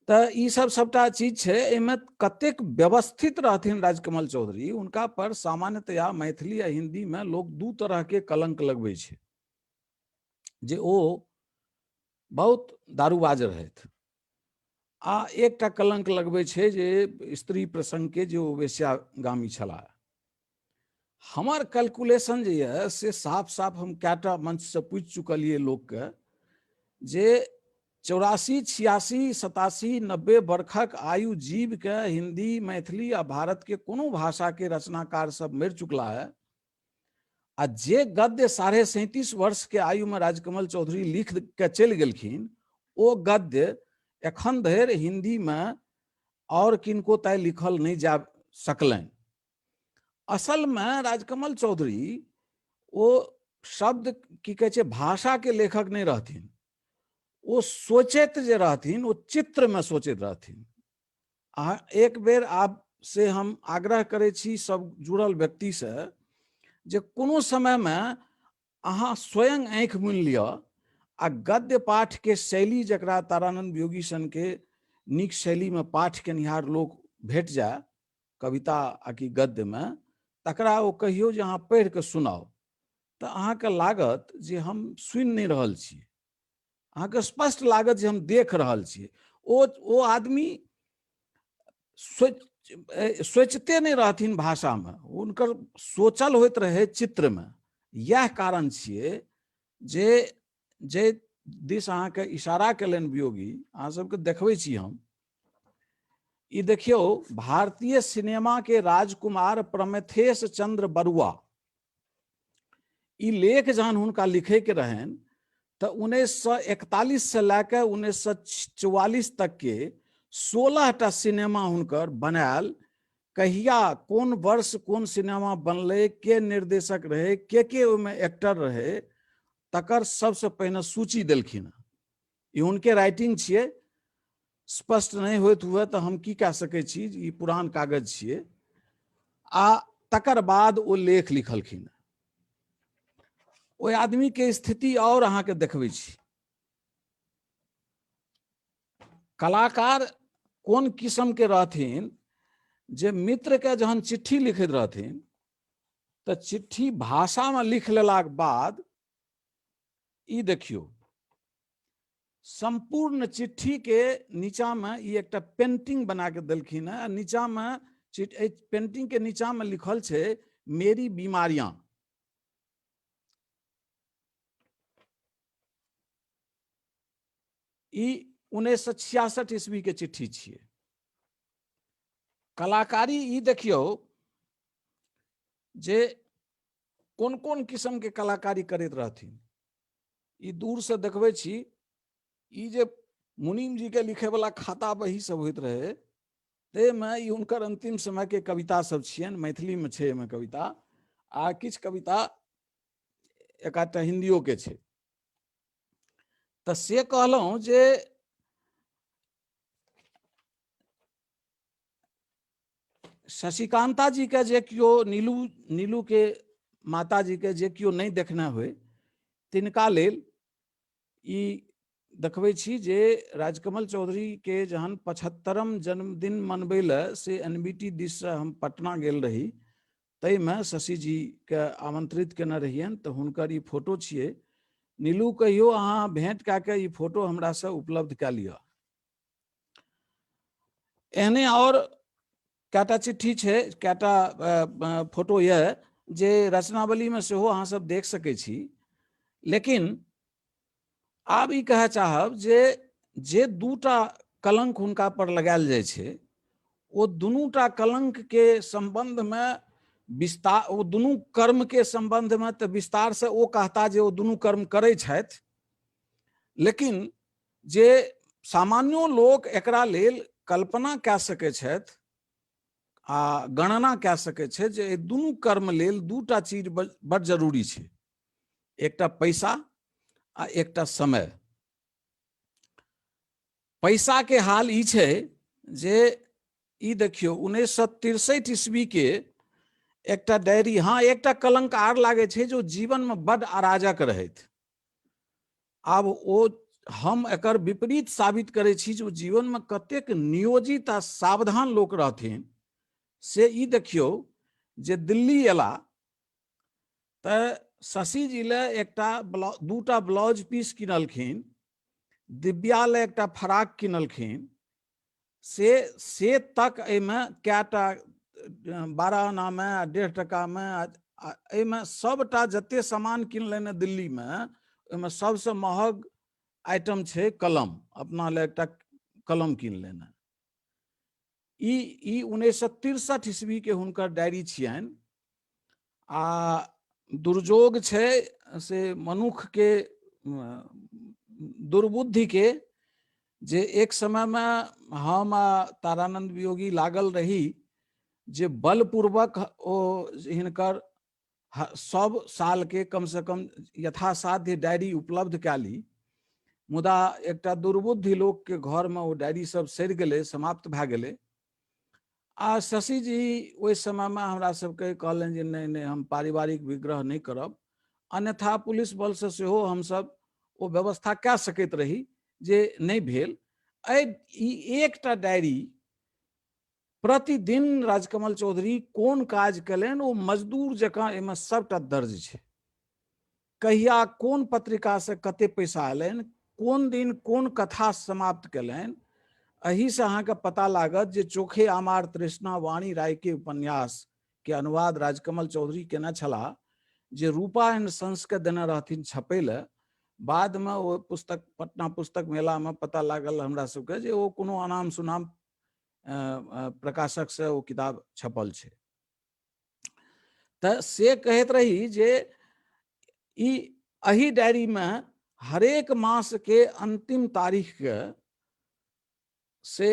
तो ई सब सबटा चीज है, एमे कतेक व्यवस्थित रहथिन राजकमल चौधरी, उनका पर सामान्यतया मैथिली आ हिंदी में लोग दू तरह के कलंक लगबै छै, जे ओ बहुत दारूबाज रहथि, आ एकटा कलंक लगबै छै जे स्त्री प्रसंग के जे ओ वेश्यागामी छलाह। हमर कैलकुलेशन जे है से साफ साफ हम कैटा मंच से पूछ चुकलिए लोग के, जे 84, 86, 87, 90 वर्षक आयु जीव के हिंदी, मैथिली आ भारत के कोनो भाषा के रचनाकार सब मरि चुकला है। आ जे गद्य 37.5 वर्ष के आयु में राजकमल चौधरी लिख के चलि गेलखिन, ओ गद्य एखन धरि हिंदी में और किनको तय लिखल नहीं जा सकलनि। असल में राजकमल चौधरी ओ शब्द की कहै छै भाषा के लेखक नहीं रहथिन, वो सोचैत जे रहथिन, वो चित्र में सोचैत रहथिन। एक बेर आप से हम आग्रह करै छी सब जुड़ल व्यक्ति से, जे कोनो समय में अहाँ स्वयं आँखि मुनि लिअ आ गद्य पाठ के शैली जकरा तारानंद वियोगी सन के नीक शैली में पाठ केनिहार लोग भेट जाए कविता आ कि गद्य में, तकरा ओ कहियो जे अहाँ पढ़ि के सुनाओ, तो अहाँके लागत जे हम सुनि नहीं रहल छी, अहाँके स्पष्ट लागत जे हम देख रहल छी। ओ आदमी सोचते नहीं रहथिन भाषा में, उनकर सोचल होइत रहे चित्र में। यह कारण छिए जे दिस अहाँके इशारा कयलनि वियोगी, अहाँ सबके देखबै छी हम। ई देखियो, भारतीय सिनेमा के राजकुमार प्रमेथेश चंद्र बरुआ, ई लेख जहन हुनका लिखे के रहन, तो 1941 से लैके 1944 तक के 16टा सिनेमा हुनकर बनायल। कहिया कोन वर्ष कोन सिनेमा बनले, के निर्देशक रहे, के ओहिमे एक्टर रहे, तकर सबसे पहिने सूची देलखिन। ई हुनके राइटिंग छिए, स्पष्ट नहीं होइत हुए तो हम की कह सकै छी, ई पुरान कागज छिए। आ तकर बाद ओ लेख लिखलखिन। ओहि आदमी के स्थिति और अहाँ के देखबै छी। कलाकार कोन किस्म के रहथिन, जे मित्र के जहन चिट्ठी लिखैत रहथिन, तो चिट्ठी भाषा में लिख लेलाक बाद ई देखियो, संपूर्ण चिट्ठी के नीचा में ई एकटा पेंटिंग बना के देलखिन है। नीचा में पेंटिंग के नीचा में लिखल छै मेरी बीमारियां। ई 1966 ईस्वी के चिट्ठी छिए। कलाकारी ई देखियो जे कोन कोन किस्म के कलाकारी करैत रहथिन। ई दूर से देखबै छी, ई जे मुनीम जी के लिखे वाला खाता बही सब होइत रहे, ते में ई हुनकर अंतिम समय के कविता सब छियन। मैथिली में छै एमे कविता, आ किछ कविता एकाटा हिंदियो के छै। तो से कहलहुं जे शशिकांता जी के जे कियो, नीलू के माता जी के जे कियो नहीं देखने होय, तिनका लेल ई देखबै छी जे राजकमल चौधरी के जहन 75म जन्मदिन मनबै ले से एनबीटी दिस से हम पटना गेल रही, तै में शशि जी के आमंत्रित केने रहियन। तो हुनकर ई फोटो छिए। नीलू कहियो अहाँ भेंट कए के ई फोटो हमरा से उपलब्ध कए लिअ। एहने और कैटा चिट्ठी छै, कैटा फोटो ये जे रचनावली में सेहो अहाँ सब देख सकै छी। लेकिन आब ई कहे चाहब जे दूटा कलंक हुनका पर लगायल जाइ छै, ओ दुनूटा कलंक के संबंध में विस्तार, ओ दुनू कर्म के संबंध में तो विस्तार से ओ कहता जे ओ दुनू कर्म करै छथि, लेकिन जे सामान्यो लोक एकरा लेल कल्पना कए सकै छथि आ गणना कए सकै छथि जे दुनू कर्म लेल दूटा चीज बड़ जरूरी छै, एकटा पैसा आ एकटा समय। पैसा के हाल ई छै जे ई देखियो 1963 ईस्वी के एकटा डायरी, हाँ एकटा कलंक आर लागे छै जो जीवन में बड़ अराजक रहैत। आब ओ हम एकर विपरीत साबित करे छी जो जीवन में कतेक नियोजित आ सावधान लोक रहथिन से ई देखियो जे दिल्ली एला तऽ शशि जी ले एकटा दूटा ब्लाउज पीस किनलखिन, दिव्या ले एकटा फराक किनलखिन, से तक एहिमे कैटा 12 आना में 1.5 टका में एहिमे सबटा जते सामान किनलनि दिल्ली में ओहिमे सबसे महग आइटम छै कलम, अपना ले एकटा कलम किनलनि। ई 1963 ईस्वी के हुनकर डायरी छियनि। आ दुर्योग छै से मनुख के दुर्बुद्धि के जे एक समय में हम तारानंद वियोगी लागल रही जे बलपूर्वक ओ हिनकर सब साल के कम से कम यथासाध्य डायरी उपलब्ध कए ली, मुदा एकटा दुर्बुद्धि लोक के घर में ओ डायरी सब सड़ि गेलै, समाप्त भए गेलै। आ शशि जी ओहि समय में हमरा सबके कहलनि जे नहीं नहीं हम पारिवारिक विग्रह नहीं करब, अन्यथा पुलिस बल से सेहो हमसब ओ व्यवस्था कए सकैत रही जे नहीं भेल। एकटा डायरी प्रतिदिन राजकमल चौधरी कोन काज कयलनि ओ मजदूर जकाँ एहिमे सबटा दर्ज छै। कहिया कोन पत्रिका से कते पैसा एलनि, कोन दिन कोन कथा समाप्त कयलनि, एही से अहाँके पता लागत जे चोखे आमार तृष्णा वाणी राय के उपन्यास के अनुवाद राजकमल चौधरी केने छलाह, जे रूपा एंड सन्स के देने रहथिन छपै ले। बाद में वो पुस्तक पटना पुस्तक मेला में पता लागल हमरा सबके जे वो कोनो अनाम सुनाम प्रकाशक से वो किताब छपल छै। तऽ से कहैत रही जे ई एही डायरी में हरेक मास के अंतिम तारीख के से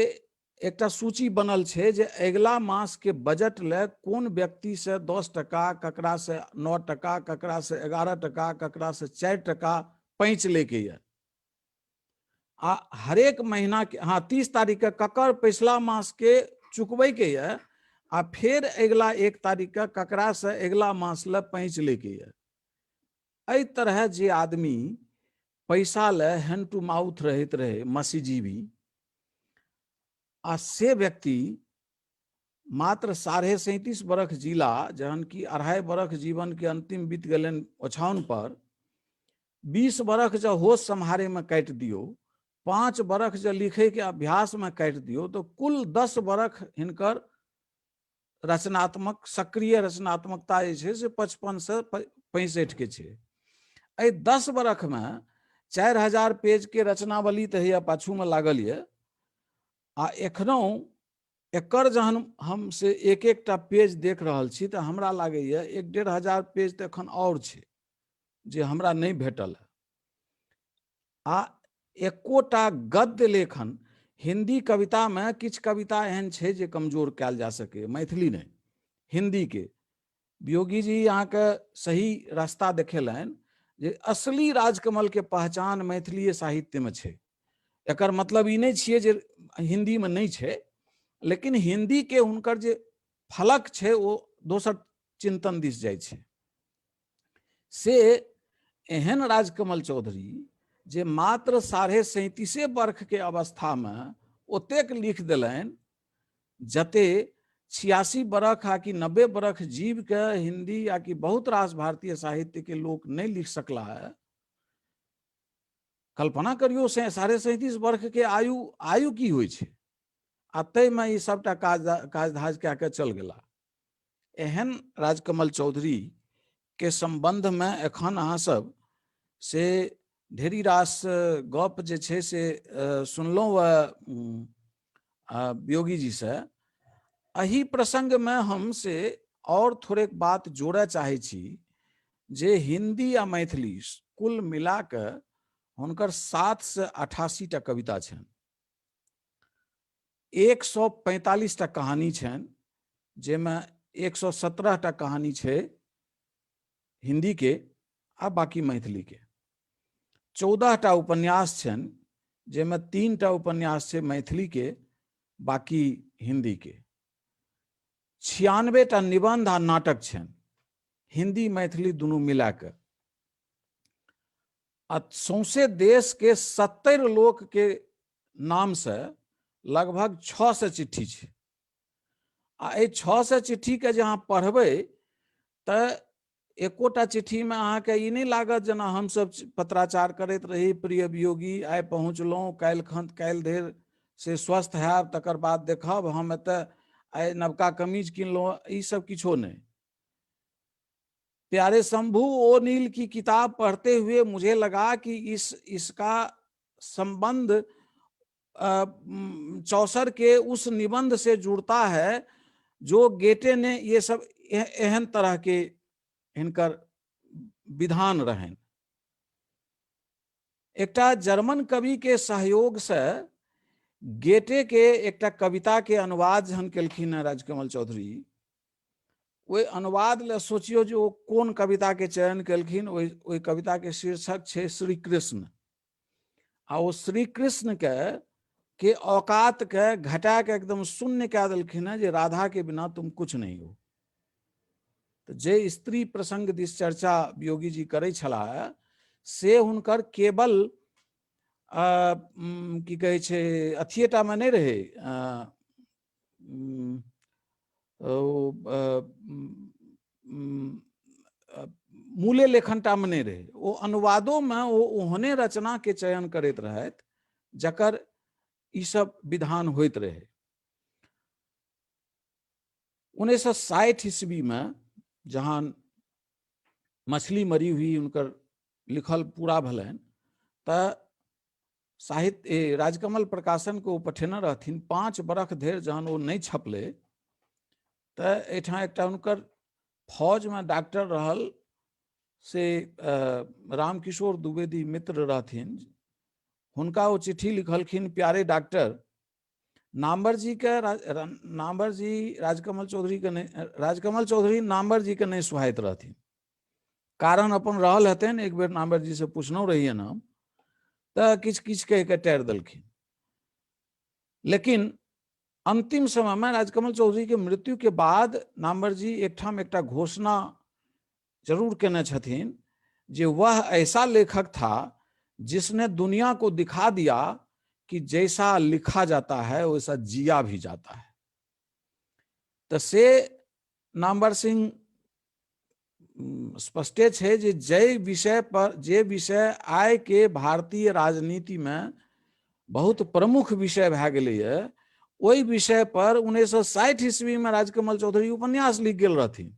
एकटा सूची बनल छै जे अगला मास के बजट ले कोन व्यक्ति से 10 टका, ककरा से 9 टका, ककरा से 11 टका, ककरा से 4 टका पैंच लेके ये। आ हरेक महीना के, हाँ 30 तारीख के ककर पिछला मास के चुकबै के ये, आ फिर अगला 1 तारीख के ककरा से अगला मास ले पैंच लेके ये। एहि तरह जे आदमी पैसा ले हैंड टू माउथ रहैत रहे मसीजीवी, आ से व्यक्ति मात्र 37.5 बरख जिला, जहन की 2.5 बरख जीवन के अंतिम बीत गेलनि ओछाउन पर, 20 बरख जब होश संहारे में काटि दियो, 5 बरख जब लिखे के अभ्यास में काटि दियो, तो कुल 10 बरख हिनकर रचनात्मक सक्रिय रचनात्मकता जे छै से 55 से 65 के छै। एहि 10 बरख में 4000 पेज के रचनावली तऽ हैया पाछू में लागल ये, आ एखनो एकर जहन हम से एक एकटा पेज देख रहल छी तऽ हमरा लागैए 1-1.5 पेज तऽ एखन और छै जे हमरा नहीं भेटल है। आ एकोटा गद्य लेखन हिंदी कविता में किछ कविता एहन छै जे कमजोर कयल जा सके, मैथिली नहीं, हिंदी के। वियोगी जी यहाँ के सही रास्ता देखेलनि जे असली राजकमल के पहचान मैथिली साहित्य में छै। एकर मतलब ई नहीं छियै जे हिंदी में नहीं छै, लेकिन हिंदी के हुनकर जे फलक छै वो दोसर चिंतन दिस जाइ छै। से एहन राजकमल चौधरी जे मात्र 37.5 वर्ष के अवस्था में ओतेक लिख देलनि जते 86 बरख आ कि 90 बरख जीव के हिंदी या कि बहुत रास भारतीय साहित्य के लोग नहीं लिख सकला है। कल्पना करियो 37.5 वर्ष के आयु की होइ छै, आ तै में ई सबटा काज धाज कए के चल गेला। एहन राजकमल चौधरी के संबंध में एखन अहाँ सब से ढेरी रास गप जे छै से सुनलहुँ वियोगी जी से। एही प्रसंग में हम से और थोड़े बात जोड़े चाहे छी जे हिंदी आ मैथिली कुल मिला के हुनकर 7 से 88 टा कविता छनि, 145 टा कहानी छनि, जेमे 117 टा कहानी छै हिंदी के आ बाकी मैथिली के, 14 टा उपन्यास छनि, जेमे 3टा उपन्यास छे मैथिली के, बाकी हिंदी के। 96टा निबंध आ नाटक छन, हिंदी मैथिली दुनू मिला के। आ सौंसे देश के 70 लोक के नाम से लगभग 600 चिट्ठी छे। आ 600 चिट्ठी के जहाँ पढ़बै त एकोटा चिट्ठी में अहाँके ई नहीं लागत जेना हम सब पत्राचार करैत रही, प्रिय वियोगी आइ पहुँचलहुँ, काल्हि धरि से स्वस्थ हैब, तकर बाद देखब, हम एतऽ आइ नवका कमीज किनलहुँ, ई सब किछो नहीं। प्यारे शंभू ओ नील की किताब पढ़ते हुए मुझे लगा कि इसका संबंध चौसर के उस निबंध से जुड़ता है जो गेटे ने ये सब एहन तरह के हिनकर विधान रहन। एकटा जर्मन कवि के सहयोग से गेटे के एकटा कविता के अनुवाद जहन केलखिन है राजकमल चौधरी, ओहि अनुवाद ले सोचियो जे ओ कोन कविता के चयन केलखिन। ओहि कविता के शीर्षक छे श्री कृष्ण। आ ओ श्री कृष्ण के औकात के घटा के एकदम शून्य कह देलखिन है जे राधा के बिना तुम कुछ नहीं हो। तो जे स्त्री प्रसंग दिस चर्चा वियोगी जी करे छलाह से हुनकर केवल की कहे छे अथिएटा में नहीं रहे, मूले लेखनटा में नहीं रहे, वो अनुवादों में वो ओहने रचना के चयन करैत रहत जकर ई सब विधान होइत रहे। 1960 ईस्वी में जहां मछली मरी हुई उनकर लिखल पूरा भलन त साहित्य राजकमल प्रकाशन को पठेने रहथिन। 5 बरख धरि जहन वो नहीं छपले त एठां एकटा उनकर फौज में डॉक्टर रहल से रामकिशोर द्विवेदी मित्र रहथिन। हुनका वो चिट्ठी लिखलखिन, प्यारे डॉक्टर, नामवर जी के नामवर जी राजकमल चौधरी के नहीं, राजकमल चौधरी नामवर जी के नहीं सुहाइत रहथिन। कारण अपन रहल हतन, एक बेर नामवर जी से पूछनो रहिए नाम त किछ किछ कह के टार देलखिन। लेकिन अंतिम समय में राजकमल चौधरी के मृत्यु के बाद नामवर जी एकठाम एकटा घोषणा जरूर कहने छथिन जे वह ऐसा लेखक था जिसने दुनिया को दिखा दिया कि जैसा लिखा जाता है वैसा जिया भी जाता है। तो से नामवर सिंह स्पष्टे छे जे जे विषय आय के भारतीय राजनीति में बहुत प्रमुख विषय भए गेलै है, ओहि विषय पर 1960 ईस्वी में राजकमल चौधरी उपन्यास लिख गेल रहथिन।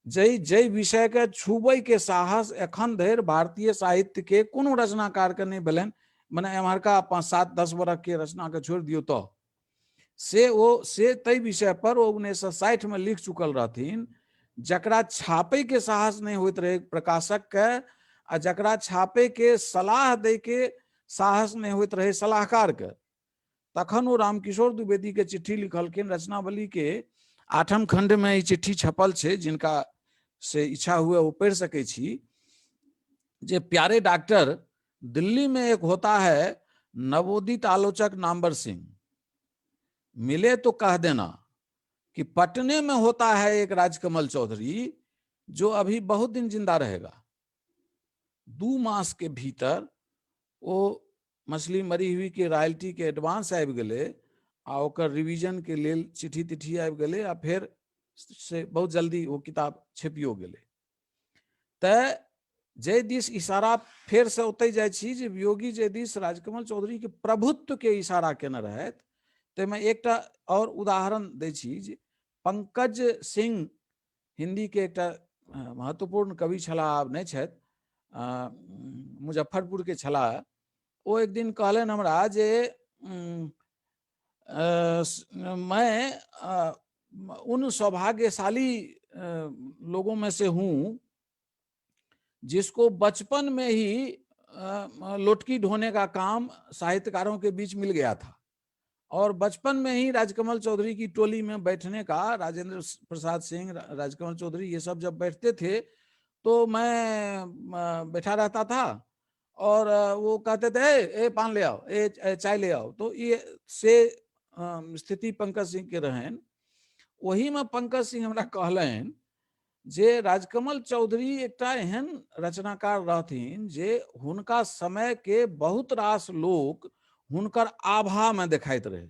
जै विषय के छुबै के साहस एखन धरि भारतीय साहित्य के कोनो रचनाकार के नहीं भेलनि। मने एम्हरका 5-7-10 बरख के रचना के छोड़ दियो तो से तै विषय पर 1960 में लिख चुकल रहथिन, जकरा छापे के साहस नहीं होइत रहे प्रकाशक के, आ जकरा छापे के सलाह दे के साहस नहीं होइत रहे सलाहकार के। तखन वो रामकिशोर द्विवेदी के चिट्ठी लिखलखिन। रचनावली के 8म खंड में ये चिट्ठी छपल छे, जिनका से इच्छा हुए वो पढ़ सके छी। जे प्यारे डॉक्टर, दिल्ली में एक होता है नवोदित आलोचक नामवर सिंह, मिले तो कह देना कि पटने में होता है एक राजकमल चौधरी जो अभी बहुत दिन जिंदा रहेगा। 2 मास के भीतर वो मछली मरी हुई के रॉयल्टी के एडवांस आबि गेले आ ओकर रिवीजन के लेल चिट्ठी तिट्ठी आबि गेले आ फिर से बहुत जल्दी वो किताब छपियो गेले। त जय दिस इशारा फिर से ओतै जाइ छी जे वियोगी जय दिस राजकमल चौधरी के प्रभुत्व के इशारा केने रहत। तैमे एकटा और उदाहरण दै छी जे पंकज सिंह हिंदी के एकटा महत्वपूर्ण कवि छलाह, आब नहीं छथि, मुजफ्फरपुर के छलाह। वो एक दिन कहलन हमरा जे मैं उन सौभाग्यशाली लोगों में से हूं जिसको बचपन में ही लुटकी ढोने का काम साहित्यकारों के बीच मिल गया था, और बचपन में ही राजकमल चौधरी की टोली में बैठने का, राजेंद्र प्रसाद सिंह, राजकमल चौधरी ये सब जब बैठते थे तो मैं बैठा रहता था और वो कहते थे ए पान ले आओ, ए चाय ले आओ। तो ये से स्थिति पंकज सिंह के रहन। वही में पंकज सिंह हमरा कहलन जे राजकमल चौधरी एकटा एहन रचनाकार रहथिन जे हुनका समय के बहुत रास लोक हुनकर आभा में देखाइत रहे।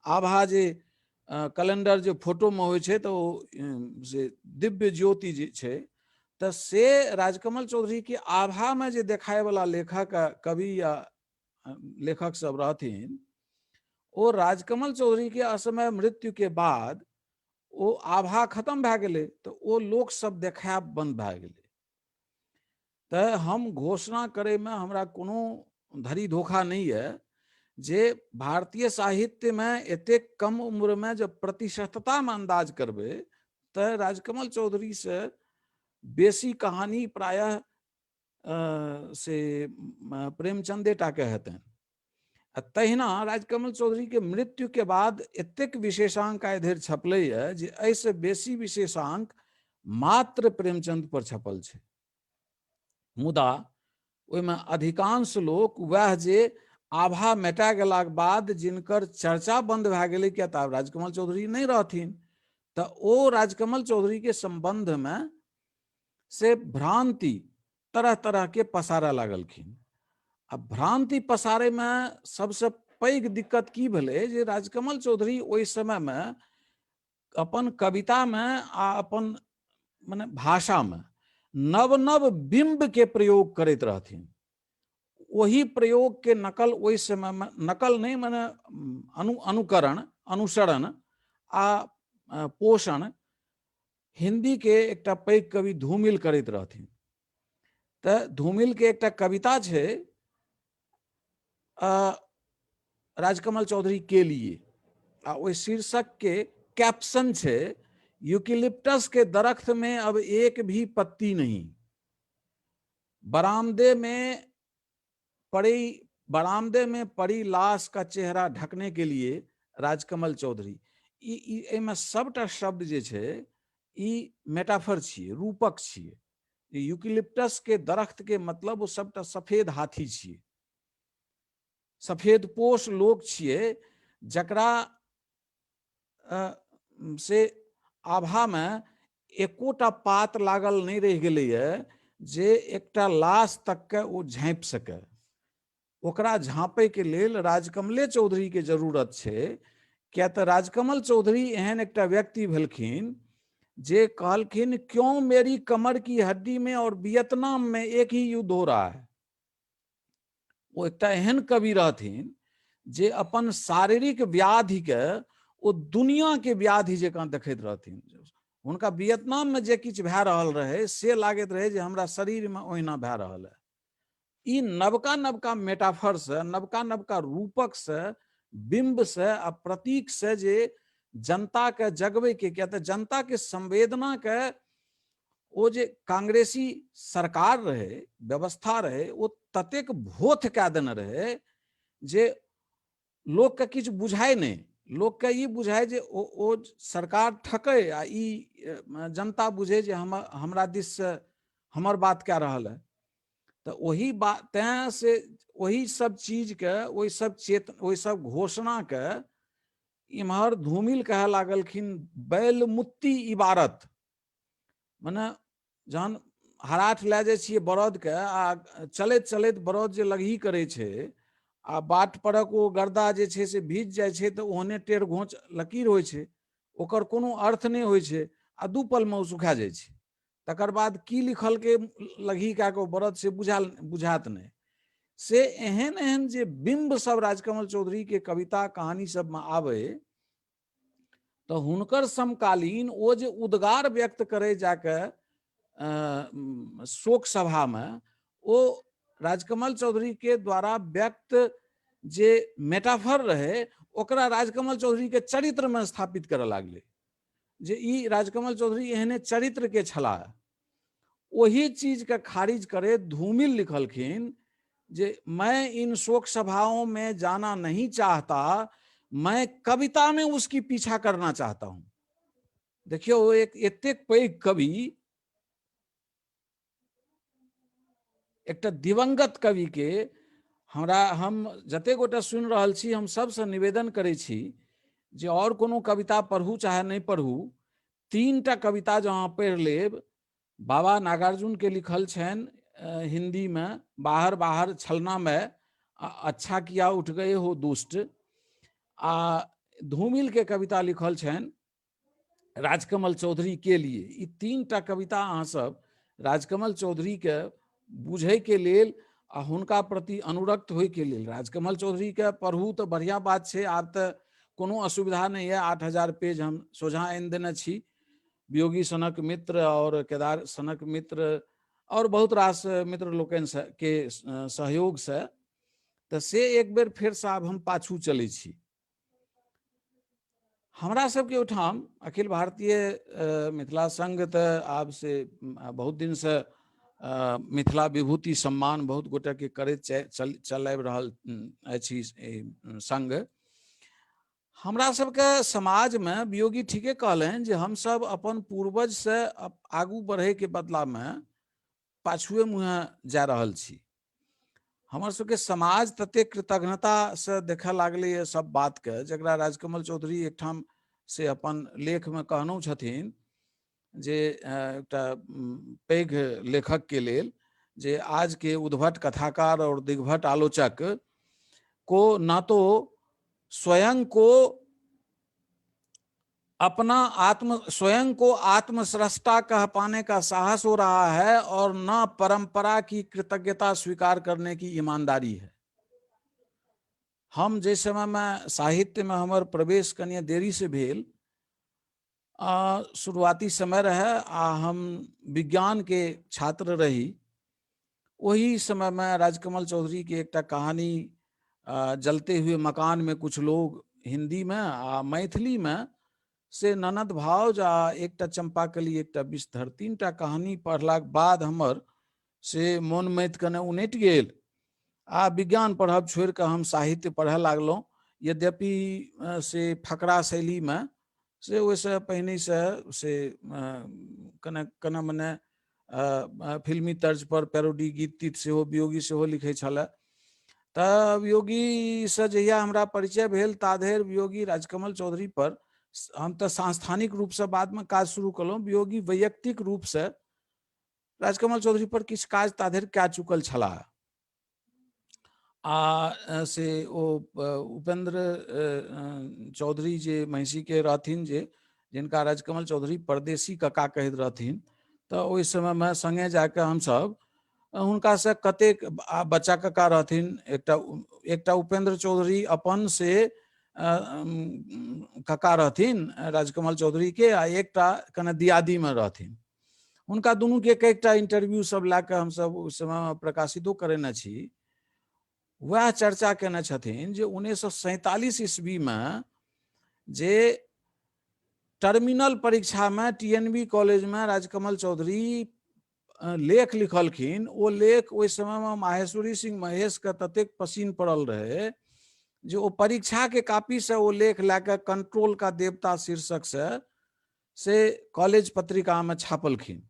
आभा जे कैलेंडर जे फोटो में होइ छै तो से दिव्य ज्योति जे छै, तो से राजकमल चौधरी के आभा में जे देखाए वाला लेखक कवि या लेखक सब रहथिन, ओ राजकमल चौधरी के असमय मृत्यु के बाद ओ आभा खत्म भए गेलै, तो ओ लोक सब देखायब बंद भए गेलै। तो हम घोषणा करे में हमरा कोनो धरी धोखा नहीं है जे भारतीय साहित्य में एतेक कम उम्र में जब प्रतिशतता में अंदाज करबे तो राजकमल चौधरी से बेसी कहानी प्रायः से प्रेमचंदे टा के हेतन। तहिना राजकमल चौधरी के मृत्यु के बाद एतेक विशेषांक इधर छपले है जे ऐसे बेसी विशेषांक मात्र प्रेमचंद पर छपल छै। मुदा ओइमे अधिकांश लोक वह जे आभा मेटा गेलाक बाद जिनकर चर्चा बंद भए गेलै, किया तऽ राजकमल चौधरी नहीं रहथिन, तो ओ राजकमल चौधरी के संबंध में से भ्रांति तरह तरह के पसारय लागलखिन। अब भ्रांति पसारे में सबसे पैघ दिक्कत की भेलै जे राजकमल चौधरी ओइ समय में अपन कविता में आ अपन माने भाषा में नव नव बिंब के प्रयोग करैत रहथिन। वही प्रयोग के नकल ओइ समय में, नकल नहीं माने अनुकरण, अनुसरण आ पोषण हिंदी के एकटा पैघ कवि धूमिल करैत रहथिन। तो धूमिल के एकटा कविता छै राजकमल चौधरी के लिए, आ ओइ शीर्षक के कैप्शन छे यूकेलिप्टस के दरख्त में अब एक भी पत्ती नहीं, बरामदे में पड़ी लाश का चेहरा ढकने के लिए राजकमल चौधरी। में सबटा शब्द जे छे ई मेटाफर छिए, रूपक छिए। यूकेलिप्टस के दरख्त के मतलब वो सबटा सफेद हाथी छिए, सफेद पोष लोक छिए जकरा से आभा में एकोटा पात लागल नहीं रह गेलै है जे एकटा लाश तक के ओ झाँप सके। ओकरा झाँपे के लेल राजकमले चौधरी के जरूरत छे, क्या तो राजकमल चौधरी एहन एकटा व्यक्ति भेलखिन जे कहलखिन क्यों मेरी कमर की हड्डी में और वियतनाम में एक ही युद्ध हो रहा है। वो एकटा एहन कवि रहथिन जे अपन शारीरिक व्याधि के ओ दुनिया के व्याधि जकाँ देखैत रहथिन। हुनका वियतनाम में जे किछु भए रहल रहे से लागैत रहे जे हमरा शरीर में ओहिना भए रहल है। ई नवका नवका मेटाफर से, नवका नवका रूपक से, बिंब से आ प्रतीक से जे जनता के जगबे के, क्या तो जनता के संवेदना के ओ जे कांग्रेसी सरकार रहे, व्यवस्था रहे, वो ततेक भोथ कए देने रहे जे लोक के किछु बुझाय नहीं। लोक के ई बुझाय जे ओ सरकार ठके आ ई जनता बुझे जे हमरा दिस से हमर बात कह रहल है। तो वही बात तैं से वही सब चीज के, वही सब चेतन, वही सब घोषणा के इम्हर धूमिल कहे लागलखिन बैल मुत्ती इबारत। माने जहन हराठ लै जाइ छियै बरद के आ चलैत चलैत बरद जे लगही करे छे आ बाट परक ओ गर्दा जे छे से भीज जाइ छे तो ओहने टेढ़ घोंच लकीर होइ छे, ओकर कोनो अर्थ नहीं होइ छे आ दू पल में ओ सुखा जाइ छे। तकर बाद की लिखल के लगी कए के बरद से बुझात नहीं। से एहन एहन जे बिंब सब राजकमल चौधरी के कविता कहानी सब में आवे तो हुनकर समकालीन ओ जे उद्गार व्यक्त करे जाके शोक सभा में, ओ राजकमल चौधरी के द्वारा व्यक्त जे मेटाफर रहे ओकरा राजकमल चौधरी के चरित्र में स्थापित करे लागले जे ई राजकमल चौधरी एहने चरित्र के छला। वही चीज के खारिज करे धूमिल लिखलखिन जे मैं इन शोक सभाओं में जाना नहीं चाहता, मैं कविता में उसकी पीछा करना चाहता हूं। देखियो वो एक एतेक पैघ कवि एकटा दिवंगत कवि के हम जते गोटे सुनि रहल छी, हम सबसे निवेदन करै छी जे और कोनो कविता पढ़ू चाहे नहीं पढ़ू, 3टा कविता जो अहाँ पढ़ि लेब, बाबा नागार्जुन के लिखल छनि हिंदी में, बाहर बाहर छलना में, अच्छा किया उठ गए हो दुष्ट, आ धूमिल के कविता लिखल छनि राजकमल चौधरी के लिए। ई 3टा कविता अहाँ सब राजकमल चौधरी के बुझे के लेल आ हुनका प्रति अनुरक्त होय के लेल, राजकमल चौधरी के पढ़ू तो बढ़िया बात छै, आब तो कोनो असुविधा नहीं है। 8000 पेज हम सोझा आनि देने छी, वियोगी सनक मित्र और केदार सनक मित्र और बहुत रास मित्र लोकनि के सहयोग से, तो से एक बेर फेर से आब हम पाछू चलै छी। हमरा सबके ओहिठाम अखिल भारतीय मिथिला संघ तो आब से बहुत दिन से मिथिला विभूति सम्मान बहुत गोटे के करैत चल आबि रहल अछि संघ। हमरा सबके समाज में वियोगी ठीके कहलनि जे हम सब अपन पूर्वज से आगू बढ़े के बदला में पाछुए मुँहे जा रहल छी। हमर सबके समाज तते कृतज्ञता से देखे लागले ये सब बात के, जकरा राजकमल चौधरी एकठाम से अपन लेख में कहनो छथिन जे एकटा पैघ लेखक के लेल जे आज के उद्भट कथाकार और दिग्भट आलोचक को ना तो स्वयं को आत्मस्रष्टा कह पाने का साहस हो रहा है और न परंपरा की कृतज्ञता स्वीकार करने की ईमानदारी है। हम जिस समय में साहित्य में हमार प्रवेश कनिए देरी से भेल, शुरुआती समय रहे आ हम विज्ञान के छात्र रही, वही समय में राजकमल चौधरी के एकटा कहानी जलते हुए मकान में कुछ लोग हिंदी में आ मैथिली में से ननद भाव आ एकटा चंपाकली एकटा विषधर 3टा कहानी पढ़लाक बाद हमर से मन मैथ कने उनटि गेल आ विज्ञान पढ़ब छोड़ के हम साहित्य पढ़े लागलहुँ। यद्यपि से फकरा शैली में से वैसे पहिने से कने मने फिल्मी तर्ज पर पैरोडी गीत तीत सेहो वियोगी सेहो लिखे छले। तऽ वियोगी से जहिया हमरा परिचय भेल ताधरि वियोगी राजकमल चौधरी पर हम तो सांस्थानिक रूप से बाद में काज शुरू कलहुँ, वियोगी वैयक्तिक रूप से राजकमल चौधरी पर किछु काज ताधरि कए चुकल छलाह। आ से ओ उपेंद्र चौधरी जे महिषी के रहथिन, जे जिनका राजकमल चौधरी परदेसी कका कहैत रहथिन, तो ओहि समय में संगे जाके हम सब हुनका से कतेक बच्चा कका रहथिन, एकटा उपेंद्र चौधरी अपन से कका रहथिन राजकमल चौधरी के, आ एकटा कने दियादी में रहथिन। उनका दुनू के कईटा इंटरव्यू सब लाके हम सब उस समय प्रकाशितो करेने छी। वह चर्चा केने छथिन जे 1947 ईस्वी में जे टर्मिनल परीक्षा में TNB कॉलेज में राजकमल चौधरी लेख लिखलखिन, वो लेख ओहि समय में माहेश्वरी सिंह महेश के ततेक पसीन पड़ल रहे जे वो परीक्षा के कॉपी से वो लेख लाके कंट्रोल का देवता शीर्षक से कॉलेज पत्रिका में छापलखिन।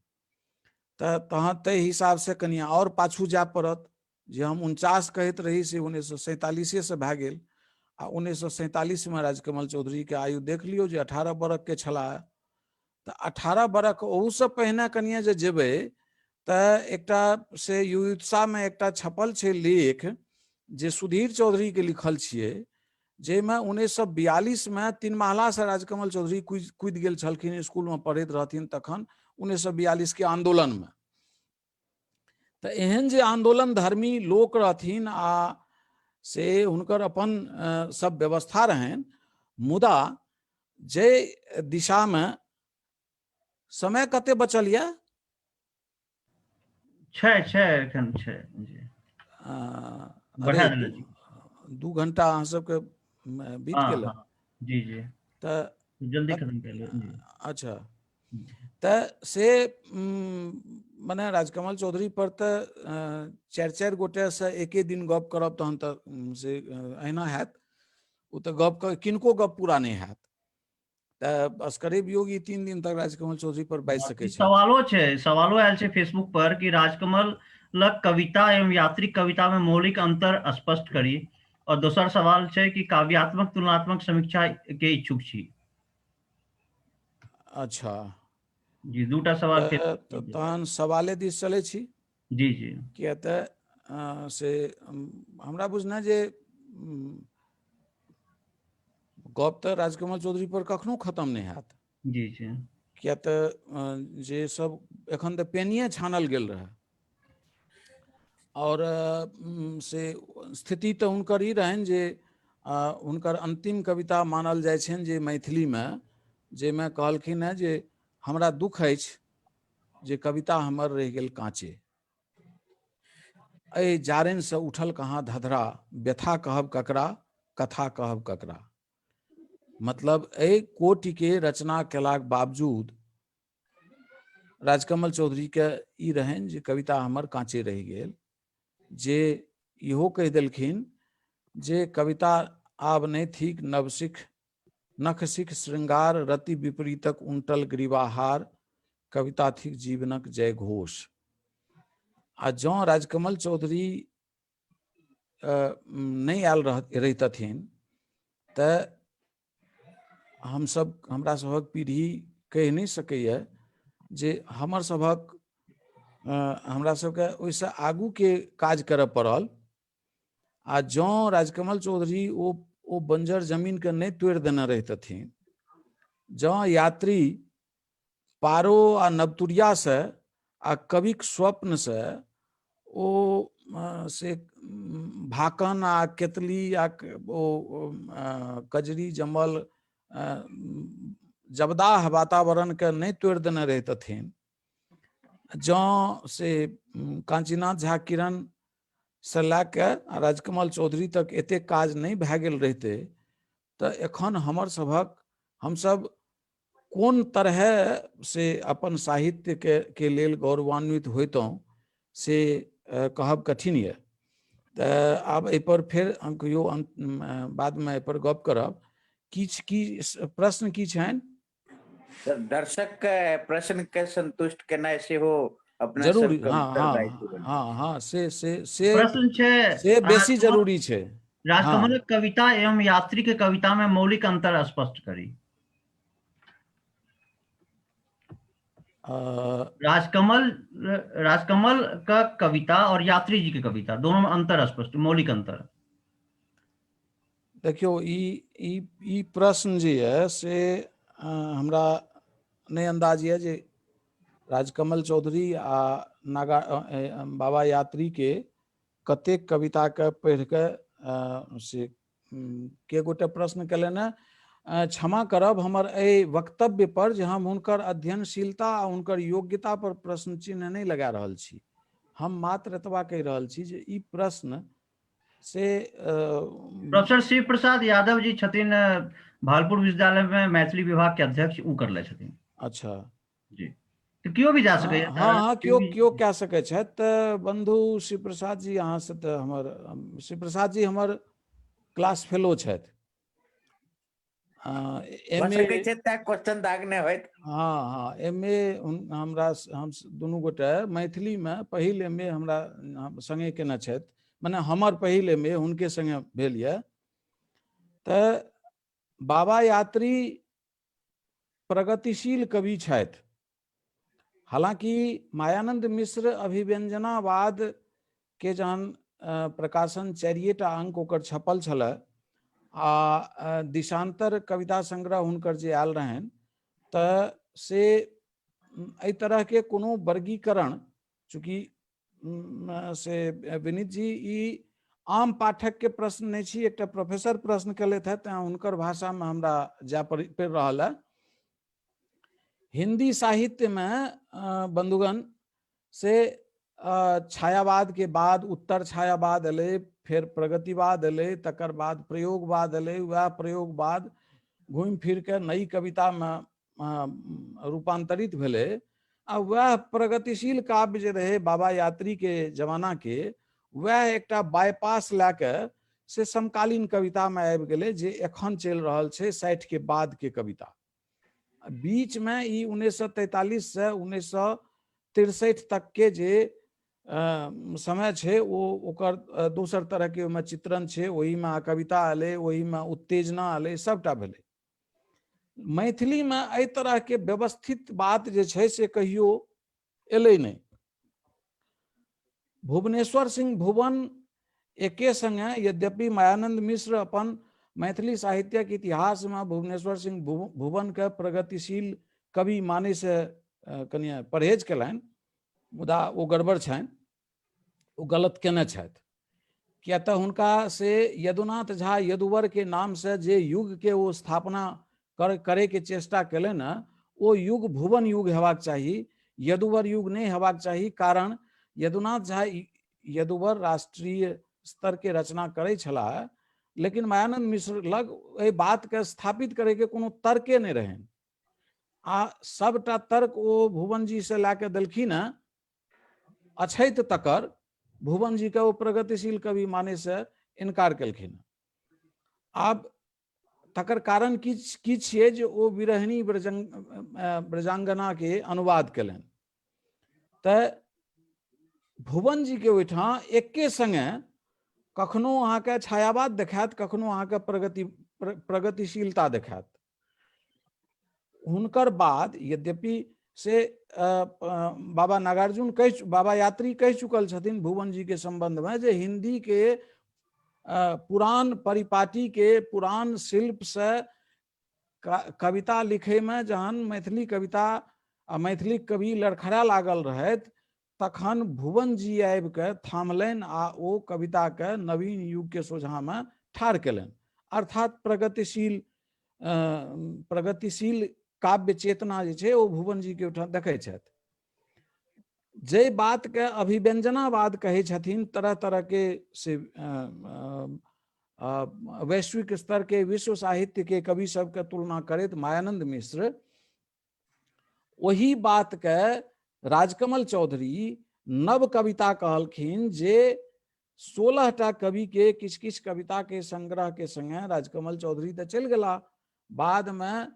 तहाँ तय हिसाब से कनिया और पाछू जा पड़त, जे हम 49 कहैत रही से 1947 से भए गेल। आ 1947 में राजकमल चौधरी के आयु देख लियो जे 18 बरख के छलाह। तो 18 बरख ओहू से पहिने कनिया जे जेबै तऽ एकटा से युयुत्सा में एकटा छपल छै लेख जे सुधीर चौधरी के लिखल छियै, जेमे 1942 में 3 महला से राजकमल चौधरी कूदि गेल छलखिन, स्कूल में पढ़ैत रहथिन तखन 1942 के आंदोलन में। तो एहन जे आंदोलन धर्मी लोक रहथिन आ से हुनकर अपन सब व्यवस्था रहन, मुदा जे दिशा में समय कते बचल यऽ एखन छै जी, बढ़ा देने छी 2 घंटा अहाँ सबके बीत गेल जी जी, तऽ जल्दी खत्म कर लियो जी। अच्छा, तऽ से मने राजकमल चौधरी पर तऽ 4-4 गोटे से एके दिन गप करब तहन तऽ से अहिना हैत, ओ तऽ गप किनको गप पूरा नहीं हैत। तऽ अस्करे वियोगी 3 दिन तक राजकमल चौधरी पर बाजि सकै छै। सवालो आयल छै फेसबुक पर कि राजकमल कविता एवं यात्रिक कविता में मौलिक अंतर स्पष्ट करी। और दोसर सवाल है कि काव्यात्मक तुलनात्मक समीक्षा के इच्छुक छी। अच्छा जी, दूटा सवाल के। तहन सवाले दिस चलै छी। जी जी किया तऽ से हमरा बुझना जे गप तऽ राजकमल चौधरी पर कखनो खत्म नहीं हैत। जी जी किया तऽ जे सब एखन तऽ पेनिये छानल गेल रहे और से स्थिति तऽ हुनकर ई रहनि जे हुनकर अंतिम कविता मानल जाइ छनि जे मैथिलीमे जाहिमे कहलखिन हेँ जे हमरा दुख अछि जे कविता हमर रहि गेल काँचे, एहि जारनि से उठल कहाँ धधरा, व्यथा कहब ककरा कथा कहब ककरा। मतलब एहि कोटि के रचना केलाक बावजूद राजकमल चौधरी के ई रहनि जे कविता हमर काँचे रहि गेल, जे इहो कहि देलखिन जे कविता आब नहि थिक नवसिख नख सिख श्रृंगार, रति विपरीतक उनटल ग्रीवाहार, कविता थिक जीवनक जय घोष। आ जँ राजकमल चौधरी नहीं आयल रहितथिन तऽ हमसब हमरा सभक पीढ़ी कहि नहीं सकैए जे हमर सभक हमरा सबके ओहिसँ आगू के काज करऽ पड़ल। आ जँ राजकमल चौधरी ओ बंजर जमीन के नहीं तोड़ि देने रहितथिन, जँ यात्री पारो आ नवतुरिया से आ कविक स्वप्न से ओ से भाकन आ केतली आ ओ कजरी जमल जबदाह वातावरण के नहीं तोड़ि देने रहितथिन, जँ से कांचीनाथ झा किरण से लए के राजकमल चौधरी तक एते काज नहीं भए गेल रहिते तऽ एखन हमर सभक हमसब कोन तरह से अपन साहित्य के लेल गौरवान्वित होइतों से कहब कठिन ये। तऽ आब एहि पर फेर कहियो बाद में एहि पर गप करब। किछ की प्रश्न की छनि? दर्शक के प्रश्न के संतुष्ट केनाइ सेहो अपना जरूर, सबके उत्तरदायित्व बनै। हाँ प्रश्न से बेसी जरूरी छै। राजकमल कविता एवं यात्री के कविता में मौलिक अंतर स्पष्ट करी। राजकमल का कविता और यात्री जी की कविता दोनों में अंतर स्पष्ट, मौलिक अंतर। देखियो ई प्रश्न जे है से हमरा नहीं अंदाज ये जे राजकमल चौधरी आ नागा बाबा यात्री के कतेक कविता के पढ़ि के से के गोटे प्रश्न कयलनि हैं। क्षमा करब हमर एहि वक्तव्य पर जे हम हुनकर अध्ययनशीलता आ हुनकर योग्यता पर प्रश्न चिन्ह नहीं लगा रहल छी। हम मात्र एतबा कहि रहल छी जे ई प्रश्न से प्रोफेसर शिव प्रसाद यादव जी छथिन भागलपुर विश्वविद्यालय में मैथिली विभाग के अध्यक्ष, उ करले छथिन। अच्छा जी, तो क्यों भी जा सके। हाँ क्यों कह सकै छथि। तऽ बंधु शिव प्रसाद जी अहाँ से तऽ हमर शिव प्रसाद जी हमर क्लास फेलो छथि। क्वेश्चन दागने होइत। हाँ एमए हमरा हम दुनू गोटे मैथिली में पहिल एमए हमरा संगे केने छथि, माने हमर पहिल एमए हुनके संगे भेल यऽ। तऽ बाबा यात्री प्रगतिशील कवि छथि। हालांकि मायानंद मिश्र अभिव्यंजनावाद के जहन प्रकाशन 4टा अंक ओकर छपल छलै आ दिशांतर कविता संग्रह हुनकर जे आयल रहनि तऽ से एहि तरह के कोनो वर्गीकरण, चूँकि से विनीत जी ई आम पाठक के प्रश्न नहीं छी, एकटा प्रोफेसर प्रश्न केलथि है, तेँ हुनकर भाषा में हमरा जाय पड़ि रहल है। हिंदी साहित्य में बंधुगण से छायावाद के बाद उत्तर छायावाद एलै, फिर प्रगतिवाद एलै, तकर बाद प्रयोगवाद एलै, वह प्रयोगवाद घूमि फिर के नई कविता में रूपांतरित भेलै। आ वह प्रगतिशील काव्य जे रहे बाबा यात्री के जमाना के, वह एकटा बाईपास लैके से समकालीन कविता में आबि गेलै जे एखन चलि रहल छै 60 के बाद के कविता। बीच में ई 1943 से 1963 तक के जे समय छे वो ओकर दोसर तरह के ओहिमे चित्रण छे, ओही में कविता आले, ओही में उत्तेजना आले, सबटा भेले। मैथिली में एहि तरह के व्यवस्थित बात जे छे से कहियो एलै नहीं। भुवनेश्वर सिंह भुवन एके संगे, यद्यपि मायानंद मिश्र अपन मैथिली साहित्यक इतिहास में भुवनेश्वर सिंह भुवन के प्रगतिशील कवि माने से कनिया परहेज केलनि, मुदा ओ गड़बड़ छनि, ओ गलत केने छथि। किया तऽ हुनका से यदुनाथ झा यदुवर के नाम से जे युग के वो स्थापना करे के चेष्टा केलनि न, ओ युग भुवन युग हेबाक चाही, यदुवर युग नहीं हेबाक चाही। कारण यदुनाथ झा यदुवर राष्ट्रीय स्तर के रचना करे छलाह, लेकिन मायानंद मिश्र लग एहि बात के स्थापित करे के कोनो तर्के नहीं रहनि। आ सबटा तर्क ओ भुवन जी से लाके देलखिन है, अछैत तकर भुवन जी के वो प्रगतिशील कवि माने से इनकार केलखिन। आब तकर कारण की छिए जे ओ विरहिणी ब्रजांगना के अनुवाद केलनि। तऽ भुवन जी के ओहिठाम एके संगे कखनो अहाँके छायावाद देखायत, कखनो अहाँके प्रगतिशीलता देखायत। हुनकर बाद यद्यपि से बाबा नागार्जुन बाबा यात्री कह चुकल छथिन भुवन जी के संबंध में जे हिंदी के पुरान परिपाटी के पुरान शिल्प से कविता लिखे में जहन मैथिली कविता आ मैथिली कवि लड़खड़ा लागल रहत, तखन भुवन जी आबि के थामलनि आ ओ कविता के नवीन युग के सोझा में ठाढ़ केलनि। अर्थात प्रगतिशील काव्य चेतना जे छे ओ भुवन जी के उठा देखे छथि। जे बात के अभिव्यंजनावाद कहे छथिन, तरह तरह के से वैश्विक स्तर के विश्व साहित्य के कवि सब के तुलना करैत मायानंद मिश्र, वही बात के राजकमल चौधरी नव कविता कहलखिन जे 16टा कवि के किछ किछ कविता के संग्रह के संगे राजकमल चौधरी तो चल गेला, बाद में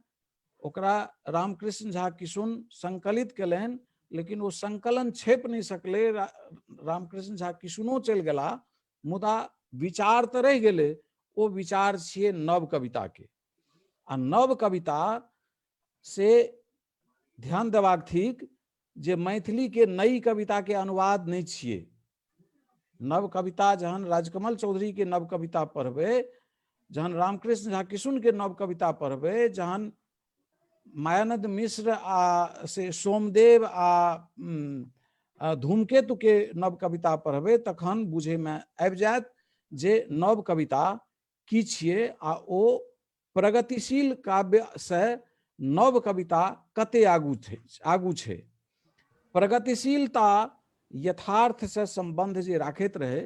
ओकरा रामकृष्ण झा किशुन संकलित केलनि, लेकिन वो संकलन छेप नहीं सकले। रामकृष्ण झा किशुनो चल गेला, मुदा विचार तो रह गेले। वो विचार छिए नव कविता के। आ नव कविता से ध्यान देबाक थिक जे मैथिली के नई कविता के अनुवाद नहीं छिए। नव कविता जहन राजकमल चौधरी के नव कविता पढ़बे, जहन रामकृष्ण झा किशुन के नव कविता पढ़बे, जहन मायानंद मिश्र आ से सोमदेव आ धूमकेतु के नव कविता पढ़बे, तखन बुझे में आबि जायत जे नव कविता की छिए आ ओ प्रगतिशील काव्य से नव कविता कते आगू छे। प्रगतिशीलता यथार्थ से संबंध जे राखैत रहे,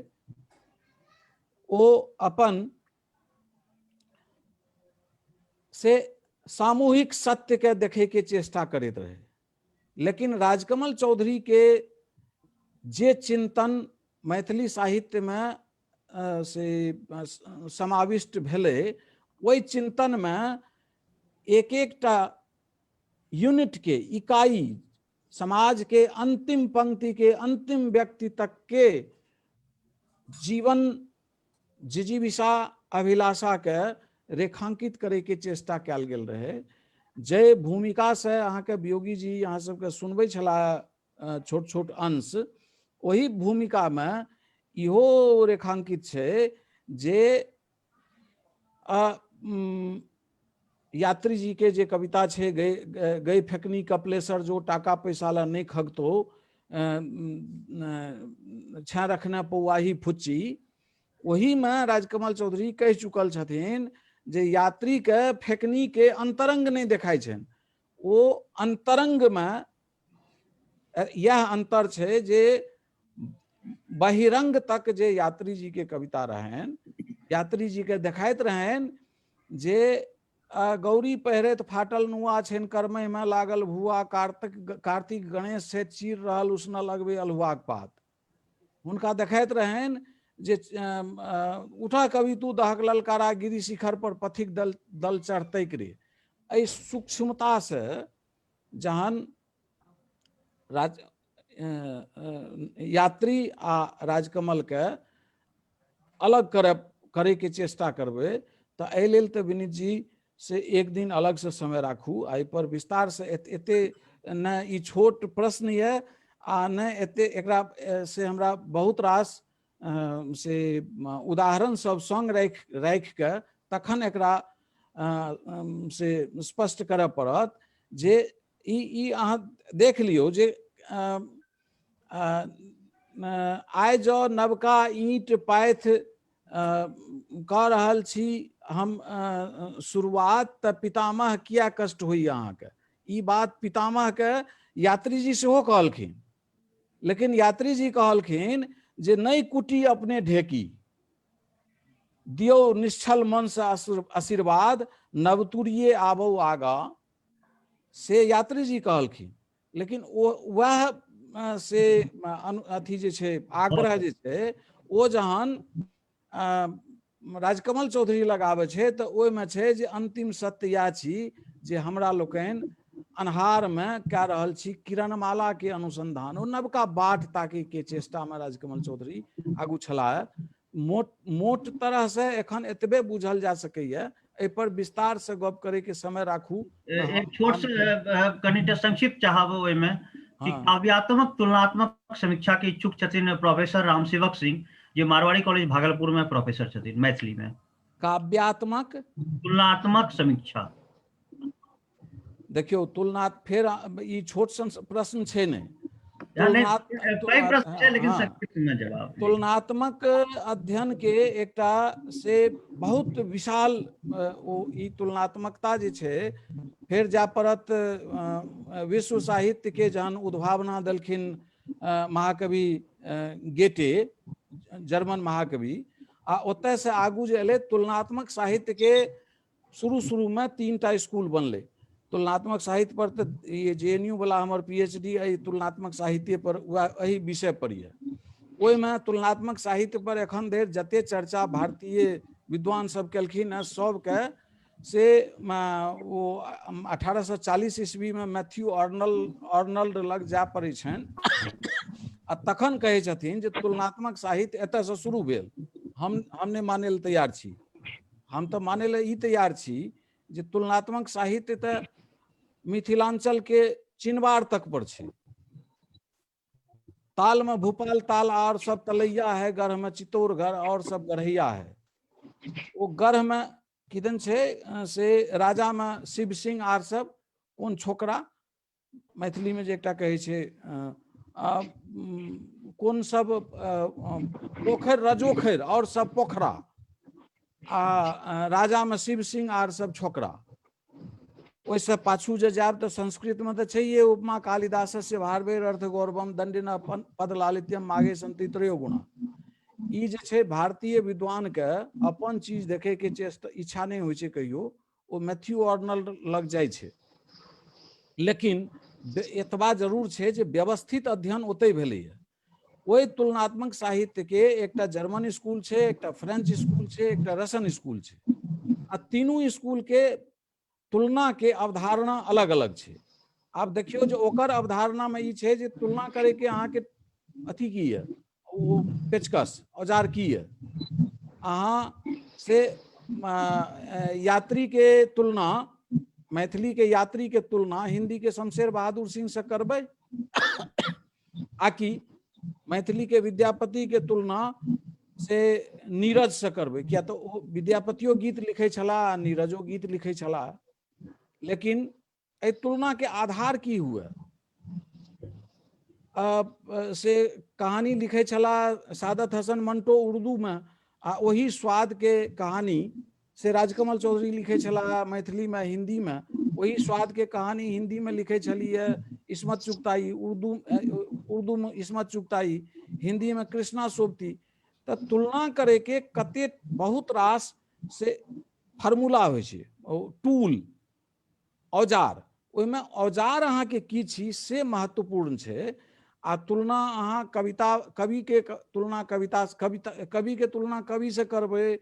ओ अपन से सामूहिक सत्य के देखे के चेष्टा करैत रहे। लेकिन राजकमल चौधरी के जे चिंतन मैथिली साहित्य में से समाविष्ट भेले, वही चिंतन में एक एकटा यूनिट के इकाई, समाज के अंतिम पंक्ति के अंतिम व्यक्ति तक के जीवन जिजीविषा अभिलाषा के रेखांकित करे के चेष्टा कयल गेल रहे। जे भूमिका से अहाँ के वियोगी जी अहाँ सबके सुनबे छला छोट छोट अंश, वही भूमिका में इहो रेखांकित छे जे यात्री जी के जे कविता छे गई फेकनी कपलेसर जो टाका पैसा ला नहीं खगतो छा रखना पौवाही फुच्ची, वही में राजकमल चौधरी कह चुकल छथिन जे यात्री के फेकनी के अंतरंग नहीं देखाय छन। वो अंतरंग में यह अंतर छे जे बहिरंग तक जे यात्री जी के कविता रहन, यात्री जी के देखाइत रहन जे गौरी पहिरैत फाटल नुआ छन कर्मय में लागल भुआ, कार्तिक गणेश से चीर रहल उसना लगबे अलहुआक पात। हुनका देखाइत रहन जे उठा कवि तू दहक ललकारा गिरी शिखर पर पथिक दल चढ़तैक रे। एहि सूक्ष्मता से जहन यात्री आ राजकमल के अलग करे के चेष्टा करबै तऽ एहि लेल तऽ विनीत जी से एक दिन अलग से समय राखू, एहि पर विस्तार से एते न ई छोट प्रश्न ये आ न एते एकरा से हमरा बहुत रास से उदाहरण सब संग राखि के तखन एकरा से स्पष्ट करय पड़त जे ई अहाँ देख लियौ जे आइ जो नवका ईंट पाथि कह रहल छी हम शुरुआत तऽ पितामह किया कष्ट होई अहाँके, ई बात पितामह के यात्री जी सेहो कहलखिन, लेकिन यात्री जी कहलखिन जे नहीं कुटी अपने ढेकी, दियो निश्चल मन से आशीर्वाद, नवतुरिये आबो आगा, से यात्री जी कहलखिन। लेकिन वह से अथी जे छै आग्रह जे छै ओ जहन राजकमल चौधरी लगाबै छै तऽ ओहिमे छै जे अंतिम सत्य इएह छी जे हमरा लोकनि अन्हार में कह रहल छी किरणमाला के अनुसंधान, ओ नवका बाट ताके के चेष्टा में राजकमल चौधरी आगू छलाह। मोट तरह से एखन एतबे बुझल जा सकैया, एहि पर विस्तार से गप करे के समय राखू। एक छोट से कनिटा संक्षिप्त चाहब ओहिमे कि काव्यात्मक तुलनात्मक समीक्षा के इच्छुक छथिन प्रोफेसर रामसेवक सिंह, जे मारवाड़ी कॉलेज भागलपुर में प्रोफेसर छथिन मैथिली में। काव्यात्मक तुलनात्मक समीक्षा, देखियो तुलनात् फेर ई छोट सन प्रश्न छै नहीं, तुलनात्मक अध्ययन के एकटा से बहुत विशाल ई तुलनात्मकता जे छै फेर जा पड़त विश्व साहित्य के जहन उद्भावना देलखिन महाकवि गेटे, जर्मन महाकवि, आ ओतय से आगू जे एलै तुलनात्मक साहित्य के शुरू में 3टा स्कूल बनले। तुलनात्मक साहित्य पर तो ये JNU वाला हमार PhD तुलनात्मक साहित्य पर वही विषय पर है। ओहि में तुलनात्मक साहित्य पर एखन धरि जते चर्चा भारतीय विद्वान सब केलखिन है सबके से वो 1840 ईस्वी में मैथ्यू अर्नल्ड लग जा पड़े छनि आ तखन कहे छथिन जे तुलनात्मक साहित्य एतऽ से शुरू भेल। हम नहि माने ले तैयार छी, हम तो माने ले ई तैयार छी जे तुलनात्मक साहित्य तो मिथिलांचल के चिनवार तक पर छै। ताल में भूपाल ताल और सब तलैया है, गढ़ में चित्तौर घर और सब गढ़ैया है। वो गढ़ में किदन छै से राजा में शिव सिंह आर सब कोन छोकरा मैथिली में जे एकटा कहे छै कोन सब पोखर रजोखर और सब पोखरा, आ राजा में शिव सिंह आर सब छोकरा। वैसे पाछू जे जाब तो संस्कृत में तो चाहिए उपमा कालिदास से भारवेर अर्थ गौरवम दंडिन पद लालित्यम मागे संति त्रयो गुणा। ई जे छै भारतीय विद्वान के अपन चीज देखे के चेष्टा इच्छा नहीं होइ छै कहियो, ओ मैथ्यू अर्नल्ड लग जाइ छै। लेकिन एतबा जरूर छै जे व्यवस्थित अध्ययन ओतै भेलैया। ओहि तुलनात्मक साहित्य के एकटा जर्मन स्कूल छै, एकटा फ्रेंच स्कूल छै, एकटा रशियन स्कूल छै, आ तीनों स्कूल के तुलना के अवधारणा अलग अलग छै। आब देखियो जो ओकर अवधारणा में ई छै जे तुलना करे के अहाँ के अथी की है, वो पेचकस औजार की है। अहाँ से यात्री के तुलना, मैथिली के यात्री के तुलना हिंदी के शमशेर बहादुर सिंह से करबै आकि मैथिली के विद्यापति के तुलना से नीरज से करबै, किया तो विद्यापतियो गीत लिखे छला, नीरजो गीत लिखे छला। लेकिन ए तुलना के आधार की हुए, से कहानी लिखे छला सादत हसन मंटो उर्दू में, आ वही स्वाद के कहानी से राजकमल चौधरी लिखे छला मैथिली में, हिंदी में। वही स्वाद के कहानी हिंदी में लिखे छलिए इस्मत चुगताई, उर्दू में इस्मत चुगताई, हिंदी में कृष्णा सोबती। तो तुलना करे के कते बहुत रास से फार्मूला होइ छै, टूल औजार, ओहिमे औजार अहाँ के की छी से महत्वपूर्ण छै। आ तुलना अहाँ कवि के तुलना कवि के तुलना कवि से करबै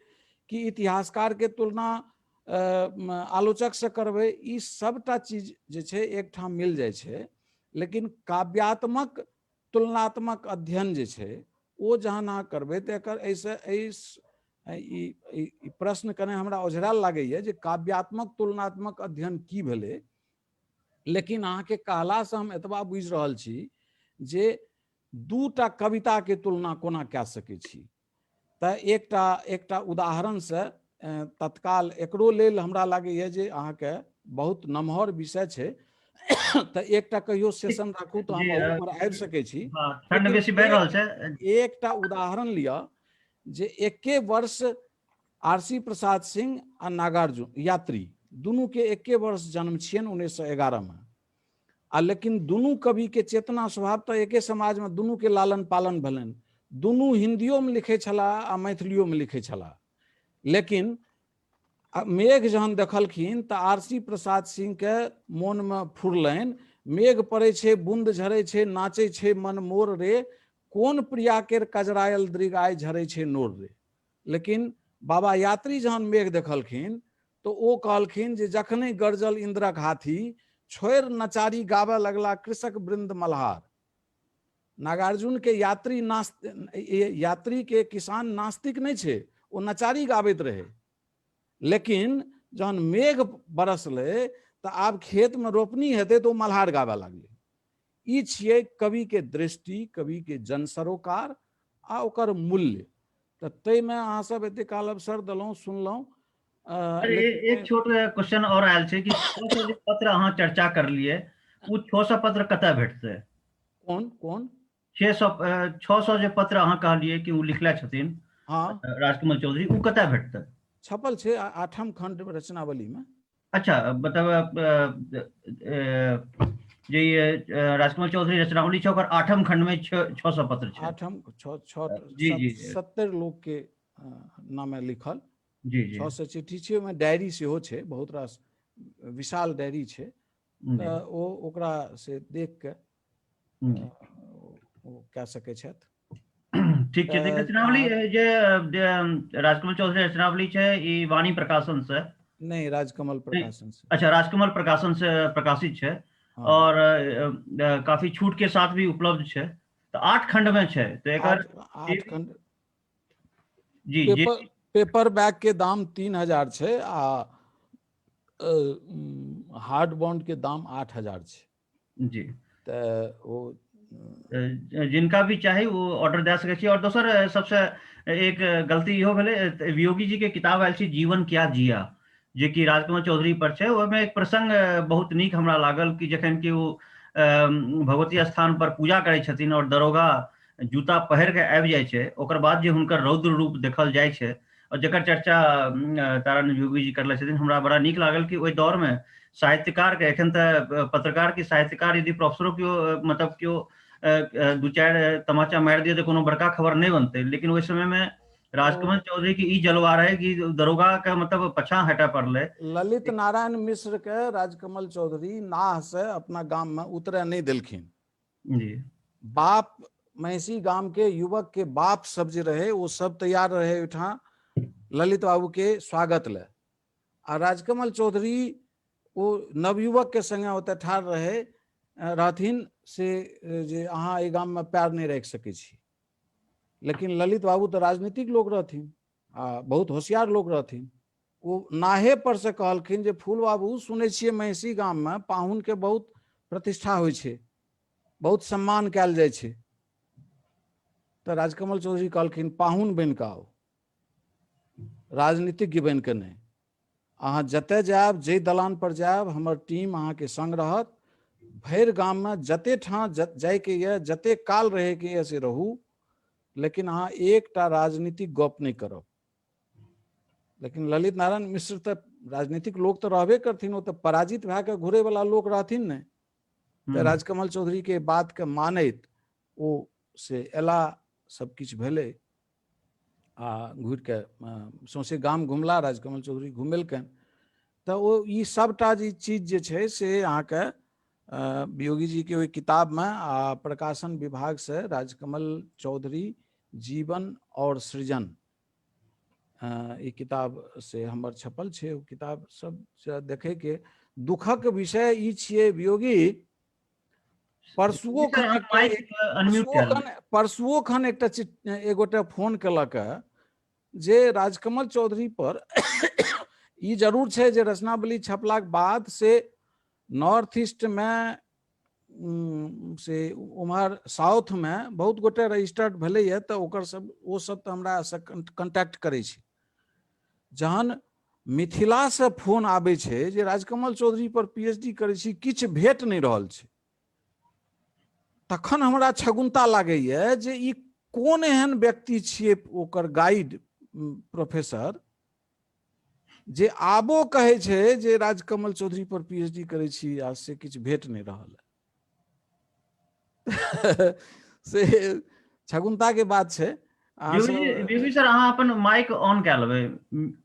कि इतिहासकार के तुलना आलोचक से करबै, ई सबटा चीज जे छै एक ठाम मिल जाइ छै। लेकिन काव्यात्मक तुलनात्मक अध्ययन जे छै ओ जहन अहाँ करबै तऽ एकर ऐसे ई प्रश्न कने हमरा ओझराल लागैए जे काव्यात्मक तुलनात्मक अध्ययन की भेलै, लेकिन अहाँके कहलासँ हम एतबा बुझि रहल छी जे दूटा कविताके तुलना कोना कए सकै छी। तऽ एकटा उदाहरणसँ तत्काल एकरो लेल हमरा लागैए जे अहाँके बहुत नमहर विषय छै, तऽ एकटा कहियो सेशन राखू तऽ हम ओहि पर आबि सकै छी। ठंड बेसी बढ़ि रहल छै। एकटा उदाहरण लिअ जे एके वर्ष आरसी प्रसाद सिंह आ नागार्जुन यात्री दुनू के एके वर्ष जन्म छियनि 1911 में, आ लेकिन दुनू कवि के चेतना स्वभाव तऽ एके समाज में दुनू के लालन पालन भेलनि, दुनू हिंदियो में लिखे छलाह आ मैथिलियो में लिखे छलाह। लेकिन मेघ जहन देखलखिन तऽ आरसी प्रसाद सिंह के मोन में फुरलनि, मेघ पड़ै छै बूंद झरै छै नाचै छै मन मोर रे, कोन प्रिया केर कजरायल दृगाय झरै छै नोर रे। लेकिन बाबा यात्री जहन मेघ देखलखिन तऽ ओ कहलखिन जे जखने गरजल इंद्रक हाथी, छोड़ि नचारी गाबऽ लगला कृषक वृंद मल्हार। नागार्जुन के यात्री के किसान नास्तिक नहीं छे, ओ नचारी गाबैत रहे। लेकिन जहन मेघ बरसले तऽ आब खेत में रोपनी हेतै तऽ ओ मल्हार गाबे लगलै। ई छियै कवि के दृष्टि, कवि के जन सरोकार आ ओकर मूल्य। तऽ ताहिमे अहाँ सब एते काल अवसर देलहुँ, सुनलहुँ। एक छोट क्वेश्चन और आयल छै कि 600 जे पत्र अहाँ चर्चा करलिए उ 600 पत्र कतय भेटतै? कोन 600 जे पत्र अहाँ कहलिए कि उ लिखले छथिन हाँ राजकमल चौधरी, उ कतय भेटतै? छपल छै 8म खंड रचनावली में। अच्छा, मतलब जे राजकमल चौधरी रचनावली छै ओकर 8म खंड में 600 पत्र छै। 70 लोग के नामे लिखल जी जी 600 चिट्ठी छै, ओहिमे डायरी सेहो छै, बहुत रास विशाल डायरी छै। तऽ ओकरा से देख के ओ कह सकै छथि। ठीक छै। रचनावली जे राजकमल चौधरी रचनावली छै ई वाणी प्रकाशन से नहीं, राजकमल प्रकाशन से। अच्छा, राजकमल प्रकाशन से प्रकाशित छै। हाँ। और काफी छूट के साथ भी उपलब्ध छै। तो 8 खंड में छै। तो एकर 8 खंड जी जी पेपर बैग के दाम 3000 छै आ हार्ड बॉन्ड के दाम 8000 छै। जी तऽ ओ जिनका भी चाही वो ऑर्डर दे सकै छी। और दोसर सबसे एक गलती इहो भेलै, वियोगी जी के किताब आयल छै जीवन क्या जिया, जे कि राजकमल चौधरी पर छै। ओहिमे एक प्रसंग बहुत नीक हमरा लागल कि जखन कि ओ भगवती स्थान पर पूजा करै छथिन और दरोगा जूता पहिर के आबि जाइ छै, ओकर बाद जे हुनकर रौद्र रूप देखल जाइ छै और जकर चर्चा तारानंद वियोगी जी करले छथिन, हमरा बड़ा नीक लागल कि ओहि दौर में साहित्यकार के, एखन तऽ पत्रकार की साहित्यकार यदि प्रोफेसरो केओ मतलब केओ 2-4 तमाचा मारि दिए तो कोनो बड़का खबर नहीं बनते, लेकिन ओहि समय में राजकमल चौधरी की ई जलवा रहे कि दरोगा के मतलब पछा हटे पड़ले। ललित नारायण मिश्र के राजकमल चौधरी नाह से अपना गाम में उतरे नहीं देलखिन। जी बाप महिषी गाम के युवक के बाप सब जे रहे वो सब तैयार रहे ओहिठाम ललित बाबू के स्वागत ले, आ राजकमल चौधरी वो नवयुवक के संगे ओते ठाढ़ रहे रहथिन से जे अहाँ एहि गाम में पैर नहीं राखि सकै छी। लेकिन ललित बाबू तो राजनीतिक लोग रहथिन आ बहुत होशियार लोग रहथिन। वो नाहे पर से कहलखिन जे फूल बाबू सुनै छियै महिषी गाम में पाहुन के बहुत प्रतिष्ठा होइ छै, बहुत सम्मान कयल जाइ छै। तऽ राजकमल चौधरी कहलखिन पाहुन बनि कऽ आउ, राजनीतिज्ञ बनि कऽ नहि। अहाँ जतय जायब, जाहि दलान पर जायब, हमर टीम अहाँके संग रहत। भरि गाम में जते ठाम जायके ये, जते काल रहेके ये से रहू, लेकिन अहाँ एकटा राजनीतिक गप नहीं करब। लेकिन ललित नारायण मिश्र तऽ राजनीतिक लोग तो रहबे करथिन, वो तो पराजित भए के घुरे वाला लोग रहथिन ने। तऽ राजकमल चौधरी के बात के मानैत ओ से एला, सब किछु भेलै आ घुरि के सौंसे गाम घुमला, राजकमल चौधरी घुमेलकनि। तऽ ओ ई सबटा जे चीज जे छै से अहाँके वियोगी जी के ओहि किताब में आ प्रकाशन विभाग से राजकमल चौधरी जीवन और सृजन ई किताब से हमर छपल छै। ओ किताब सब देखे के दुखक विषय ई छियै वियोगी परसुओ खन अनम्यूट परसुओ खन एकटा एगोटा फोन केलक जे राजकमल चौधरी पर ई जरूर छै जे रचनावली छपलाक बाद से नॉर्थ ईस्ट में से उम्हर साउथ में बहुत गोटे रजिस्टर्ड भेले है, तो ओकर सब वो सब तो हमरा से कांटेक्ट करे छी। जहन मिथिला से फोन आबे छै जे राजकमल चौधरी पर पीएचडी करे छी, किछ भेट नहीं रहल छै, तखन हमरा छगुनता लागैए जे ई कोन एहन व्यक्ति छियै ओकर गाइड प्रोफेसर जे आबो कहे छै जे राजकमल चौधरी पर पीएचडी करे छी आ से किछ भेट नहीं रहल है। से छगुनता के बात छै। बीबी सर अहाँ अपन माइक ऑन कए लेबै,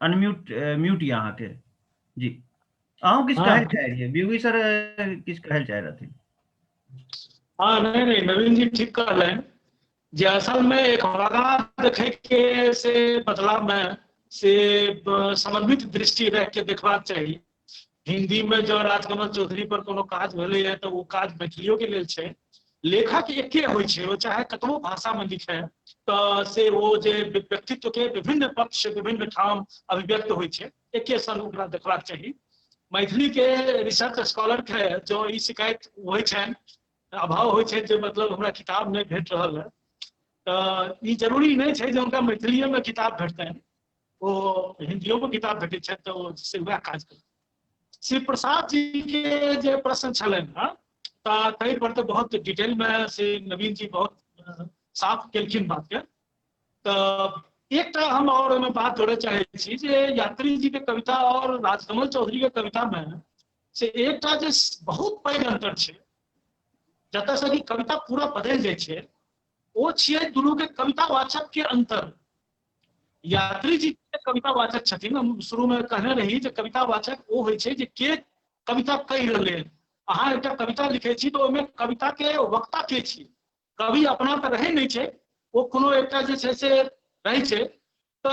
अनम्यूट म्यूट ये अहाँ के जी। अहूँ किछ कहल चाह रहिए, बीबी सर किछ कहल चाह रहथिन। हाँ नहीं नवीन जी ठीक कहलें जे असल में एक वादा देखे के से बदला में से समन्वित दृष्टि रह के देखबाक चाहिए। हिंदी में जो राजकमल चौधरी पर कोनो काज भेलै है तो वो काज मैथिलियों के लेल छै। लेखक एके होइ छै, वो चाहे कतबो भाषा में लिखे तो से वो जे व्यक्तित्व के विभिन्न पक्ष विभिन्न ठाम अभिव्यक्त होइ छै, एके सन ओकरा देखबाक चाहिए। मैथिली के रिसर्च स्कॉलर के जो ई शिकायत होइ छै, अभाव होइ छै जे मतलब हमरा किताब नहीं भेट रहल है, तो ई जरूरी नहीं छै जे उनका मैथिलिये में किताब भेटतनि, वो हिंदियों में किताब भेटे छै तो से वह काज कर। श्री प्रसाद जी के जे प्रश्न छलन ताहि पर तो बहुत डिटेल में से नवीन जी बहुत साफ केलखिन बात के। तो एक हम और में बात जोड़े चाहे छी जे यात्री जी के कविता और राजकमल चौधरी के कविता में से एक बहुत पैघ अंतर छै, जतऽ से कि कविता पूरा बदल जाए छै, वो छियै दुनू के कविता वाचक के अंतर। यात्री जी के कविता वाचक छथिन, हम शुरू में कहने रही जे कविता वाचक वो होइ छै जे के कविता कहि रहलै। अहाँ एकटा कविता लिखे छी तो ओहिमे कविता के वक्ता के छी, कवि अपना तऽ रहै नहीं छै, वो कोनो एकटा जे छै से रहै छै। तो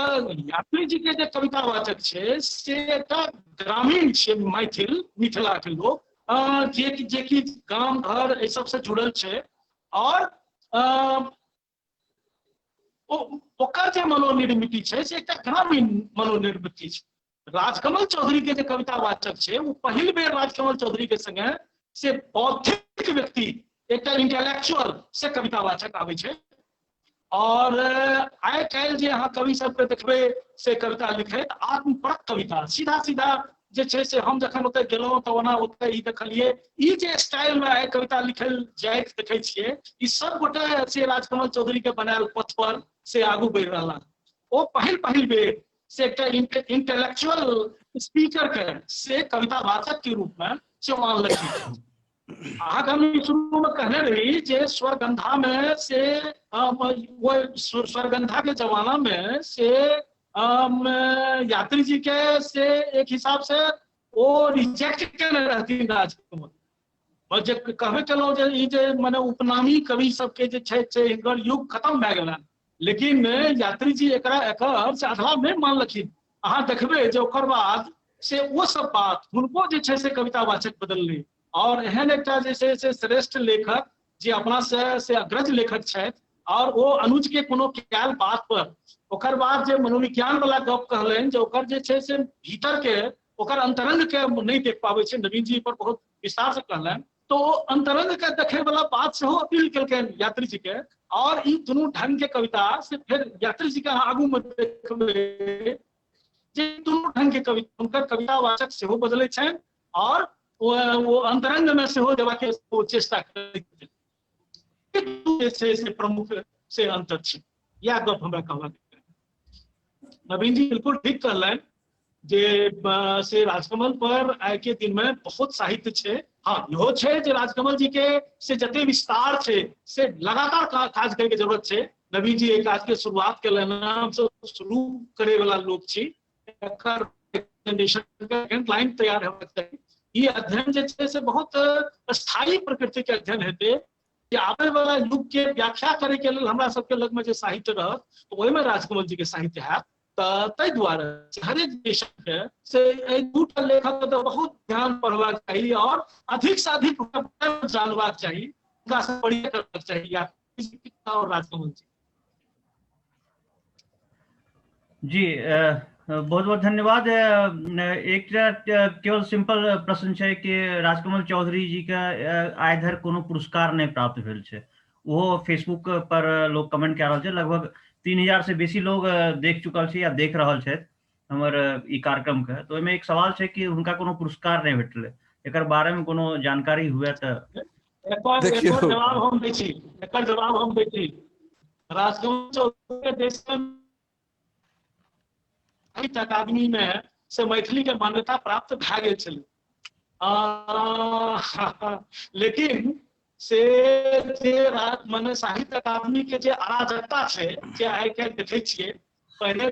यात्री जी के जे कविता वाचक छै से एकटा ग्रामीण छै, मैथिल मिथिला के लोग जे कि गांव घर एहि सबसे जुड़ल छै, और ओकर जे मनोनिर्मिति छै से एकटा ग्रामीण मनोनिर्मिति छै। राजकमल चौधरी के जे कविता वाचक छै वो पहिल बेर राजकमल चौधरी के संगे से बौद्धिक व्यक्ति एकटा इंटेलेक्चुअल से कविता वाचक आबै छै। और आइ काल्हि जे अहाँ कवि सबके देखबै से कविता लिखैत आत्मपरक कविता सीधा सीधा जे छै से हम जखन ओतय गेलहुँ तऽ ओना ओतय ई देखलियै, ई जे स्टाइल में आइ कविता लिखल जाइत देखै छियै, ई सब गोटे से राजकमल चौधरी के बनायल पथ पर से आगू बढ़ि रहला। ओ पहिल बेर से एकटा इंटेलेक्चुअल स्पीकर के से कविता वाचक के रूप में से मानलखिन। अहाँके हम शुरू में कहने रही जे स्वरगंधा में से वो स्वरगंधा के जमाना में से यात्री जी के से एक हिसाब से वो रिजेक्ट केने रहथिन राजकमल, और जे कहबे केलहुँ जे ई जे मने उपनामी कवि सबके जे छै हिनकर युग खत्म भए गेलनि, लेकिन यात्री जी एकरा एकर से अधला नहीं मानलखिन। अहाँ देखबै जे ओकर बाद से वो सब बात हुनको जे छै से कविता वाचक बदललै, और एहन एकटा जे छै से श्रेष्ठ लेखक जे अपना से अग्रज लेखक छथि, और वो अनुज के कोनो कयल बात पर ओकर बाद जे मनोविज्ञान वाला गप कहलनि जे ओकर जे छै से भीतर के ओकर अंतरंग के नहीं देख पाबै छै, नवीन जी पर बहुत विस्तार से कहलनि, तो अंतरंग के देखे वाला बात से अपील केलकनि यात्री जी के। और ई दुनू ढंग के कविता से फिर यात्री जी के आगू में देखबै जे दुनू ढंग के कविता उनकर कविता वाचक सेहो बदलै छनि, और वो अंतरंग में सेहो देवा के चेष्टा करैत से प्रमुख से अंतर छै। यह गप हमरा कहबाक। नवीन जी बिल्कुल ठीक कहलनि जे से राजकमल पर आइ के दिन में बहुत साहित्य छै। हाँ इहो छै जे राजकमल जी के से जते विस्तार छै से लगातार काज करे के जरूरत छै। नवीन जी एक काज के शुरुआत केलनि, हम सब शुरू करे वाला लोग छी, एकर लाइन तैयार हेबाक चाही। ई अध्ययन जे छै से बहुत स्थायी प्रकृति के अध्ययन हेतै कि आबे वाला युग के व्याख्या करे के लेल हमरा सबके लग में जे साहित्य रहत तो ओहिमे राजकमल जी के साहित्य हैत। ताहि दुआरे हरेक देशक के से दूटा लेखक तो बहुत ध्यान पढ़बाक चाहिए और अधिक से अधिक जानबाक चाहिए उनका से बढ़िया करना चाहिए और राजकमल जी। जी बहुत बहुत धन्यवाद। एक केवल सिंपल प्रश्न है कि राजकमल चौधरी जी का आइ धरि कोनो पुरस्कार नहीं प्राप्त भेल छै। वो फेसबुक पर लोग कमेंट कह रहे हैं, लगभग 3000 से बेसी लोग देख चुकल छै या देख रहल छै हमर ई कार्यक्रम के। तो एहिमे एक सवाल है कि उनका कोनो पुरस्कार नहीं भेटले, एकर बारे में कोनो जानकारी हुए तो देखियौ, जवाब हम दै छी, एकर जवाब हम दै छी। राजकमल चौधरी के देश में साहित्य अकादमी में से मैथिली के मान्यता प्राप्त भए गेल छलै, लेकिन से जे माने साहित्य अकादमी के जे अराजकता छै, जे आइ काल्हि देखै छियै, पहले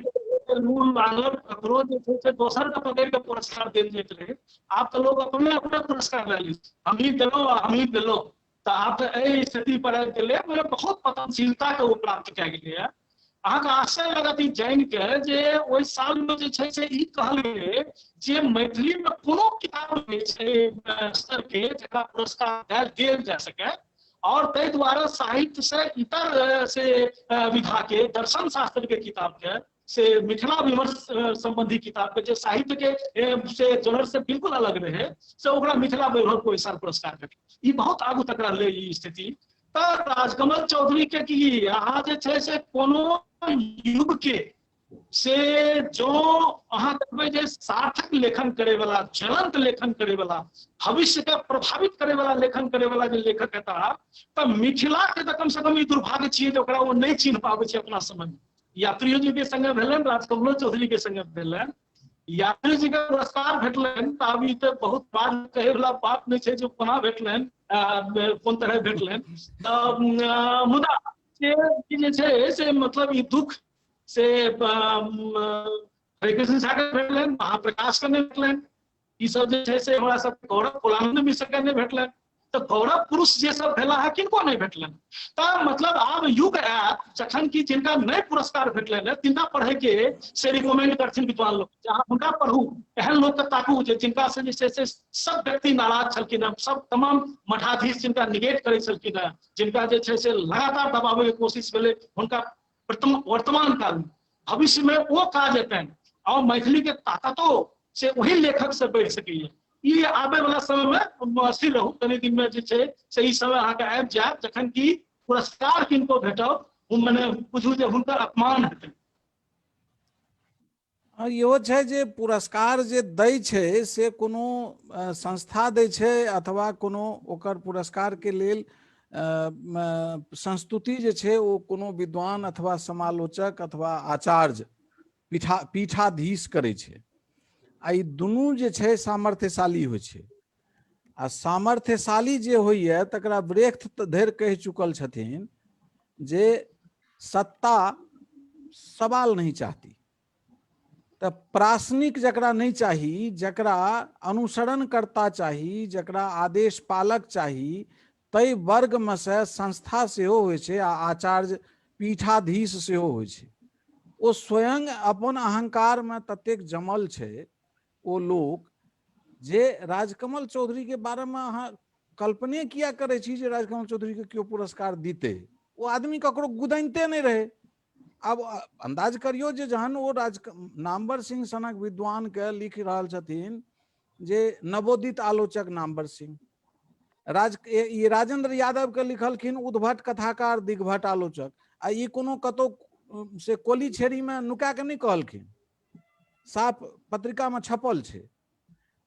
मूल लागल ककरो जे छै से दोसर के पकड़ के पुरस्कार देल जाइत रहे, आब तो लोग अपने अपने पुरस्कार ले लै छै, हम ही देलो तो आब तो एहि स्थिति पर आबि गेलै, मतलब बहुत पतनशीलता के वो प्राप्त कए गेलै है। अहाँके आश्चर्य लागत ई जानि के जे ओहि साल में जे छै से ई कहल गेलै जे मैथिली में कोनो किताब नहि छै स्तर के जकरा पुरस्कार देल जा सके, और ताहि द्वारा साहित्य से इतर से विधा के दर्शन शास्त्र के किताब के से मिथिला विमर्श संबंधी किताब के जे साहित्य के से जनर से बिल्कुल अलग रहे से ओकरा मिथिला वैभव को इस साल पुरस्कार भेटल। ई बहुत आगू तक रहलै ई स्थिति। तो राजकमल चौधरी के की अहाँ जे छै से कोनो युग के से जो अहाँ देखबै जे सार्थक लेखन करे वाला, ज्वलंत लेखन करे वाला, भविष्य के प्रभावित करे वाला लेखन करे वाला जे लेखक हेता, तो मिथिला के तो कम से कम ई दुर्भाग्य छियै जे ओकरा वो नहीं चिन्ह पाबै छै अपना समय में। यात्रियों जी के संगे भेलन, राजकमल चौधरी के संगे भेलन, यात्री जी के पुरस्कार भेटलन तो अभी तो बहुत बात कहे वाला बात नहीं छै जो कोना भेटलन, कोन तरह भेटलन। तो मुदा जे छै से मतलब ई दुख से हरिकृष्ण झा के भेटलन, महाप्रकाश के नहीं भेटलन, ई सब जे छै से हमरा सब गौरव कुलानंद मिश्र के नहीं भेटलन, तो गौरव पुरुष जे सब भेला है किनको नहीं भेटलन। तो मतलब आब युग आयत जखन कि जिनका नहीं पुरस्कार भेटलन है तिनका पढ़े के से रिकमेंड करथिन विद्वान लोग, जहाँ हुनका पढ़ू, एहन लोग के ताकू जे जिनका से जे छै से सब व्यक्ति नाराज छलखिन है, सब तमाम मठाधीश जिनका निगेट करै छलखिन है, जिनका जे छै से लगातार दबावे के कोशिश भेलै, हुनका वर्तमान काल में भविष्य में वो काज एतन और मैथिली के ताकतो से वही लेखक से बढ़ सकैए। ई आबे वाला समय में स्थिर रहू, कनि दिन में जे छै से ई समय अहाँके आबि जायत जखन कि पुरस्कार किनको भेटब मने बुझू जे हुनकर अपमान हेतै। इहो छै जे पुरस्कार जे दै छै से कोनो संस्था दै छै अथवा कोनो ओकर पुरस्कार के लेल संस्तुति जे छै ओ कोनो विद्वान अथवा समालोचक अथवा आचार्य पीठाधीश करै छै। आ ई दुनू जे छै सामर्थ्यशाली होइ छै, आ सामर्थ्यशाली जे होइए तकरा ब्रेख्त धरि कहि चुकल छथिन जे सत्ता सवाल नहीं चाहती। तो प्रासनिक जकरा नहीं चाही, जकरा अनुसरणकर्ता चाही, जकरा आदेश पालक चाही, तै वर्ग में से संस्था सेहो होइ छै आ आचार्य पीठाधीश सेहो होइ छै। ओ स्वयं अपन अहंकार में ततेक जमल छै ओ लोग जे राजकमल चौधरी के बारे में अहाँ कल्पने किया करे छी जे राजकमल चौधरी के क्यों पुरस्कार दीते। वो आदमी ककरो गुदानिते नहीं रहे। अब अंदाज करियो जे जहन ओ नामवर सिंह सनक विद्वान के लिख रहल छथिन जे नवोदित आलोचक नामवर सिंह, ये राजेंद्र यादव के लिखलखिन उद्भट कथाकार दिग्भट आलोचक, आ ई कोनो कतौ से कोली छेरी में नुका के नहीं कहलखिन, साफ पत्रिका में छपल छै।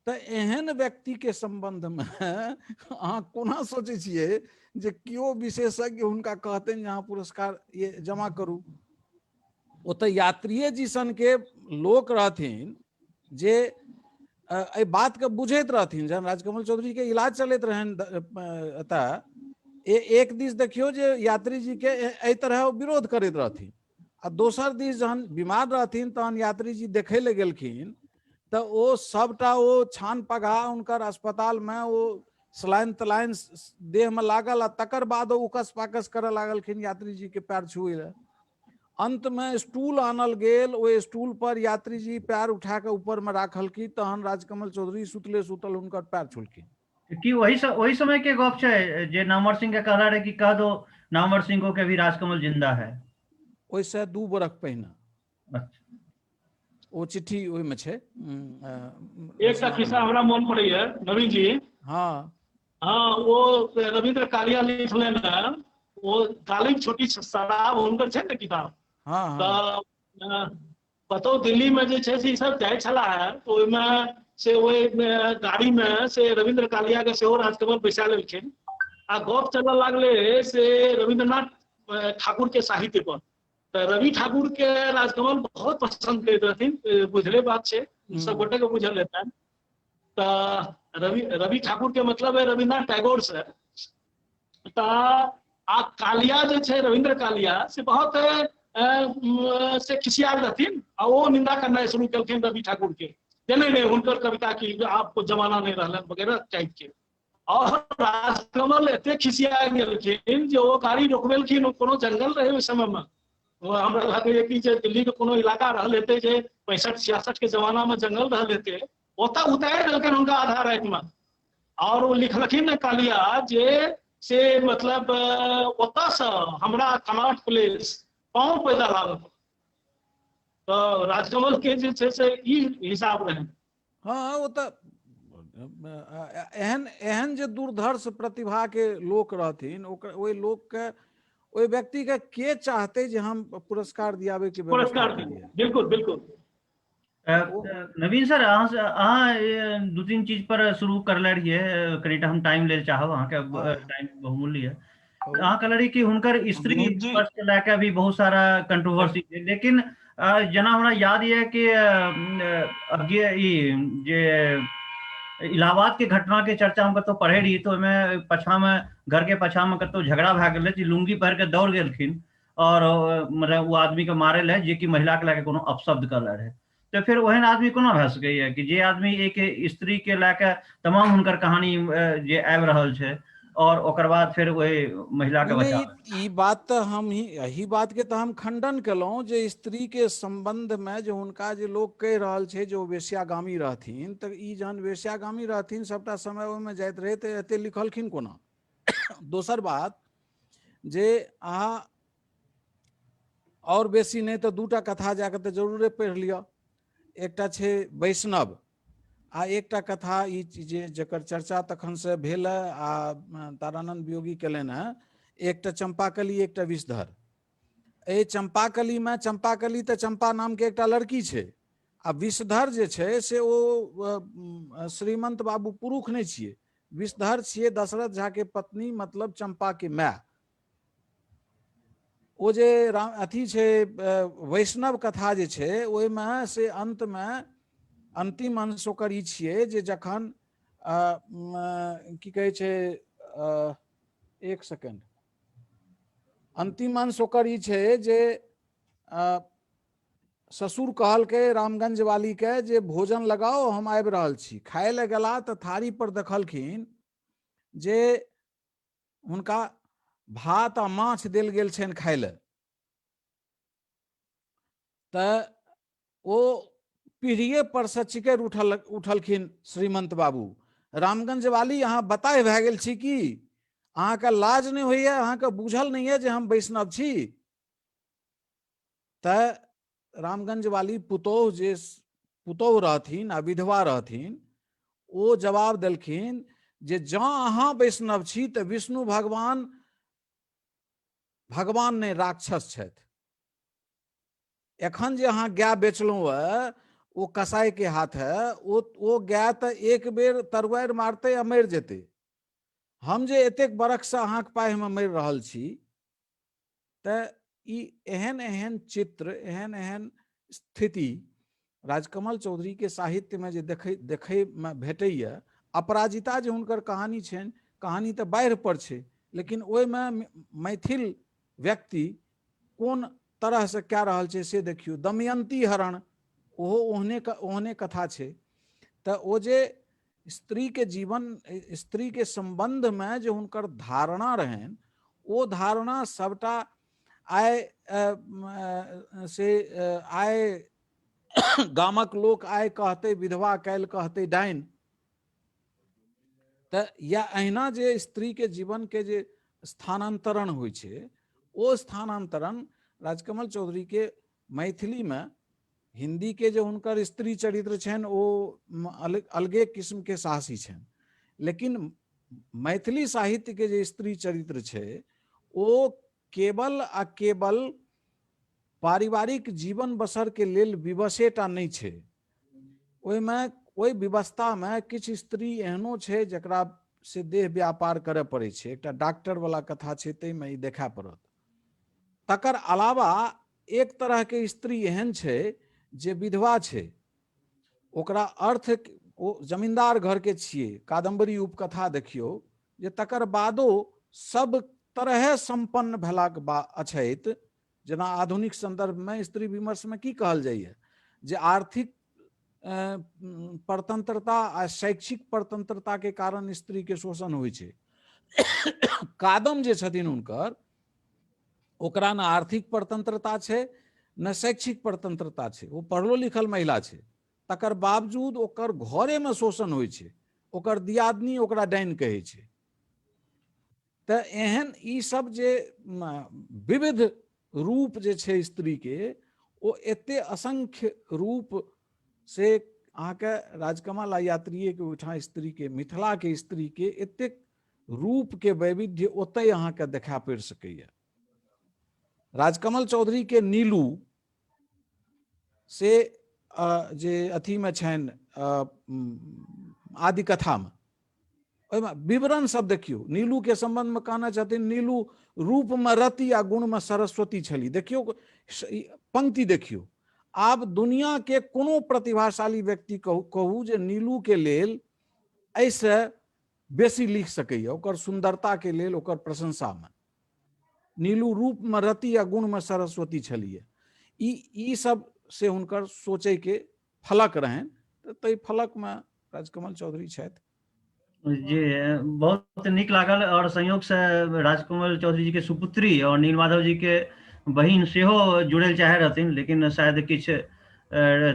तो एहन व्यक्ति के संबंध में अहाँ कोना सोचे छिए जे कियो विशेषज्ञ हुनका कहते जहाँ पुरस्कार ये जमा करू। ओतऽ यात्रिये जी सन के लोक रहथिन जे एहि बात के बुझैत रहथिन। जहन राजकमल चौधरी के इलाज चलैत रहन एतऽ एक दिस देखियो जे यात्री जी के एहि तरह विरोध करैत रहथिन, आ दोसर दिस जहन बीमार रहथिन तहन यात्री जी देखै ले गेलखिन तो ओ सबटा ओ छान पगा उनकर अस्पताल में ओ सलाइन तलाइन देह में लागल, आ तकर बाद ओ उकस पाकस करे लागलखिन यात्री जी के पैर छुए ले। अंत में स्टूल आनल गेल, ओ स्टूल पर यात्री जी पैर उठा के ऊपर में राखलखिन, तहन राजकमल चौधरी सुतले सुतल हुनकर पैर छुलखिन। कि वही समय के गप छे जे नामवर सिंह के कहला रहे कि कह दो नामवर सिंह को के भी राजकमल जिंदा है। ओइसे 2 बरख पहिने अच्छा। ओ चिट्ठी ओहिमे छै। एकटा खिस्सा हमरा मोन पड़ैया नवीन जी। हाँ हाँ, वो रविंद्र कालिया लिखले ने, वो काली छोटी शराब हुनकर छै ने किताब। हाँ हाँ कतौ दिल्ली में जे छै से ई सब जाय छला है, तो ओहिमे से ओहि गाड़ी में से रविंद्र कालिया के सेहो राजकमल बैसा लेलखिन आ गप चलऽ लागले से रविंद्रनाथ ठाकुर के साहित्य पर। तो रवि ठाकुर के राजकमल बहुत पसंद करैत रहथिन, बुझले बात छै, सब गोटे के बुझल हेतनि। तो रवि ठाकुर के मतलब है रविन्द्रनाथ टैगोर से। तो आ कालिया जे छै रविंद्र कालिया से बहुत से खिसियाल रहथिन आ वो निंदा करना शुरू केलखिन रवि ठाकुर के, जे नहीं हुनकर कविता की आपको जमाना नहीं रहलन वगैरह टाइप के। और राजकमल एते खिसिया गेलखिन जे वो गाड़ी रोकबेलखिन, कोनो जंगल रहे उस समय में, हमरा लगे कि जे दिल्ली के कोनो इलाका रहल हेतै जे 65-66 के जमाना में जंगल रहल हेतै, ओतऽ उतारि देलखिन हुनका आधा राति में। और वो लिखलखिन ने कालिया जे से मतलब ओतऽ से हमरा कनाट प्लेस पाँव पैदा लागल। तो राजकमल के जे छै से ई हिसाब रहे। हाँ वो तो एहन एहन जे दुर्धर्ष प्रतिभा के लोक रहथिन, ओहि लोक के ओहि व्यक्ति के चाहते जे हम पुरस्कार दियाबे के व्यवस्था पुरस्कार दी, करिए। बिल्कुल बिल्कुल। नवीन सर अहाँ 2-3 चीज पर शुरू करले रहिए, कनिटा हम टाइम ले चाहब, अहाँ के टाइम बहुमूल्य है। अहाँ कहले रही कि हुनकर स्त्री पर के लेके भी बहुत सारा कंट्रोवर्सी है, लेकिन जना हमरा याद ये कि आगे जे इलाहाबाद के घटना के चर्चा हम कतौ पढ़े रही, तो ओहिमे पछा में घर के पछा में कतौ झगड़ा भए गेलै जे लुंगी पहिर के दौड़ गेलखिन और मतलब वो आदमी के मारे ले जे कि महिला के लेके कोनो अपशब्द करले रहे। तो फिर ओहन आदमी कोना भए सकैया कि जे आदमी एक स्त्री के लेके तमाम हुनकर कहानी जे आबि रहल छै और ओकर बाद फिर वही महिला के बचा। ई बात तो हम यही बात के तो हम खंडन केलहुँ जे स्त्री के संबंध में जो हुनका जे लोग कहि रहल छै जे ओ वेश्यागामी रहथिन, तो ई जहन वेश्यागामी रहथिन सबटा समय ओहिमे जाइत रहे तो एते लिखलखिन कोना। दोसर बात जे अहाँ और बेसी नहीं तो 2टा कथा जाके तो जरूरे पढ़ि लिअ। एकटा छै वैष्णव आ एकटा कथा ई जे जकर चर्चा तखन से भेल आ तारानंद वियोगी केलनि हैं, एकटा चंपाकली एकटा विषधर। ए चंपाकली में चंपाकली तो चंपा नाम के एकटा लड़की छै आ विषधर जे छै से ओ श्रीमंत बाबू पुरुष नहीं छियै, विषधर छियै दशरथ झा के पत्नी, मतलब चंपा के माय। ओ जे अथी छै वैष्णव कथा जे छै ओहिमे से अंत में अंतिम अंश ओकर ई छियै जे जखन की कहै छै, एक सेकंड, अंतिम अंश ओकर ई छै जे ससुर कहलकै रामगंज वाली के जे भोजन लगाओ हम आबि रहल छी। खाए ले गेला तऽ थारी पर देखलखिन जे हुनका भात आ माछ देल गेल छनि खाए ले। तऽ ओ पीढ़िए पर से चिकर उठलखिन श्रीमंत बाबू, रामगंज वाली अहाँ बताह भए गेल छी कि अहाँके लाज नहीं होइए, अहाँके बुझल नहीं है जे हम वैष्णव छी। तऽ रामगंज वाली पुतोह जे पुतोह रहथिन आ विधवा रहथिन, ओ जवाब देलखिन जे जँ अहाँ वैष्णव छी तऽ विष्णु भगवान नहीं राक्षस छथि। एखन जे अहाँ गाय बेचलहुँ ओ कसाई के हाथ है, ओ गाय तो एक बेर तरवार मारते आ मरि जेतै। हम जे एतेक बरख से अहाँके पाइ हम मरि रहल छी, तऽ ई एहन एहन चित्र, एहन एहन स्थिति राजकमल चौधरी के साहित्य में जे देखै में भेटैया। अपराजिता जे हुनकर कहानी छनि, कहानी तऽ बाढ़ि पर छै, लेकिन ओहिमे मैथिल व्यक्ति कोन तरह से कए रहल छै से देखियौ। दमयंती हरण ओहो ओहने कथा छै। तऽ ओ जे स्त्री के जीवन, स्त्री के संबंध में जे हुनकर धारणा रहनि, ओ धारणा सबटा आइ गामक लोक आइ कहते विधवा, काल्हि कहते डाइन। त या अहिना जे स्त्री के जीवन के जे स्थानांतरण होइ छै, ओ स्थानांतरण राजकमल चौधरी के मैथिली में, हिंदी के जो हुनकर स्त्री चरित्र छनि ओ अलगे किस्म के साहसी छनि, लेकिन मैथिली साहित्य के जे स्त्री चरित्र छै ओ केवल आ केवल पारिवारिक जीवन बसर के लेल विवशेटा नहीं छै। ओहिमे ओहि व्यवस्था में किछु स्त्री एहनो छै जकरा से देह व्यापार करे पड़े छै। एकटा डॉक्टर वाला कथा छै, ताहिमे ई देखा पड़त। तकर अलावा एक तरह के स्त्री एहन छै जे विधवा छै, ओकरा अर्थ ओ जमींदार घर के छिए, कादम्बरी उपकथा देखियो जे तकर बादो सब तरह संपन्न भेलाक अछैत, जेना आधुनिक संदर्भ में स्त्री विमर्श में की कहल जाइए जे आर्थिक परतंत्रता आ शैक्षिक परतंत्रता के कारण स्त्री के शोषण होइ छै। कादम जे छथिन हुनकर, ओकरा न आर्थिक परतंत्रता छै न शैक्षिक परतंत्रता छै, वो पढ़लो लिखल महिला छै, तकर बावजूद ओकर घरे में शोषण होइ छै, ओकर दियादनी ओकरा डाइन कहै छै। त एहन ई सब जे विविध रूप जे छै स्त्री के, ओ एते असंख्य रूप से अहाँके राजकमल आ यात्रिये के ओहिठाम स्त्री के, मिथिला के स्त्री के एतेक रूप के वैविध्य ओतय अहाँके देखा पड़ि सकैया। राजकमल चौधरी के नीलू से जे अथी में छनि आदि कथा में, ओहिमे विवरण सब देखियो। नीलू के संबंध में कहना छथिन, नीलू रूप में रति आ गुण में सरस्वती छली। देखियो पंक्ति देखियो। आब दुनिया के कोनो प्रतिभाशाली व्यक्ति कहू जे नीलू के लेल ऐसे बेसी लिख सकैया, ओकर सुंदरता के लेल, ओकर प्रशंसा में। नीलू रूप में रति आ गुण में सरस्वती छलिए। ई सब से हुनकर सोचे के फलक रहन, तो फलक में राजकमल चौधरी छथि। जी बहुत नीक लागल। और संयोग से राजकमल चौधरी जी के सुपुत्री और नीलमाधव जी के बहिन सेहो जुड़े चाहे रहथिन, लेकिन शायद किछ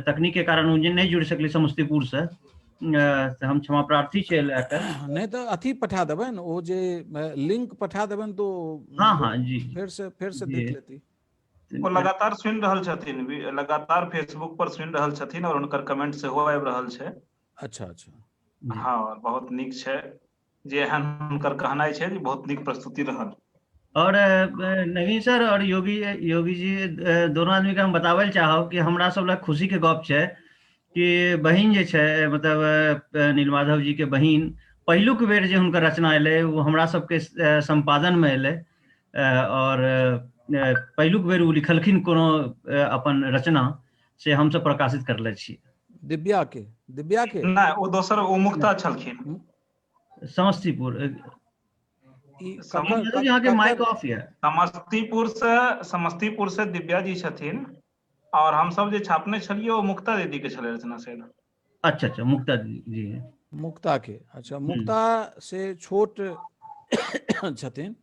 तकनीक के कारण उन नहीं जुड़ सकली समस्तीपुर से। हम क्षमा प्रार्थी छे लेकर। नहीं तो अथी पठा देबन, वो जे लिंक पठा देबन तो हाँ जी फिर से देख लेती। वो लगातार सुन रहल छथिन, लगातार फेसबुक पर सुन रहल छथिन और उनकर कमेंट से हो आबि रहल छै। अच्छा अच्छा, हाँ बहुत नीक छै जे एहन हुनकर कहनाइ छै, बहुत नीक प्रस्तुति रहल। और नवीन सर और योगी जी दोनों आदमी के हम बतावल चाहब कि हमरा सब लग खुशी के गप छै कि बहिन जे छै, मतलब नीलमाधव जी के बहिन, पहिलुक बेर जे हुनकर रचना एलै वो हमरा सबके संपादन में एलै, और पहिलुक बेर वो लिखलखिन कोनो अपन रचना, से हम सब प्रकाशित करले छी। दिव्या के नहीं, वो दोसर वो मुक्ता छलखिन, समस्तीपुर। यहाँ के माइक ऑफ है। समस्तीपुर से दिव्या जी छथिन, और हम सब जे छापने छलिए वो मुक्ता दीदी के छले रचना से। अच्छा अच्छा, मुक्ता जी है। मुक्ता के, अच्छा मुक्ता से छोट छथिन।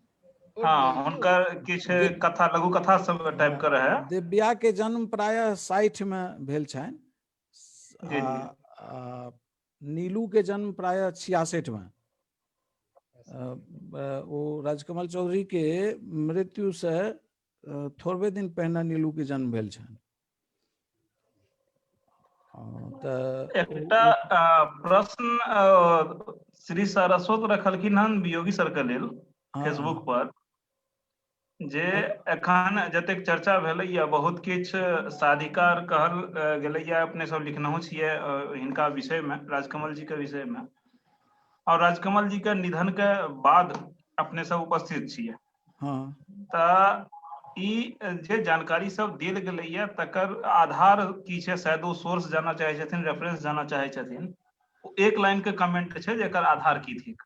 हाँ, हुनकर किछ कथा, लघु कथा सब टाइप कर रहे। दिव्या के जन्म प्रायः 60 में भेल छनि। नीलू के जन्म प्रायः 66 में। वो राजकमल चौधरी के मृत्यु से थोड़बे दिन पहले नीलू के जन्म भेल छनि। एकटा प्रश्न श्री सरस्वत रखलखिन हन वियोगी सर के लेल फेसबुक पर, जे एखन जतेक चर्चा भेलैया बहुत किछ साधिकार कहल गेलैया, अपने सब लिखनहु छियै हिनका विषय में, राजकमल जी के विषय में, और राजकमल जी के निधन के बाद अपने सब उपस्थित छियै। त ई जे जानकारी सब देल गेलैया तकर आधार की छै, शायद वो सोर्स जाना चाहे छथिन, रेफरेंस जाना चाहे छथिन। एक लाइन के कमेंट छै जेकर आधार की थिक।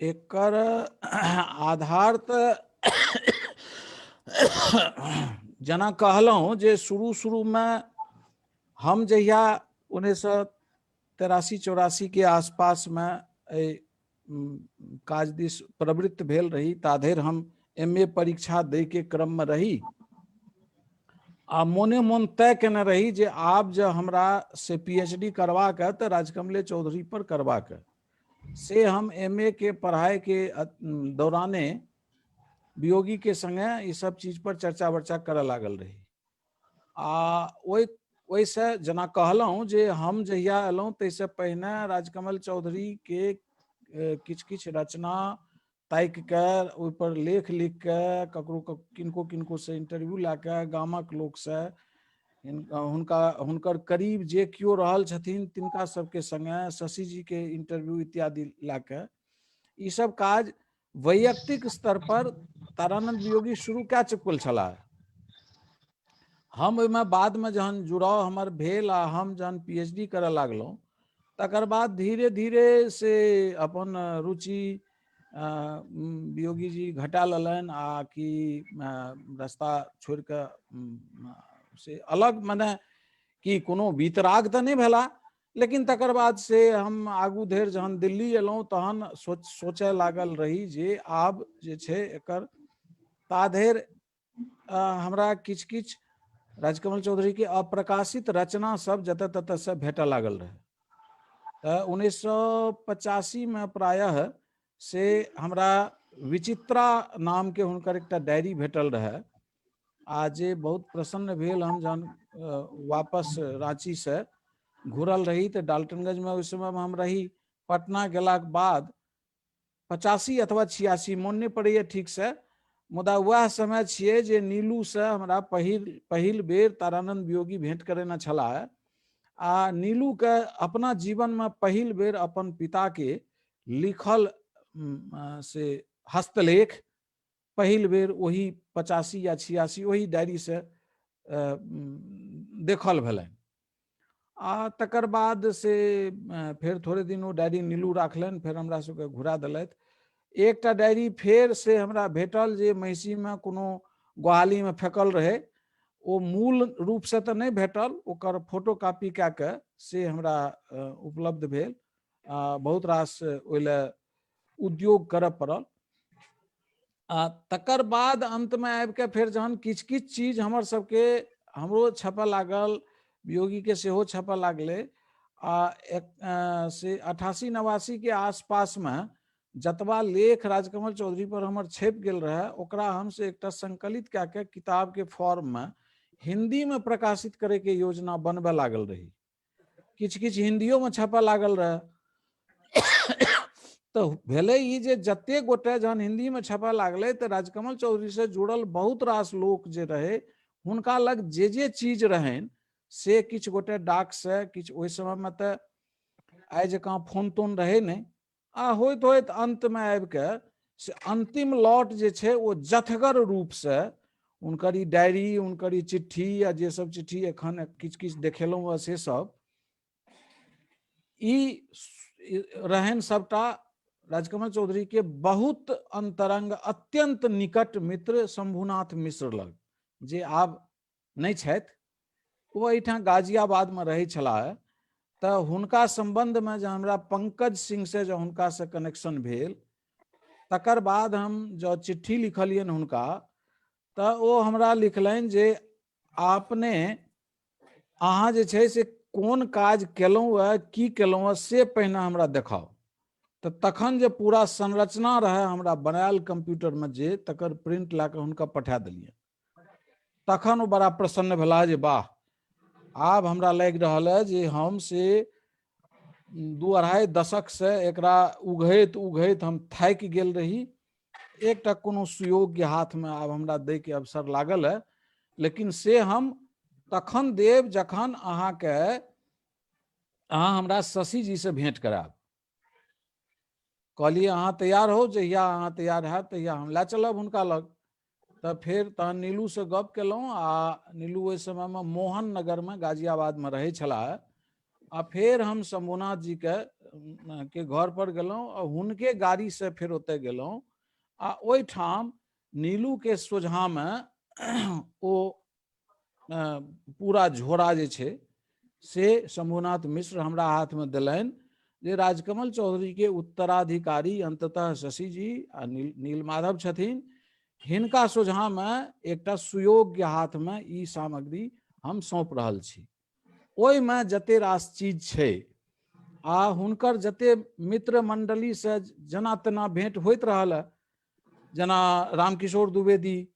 एकर आधार त जना कहलहुँ जे शुरू में हम जहिया 1983-84 के आसपास में काज दिस प्रवृत्त भेल रही, ताधरि हम MA परीक्षा दे के क्रम में रही, आ मोने मोन तय केने रही जे आब जे हमरा से पीएचडी करवा के तो राजकमले चौधरी पर करवा के से हम एमए के पढ़ाई के दौराने वियोगी के संगे ये सब चीज पर चर्चा वर्चा करे लागल रही। आ ओइसे जना कहलहुँ जे हम जहिया एलहुँ तैसे पहिने राजकमल चौधरी के किछु किछु रचना ताकि के ओहि पर लेख लिख के ककरो किनको किनको से इंटरव्यू लए के गामक लोक से हुनकर करीब जे केओ रहल छथिन तिनका सबके संगे शशि जी के इंटरव्यू इत्यादि लए के ई सब काज वैयक्तिक स्तर पर तारानंद वियोगी शुरू कए चुकल छलाह। हम ओहिमे बादमे जहन जुड़ाव हमर भेल आ हम जहन पीएचडी करऽ लागलहुँ तकर बाद धीरे धीरे से अपन रुचि वियोगी जी घटा लेलनि आ कि रास्ता छोड़ के से अलग मने कि कोनो वितराग तऽ नहि भेला, लेकिन तकर बाद से हम आगू धरि जहन दिल्ली एलहुँ तहन सोचय लागल रही जे आब जे छै एकर ता धरि हमरा किछु किछु राजकमल चौधरी के अप्रकाशित रचना सब जतऽ ततऽ से भेटऽ लागल रहे। तऽ 1985 में प्रायः से हमरा विचित्रा नाम के हुनकर एकटा डायरी भेटल रहे आ जे बहुत प्रसन्न भेल। हम जहन वापस रांची से घुरल रही तो डाल्टनगंज में उस समय में हम रही। पटना गेला के बाद 85 अथवा 86 मोन नहीं पड़ैया ठीक से, मुदा वह समय छिए जे नीलू से हमरा पहिल बेर तारानंद वियोगी भेंट करेने छलाह आ नीलू के अपना जीवन में पहिल बेर अपन पिता के लिखल से हस्तलेख पहिल बेर वही 85 या 86 वही डायरी से देखल भेलनि। आ तकर बाद से फिर थोड़े दिन वो डायरी नीलू राखलनि, फिर हमरा सबके घुरा देलथि। एकटा डायरी फेर से हमरा भेटल जे महिषी में कोनो गोहाली में फेकल रहे, ओ मूल रूप से तो नहीं भेटल, ओकर फोटो कॉपी कए के से हमरा उपलब्ध भेल। बहुत रास ओइले उद्योग करऽ पड़ल। तकर बाद अंत में आबि के फिर जहन किछु किछु चीज हमर सबके हमरो छपऽ लागल, वियोगी के सेहो छपऽ लागले से 88-89 के आसपास में जतबा लेख राजकमल चौधरी पर हमर छपि गेल रहे ओकरा हम से एकटा संकलित कए के किताब के फॉर्म में हिंदी में प्रकाशित करे के योजना बनबे लागल रही। किछु किछु हिंदियो में छपऽ लागल रहे। तो भेले ई जे जते गोटे जहन हिंदी में छपऽ लागले तो राजकमल चौधरी से जुड़ल बहुत रास लोक जे रहे हुनका लग जे चीज रहन से किछु गोटे डाक से किछु ओहि समय में तो आइ जकाँ फोन तोन रहे नहीं आ होइत होइत अंत में आबि के से अंतिम लॉट जे छे वो जथगर रूप से उनकर ई डायरी, उनकर ई चिट्ठी या जे सब चिट्ठी एखन किछु किछु देखेलहुँ से सब ई रहन सबटा राजकमल चौधरी के बहुत अंतरंग अत्यंत निकट मित्र शंभुनाथ मिश्र लग, जे आब नहीं छथि, वो एहिठाम गाजियाबाद में रहै छलाह। तो हुनका संबंध में जो हमरा पंकज सिंह से जो हुनका से कनेक्शन भेल तकर बाद हम जो चिट्ठी लिखलियन हुनका तो वो हमरा लिखलनि जे आपने अहाँ जे छै से कोन काज केलहुँ की केलहुँ से पहिने हमरा देखाओ। तो तखन जे पूरा संरचना रहे हमरा बनायल कंप्यूटर में जे तकर प्रिंट ला के हुनका पठा देलियन। तखन वो बड़ा प्रसन्न भेला जे वाह, आब हमरा लग रहल है जे हम से 2-2.5 दशक से एकरा उघैत उघैत हम थाकि गेल रही। एकटा कोनो सुयोग्य हाथ में आब हमरा दै के अवसर लागल है, लेकिन से हम तखन देव जखन अहाँ हमरा शशि जी से भेंट कराब। कहलिए अहाँ तैयार हो, जहिया अहाँ तैयार है तहिया हम ला चलब हुनका लग। तब फिर तहन नीलू से गप केलहुँ आ नीलू ओहि समय में मोहन नगर में गाजियाबाद में रहै छलाह। आ फिर हम शंभुनाथ जी के घर पर गेलहुँ आ हुनके गाड़ी से फिर ओते गेलहुँ आ ओहिठाम नीलू के सोझा में ओ पूरा झोरा जे छै से शंभुनाथ मिश्र हमरा हाथ में देलनि जे राजकमल चौधरी के उत्तराधिकारी अंततः शशि जी आ नीलमाधव छथिन। हिनका सोझा में एकटा सुयोग्य हाथ में ई सामग्री हम सौंप रहल छी। ओहि में जते रास चीज छै आ हुनकर जते मित्र मंडली से जना तना भेंट होइत रहल है, जना रामकिशोर द्विवेदी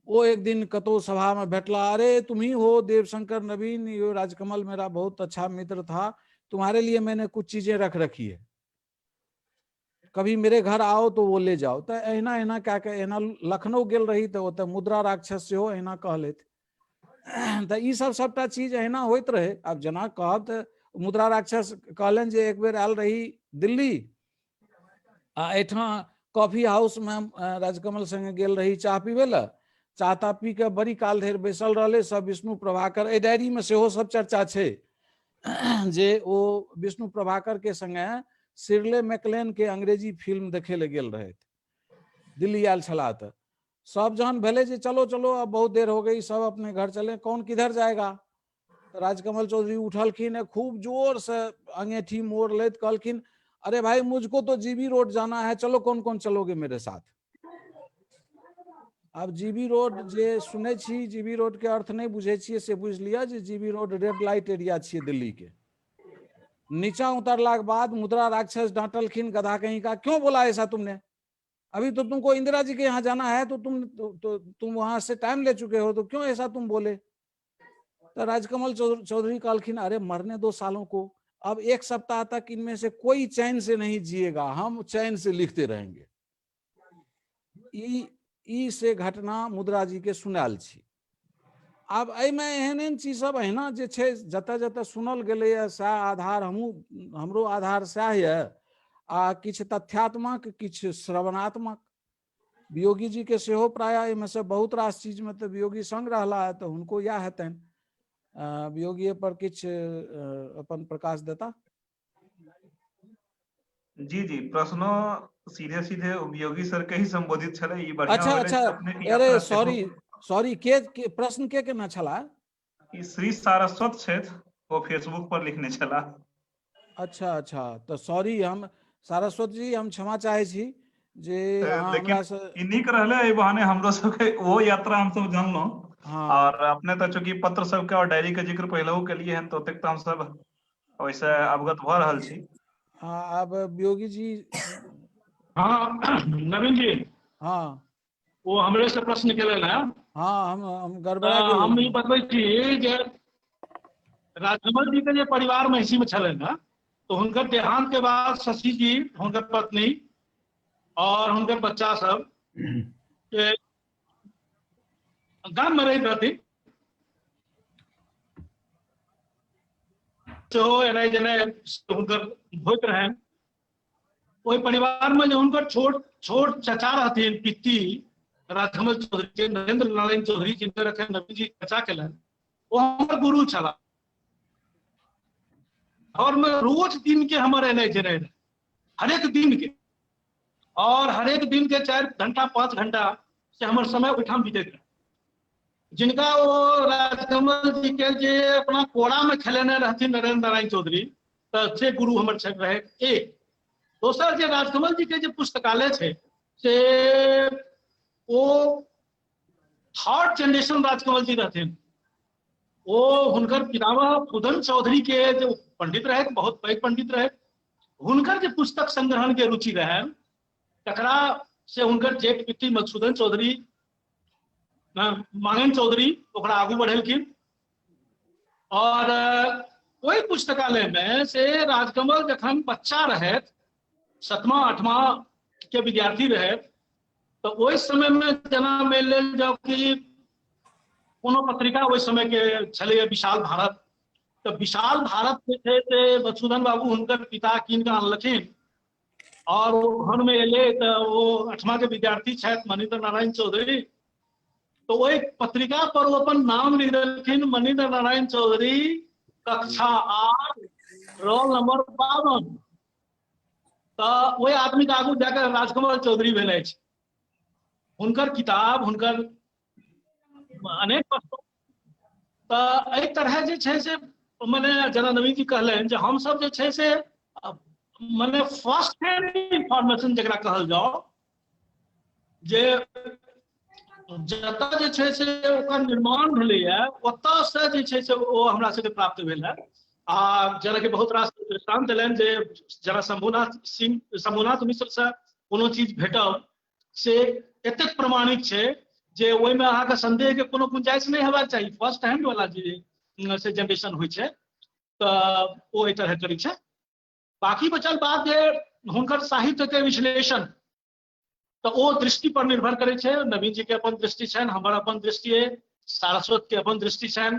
वो एक दिन कतो सभा में बैठला, अरे तुम ही हो देवशंकर नवीन, ये राजकमल मेरा बहुत अच्छा मित्र था, तुम्हारे लिए मैंने कुछ चीजें रख रखी है, कभी मेरे घर आओ तो वो ले जाओ। तो एहना एहना क्या कह, एहना लखनऊ गेल रही तो ओते मुद्रा राक्षस से हो एहना कहलैथ। तो ई सब सबटा चीज एहना होइत रहे। अब जना कहब तो मुद्रा राक्षस कहलन जे एक बेर आयल रही दिल्ली आ एठा कॉफी हाउस में राजकमल संगे गेल रही चाह पीबे ला, चाह ता पी के बड़ी काल धरि बैसल रहले सब विष्णु प्रभाकर। ए डायरी में सेहो सब चर्चा छै जे ओ विष्णु प्रभाकर के संगे शिरले मैकलेन के अंग्रेजी फिल्म देखे ले गेल रहे, दिल्ली आयल छला। त सब जहन भेले जे चलो चलो अब बहुत देर हो गई, सब अपने घर चले, कौन किधर जाएगा। तो राजकमल चौधरी उठलखिन, खूब जोर से अंगेठी मोड़ लेत कहलखिन, अरे भाई मुझको तो जीबी रोड जाना है, चलो कौन कौन चलोगे मेरे साथ। अब जीबी रोड जे सुने छी, जीबी रोड के अर्थ नहीं बुझे छिए से बुझ लिया जे GB road red light area छिए दिल्ली के। नीचा उतरला के बाद मुद्रा राक्षस डांटलखिन, गधा कहीं का, क्यों बोला ऐसा तुमने, अभी तो तुमको इंदिरा जी के यहाँ जाना है तो तुम वहां से टाइम ले चुके हो, तो क्यों ऐसा तुम बोले। तो राजकमल चौधरी कहलखिन, अरे मरने 2 सालों को, अब 1 सप्ताह तक इनमें से कोई चैन से नहीं जिएगा, हम चैन से लिखते रहेंगे। ई से घटना मुद्रा जी के सुनाल छी। अब एहिमे एहन एहन चीज सब अहिना जे छै जतऽ जतऽ सुनल गेलैए सएह आधार, हमरो आधार सएह यऽ, आ किछु तथ्यात्मक किछु श्रवणात्मक। वियोगी जी के सेहो प्रायः एहिमे से बहुत रास चीज में तो वियोगी संग रहला है, तो हुनको इएह हेतनि। वियोगी पर किछु अपन प्रकाश देता। जी जी, प्रश्नों सीधे सीधे वियोगी सर के ही संबोधित छले, ई बढ़िया अच्छा होले अच्छा, अपने की अरे यात्रा सॉरी के प्रश्न के केना छला। ई श्री सारस्वत छथि, वो फेसबुक पर लिखने छला। अच्छा अच्छा, तो सॉरी, हम सारस्वत जी हम क्षमा चाहे छी जे अहाँ हमरा से। लेकिन नीक रहले, एहि बहाने हमरो सबके वो यात्रा हम सब जानलहुं। हाँ, और अपने तो चूंकि पत्र सबके और डायरी के जिक्र पहले के लिए हैं, तो तक तो हम सब वैसे अवगत भ रहल छी। हाँ, अब वियोगी जी। हाँ नवीन जी, हाँ वो हमरे से प्रश्न केले ना। हाँ, हम गड़बड़ा गेल। हम ई बतबै छी जे राजकमल जी के जे परिवार महिषी में छले ना, तो हुनकर देहांत के बाद शशि जी, हुनकर पत्नी और हुनकर बच्चा सब के गाम में रहैत रहथिन। तो एनाइ जेनाइ हुनकर होइत रहनि। ओहि परिवार में जो हुनकर छोट चचा रहथिन पित्ती राजकमल चौधरी के, नरेंद्र नारायण चौधरी, जिनकर अखन नवीन जी चचा केलनि, वो हमर गुरु छला। और मैं रोज दिन के हमर एनाइ जेनाइ रहे, हरेक दिन के, और हरेक दिन के 4 घंटा 5 घंटा से हमर समय ओहिठाम बीतैत रहे। जिनका वो राजकमल जी के जे अपना कोड़ा में खेलेने रहथिन नरेंद्र नारायण चौधरी, तो से गुरु हमर रहे एक। दोसर जे राजकमल जी के जे पुस्तकालय छै से वो 3rd जनरेशन राजकमल जी रहथिन। वो हुनकर पितामह फुदन चौधरी के जो पंडित रहे, बहुत पैघ पंडित रहे, हुनकर जे पुस्तक संग्रहण के रुचि रहे, तकरा से हुनकर जेठ पित्ती मधुसूदन चौधरी, मांगन चौधरी ओकरा आगू बढ़ेलखिन। और वही पुस्तकालय में से राजकमल जखन बच्चा रहे, 7वां 8वां के विद्यार्थी रहे, तो ओहि समय में जना मानि लेल जाओ कि कोनो पत्रिका ओहि समय के छलै विशाल भारत, तो विशाल भारत जे छै से मधुसूदन बाबू हुनकर पिता कीन कऽ आनलखिन, और घर में एले तो वो 8वां के विद्यार्थी छथि मनिंदर नारायण चौधरी, तो वही पत्रिका पर वो अपन नाम लिख देलखिन, मनिंदर नारायण चौधरी, कक्षा 8, रोल नंबर 52। तो वही आदमी के आगू जाकर राजकमल चौधरी भेले छै। हुनकर किताब, हुनकर अनेक पुस्तक। तो एक तरह जे छै से मने जना नवीन जी कहलनि जे हम सब जे छै से मने फर्स्ट हैंड इंफॉर्मेशन जकरा कहल जाओ, जे जतऽ जे छै से ओकर निर्माण भेलैए ओतऽसँ जे छै से ओ हमरा सबके प्राप्त भेल है। आ जेनाकि बहुत रास दृष्टांत देलनि जे जेना शंभुनाथ मिश्र से कोनो चीज भेटब से एतेक प्रमाणिक छै जे ओहिमे अहाँके संदेह के कोनो गुंजाइश नहि हेबाक चाही। फर्स्ट हैंड वाला जे से जनरेशन होइ छै तऽ ओ एहि तरह करै छै। बाकी बचल बात जे हुनकर साहित्य के विश्लेषण तऽ ओ दृष्टि पर निर्भर करै छै। नवीन जी के अपन दृष्टि छनि, हमर अपन दृष्टि है, सारस्वत के अपन दृष्टि छनि,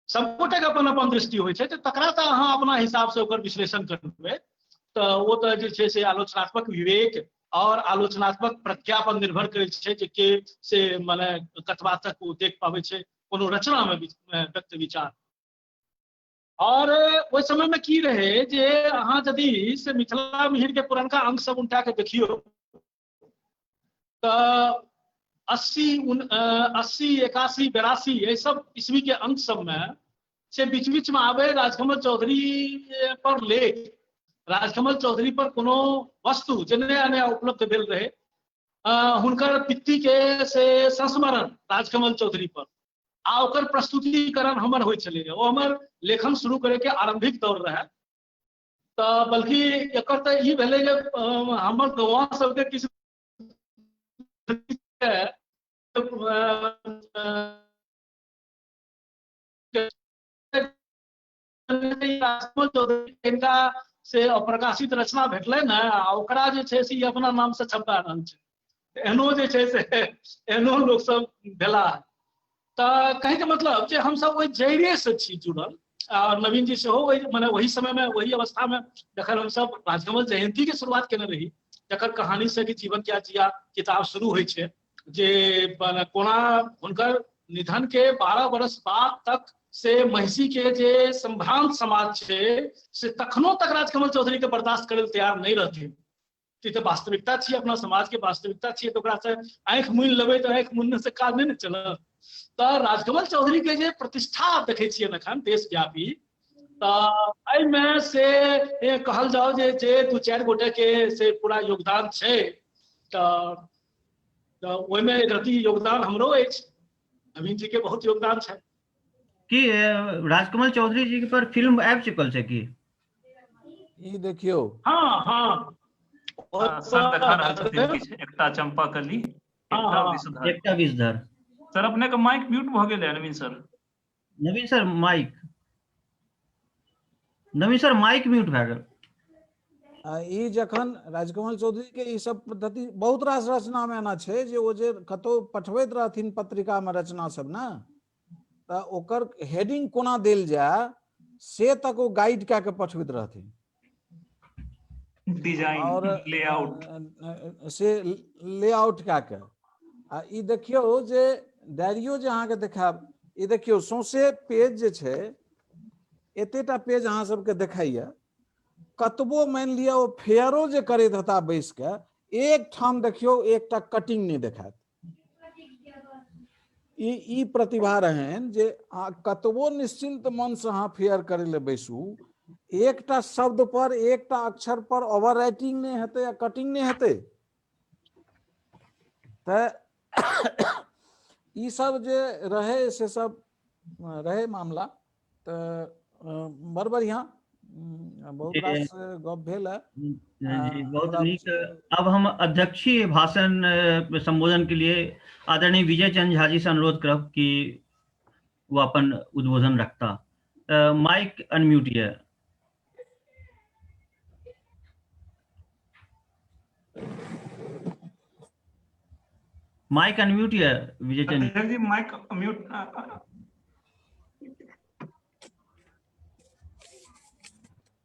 सबगोटे के अपन अपन दृष्टि होइ छै। तऽ तकरा तऽ अहाँ अपना हिसाब से ओकर विश्लेषण करबै तऽ ओ तऽ जे छै से आलोचनात्मक विवेक और आलोचनात्मक प्रज्ञा पर निर्भर करै छै जे के से माने कतबा तक ओ देख पाबै छै कोनो रचना में व्यक्त विचार। और ओहि समय में की रहे जे अहाँ यदि से मिथिला मिहिर के पुरनका अंक सब उनटा के देखियो तऽ 80, 81, 82 ये सब ईस्वी के अंक सब में से बीच बीच में आवे राजकमल चौधरी पर लेख, राजकमल चौधरी पर कोनो वस्तु जे नया नया उपलब्ध भेल रहे, हुनकर पित्ती के से संस्मरण राजकमल चौधरी पर आ ओकर प्रस्तुतिकरण हमर होइ छलै। ओ हमर लेखन शुरू करे के आरंभिक दौर रहे। तऽ बल्कि एकर तऽ ई भेलै जे हमर गौवा सबके किछु इनका से अप्रकाशित रचना भेटलै ने ओकरा जे छै से ई अपना नाम से छपा रहल छै। एहनो जे छै से एहनो लोक सब भेला। तऽ कहे के मतलब जे हम सब ओहि जैरे से छी जुड़ल। और नवीन जी सेहो माने वही समय में वही अवस्था में जखन हम सब राजकमल जयंती के शुरुआत केने रही, जकर कहानी से कि जीवन क्या जिया किताब शुरू होइ छै, जे कोना हुनकर निधन के 12 बरस बाद तक से महिषी के जे संभ्रांत समाज छै से तखनो तक राजकमल चौधरी के बर्दाश्त करे तैयार नहीं रहथिन। ई तऽ वास्तविकता छियै, अपना समाज के वास्तविकता छियै, तो ओकरा से आंखि मूनि लेबै तऽ आंखि मूनने से काज नहीं ने चलत। तऽ राजकमल चौधरी के जे प्रतिष्ठा देखै छियै एखन देशव्यापी, तऽ एहिमे से कहल जाओ जे 2-4 गोटे के से पूरा योगदान छै। तऽ ओहिमे रति योगदान हमरो अछि, नवीन जी के बहुत योगदान छै। कि राजकमल चौधरी जी पर फिल्म आबि चुकल छै कि? ई देखियो हाँ हाँ सर देखा रहल छथिन किछु, एकटा चंपाकली, एकटा विषधर। एकटा विषधर। सर अपने के माइक म्यूट भ गेल है नवीन सर। नवीन सर माइक म्यूट भए गेल। ई जखन राजकमल चौधरी के ई सब पद्धति बहुत रास रचना में एना छै जे ओ जे कतौ पठबैत रहथिन पत्रिका में रचना सब ने, तऽ ओकर हेडिंग कोना देल जाय से तक ओ गाइड कऽ के पठबैत रहथिन। डिजाइन और लेआउट से लेआउट कऽ के आ ई देखियो जे डायरियो जे अहाँके देखाब, ई देखियो सौंसे पेज जे छै एतेटा पेज अहाँ सबके देखाइए। कतबो मान लिया ओ फेयरो जे करैत हेता बैस के, एक ठाम देखियो एकटा कटिंग नहीं देखात। ई प्रतिभा रहन जे कतबो निश्चिंत मन से अहाँ फेयर करे ले बैसू, एकटा शब्द पर एकटा अक्षर पर ओवर राइटिंग नहीं हेतै या कटिंग नहीं हेतै। तऽ ई सब जे रहे से सब रहे मामला। तऽ बड़ बढ़िया, बहुत रास गप भेल है जी बहुत नीक। अब हम अध्यक्षीय भाषण संबोधन के लिए आदरणीय विजय चंद्र झा जी से अनुरोध करब कि वो अपन उद्बोधन रखता। माइक अनम्यूट है। माइक अनम्यूट है विजय चंद्र जी, माइक म्यूट।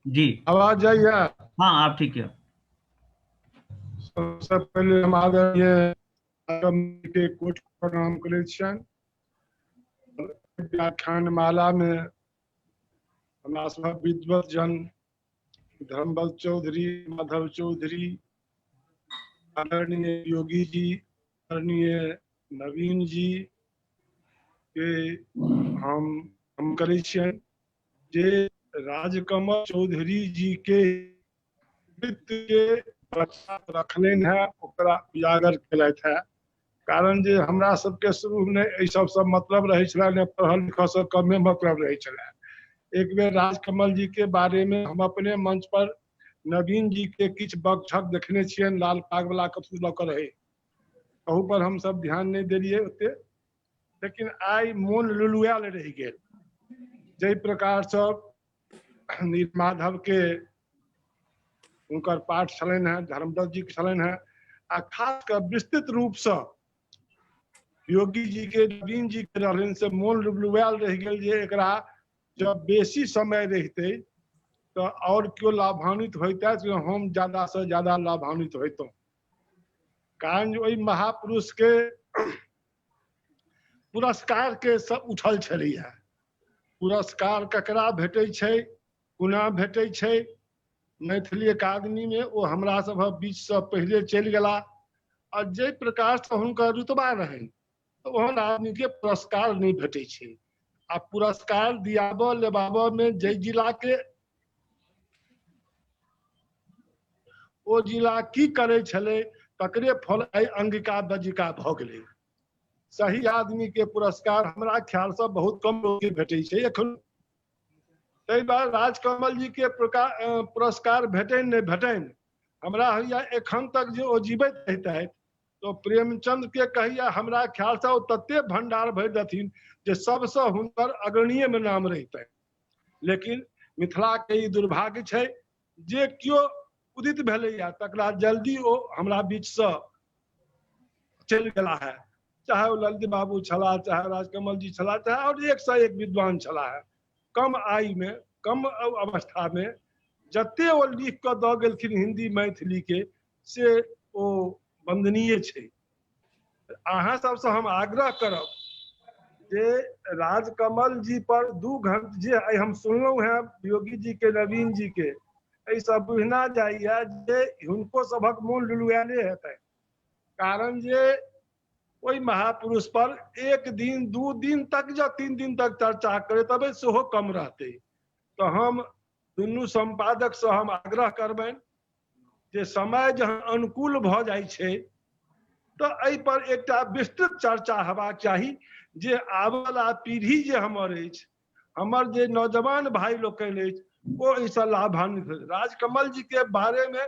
जी आवाज जाइए? हाँ आप ठीक है। सबसे पहले हम आदरणीय के कोट प्रणाम करे छियनि। व्याख्यान माला में हमरा सब विद्वत जन धर्मबल चौधरी, माधव चौधरी, आदरणीय योगी जी, आदरणीय नवीन जी के हम करे छियनि जे राजकमल चौधरी जी के के रखने है ओकरा उजागर केलथि है। कारण जे हमरा सबके शुरू में एहि सब मतलब रहे छला ने, पढ़ल लिखल से कमे मतलब रहे छला। एक बेर राजकमल जी के बारे में हम अपने मंच पर नवीन जी के किछ बकझक देखने छियन, लाल पाग वाला कथू ल के रहे, कहू पर हम सब ध्यान नहीं देलिए ओते। लेकिन आई मोन लुलुआल रह गेल जै प्रकार से नीलमाधव के उनकर पाठ छलन है, धर्मदत्त जी के छलन है, आ खास कर विस्तृत रूप से योगी जी के, नवीन जी के रहन से मोन लुलुआल रह गेल जे एकरा जब बेसी समय रहते तो और क्यों लाभान्वित होता तो हम ज्यादा से ज्यादा लाभान्वित होतों। कारण ओहि महापुरुष के पुरस्कार के सब उठल छलैया। पुरस्कार ककरा भेटै छै, कोना भेटै छै, मैथिली अकादमी में ओ हमरा सब बीच से पहले चलि गेला, और जे प्रकार से हुनकर रुतबा रहनि तो ओहन आदमी के पुरस्कार नहीं भेटै छै। आ पुरस्कार दियाब लेबाब में जै जिला के ओ जिला की करे छले तकरे फल आई अंगिका बजिका भ गेलै। सही आदमी के पुरस्कार हमरा ख्याल से बहुत कम लोग के भेटै छै एखन। तै बार राजकमल जी के पुरस्कार भेटैन नहीं भेटैन, हमरा होइया एखन तक जे ओ जीवित रहतै तो प्रेमचंद के कहिया हमरा ख्याल से ओ तत्ते भंडार भर देथिन जे सबसे हुनकर अग्रणीय में नाम रहतै। लेकिन मिथिला के ई दुर्भाग्य छै जे क्यों उदित भेलैया तकरा जल्दी ओ हमरा बीच से चलि गेला है। चाहे वो ललित बाबू छला, चाहे राजकमल जी छला, चाहे और एक से एक विद्वान छला है। कम आयु में, कम अवस्था में जते वो लिख के द गेलखिन हिंदी मैथिली के से ओ वंदनीय छै। अहाँ सबसे हम आग्रह करब जे राजकमल जी पर 2 घंटा जे आइ हम सुनलहुं हैं योगी जी के, नवीन जी के, एहि सब बुझना जाइए जे हुनको सबक मोन लुलुआले हेतै। कारण जे ओहि महापुरुष पर 1 दिन 2 दिन तक या 3 दिन तक चर्चा करे तबे सेहो कम रहते। तो हम दुनू संपादक से हम आग्रह करबनि जे समय जहाँ अनुकूल भ जाइ छै तो एहि पर एकटा विस्तृत चर्चा हेबाक चाही जे आबै वाला पीढ़ी जे हमर अछि, हमर जे नौजवान भाई लोकनि अछि, ओ एहिसँ लाभान्वित होय। राजकमल जी के बारे में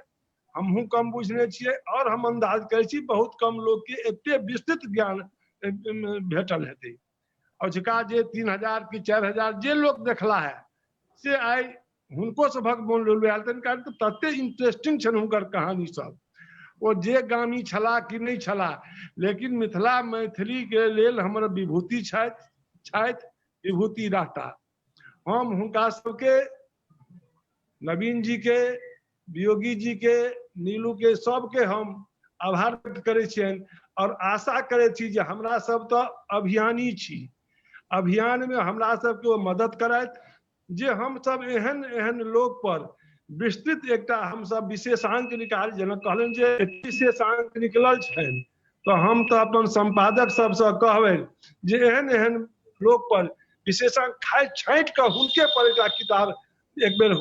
हमहूँ कम बुझने छियै और हम अंदाज करै छी बहुत कम लोग के एते विस्तृत ज्ञान भेटल हेतै। अजुका जे 3000 की 4000 जे लोग देखला है से आई हुनको सभक मोन लुलुआयल तनि, कारण तते इंटरेस्टिंग छनि हुनकर कहानी सब। ओ जे गामी छला कि नहीं छला, लेकिन मिथिला मैथिली के लेल हमर विभूति छथि, विभूति रहता। हम हुनका सबके, नवीन जी के, वियोगी जी के, नीलू के, सबके हम आभार व्यक्त करै छियनि और आशा करै छी जे हमरा सब तो अभियानी छी, अभियान में हमरा सबके ओ मदद करथि जे हम सब एहन एहन लोग पर विस्तृत एकटा हम सब विशेषांक निकाल, जेना कहलन जे विशेषांक निकलल छनि तो हम तो अपन संपादक सबसे कहबनि जे एहन एहन लोग पर विशेषांक छाँटि के हुनके पर एकटा किताब एक बेर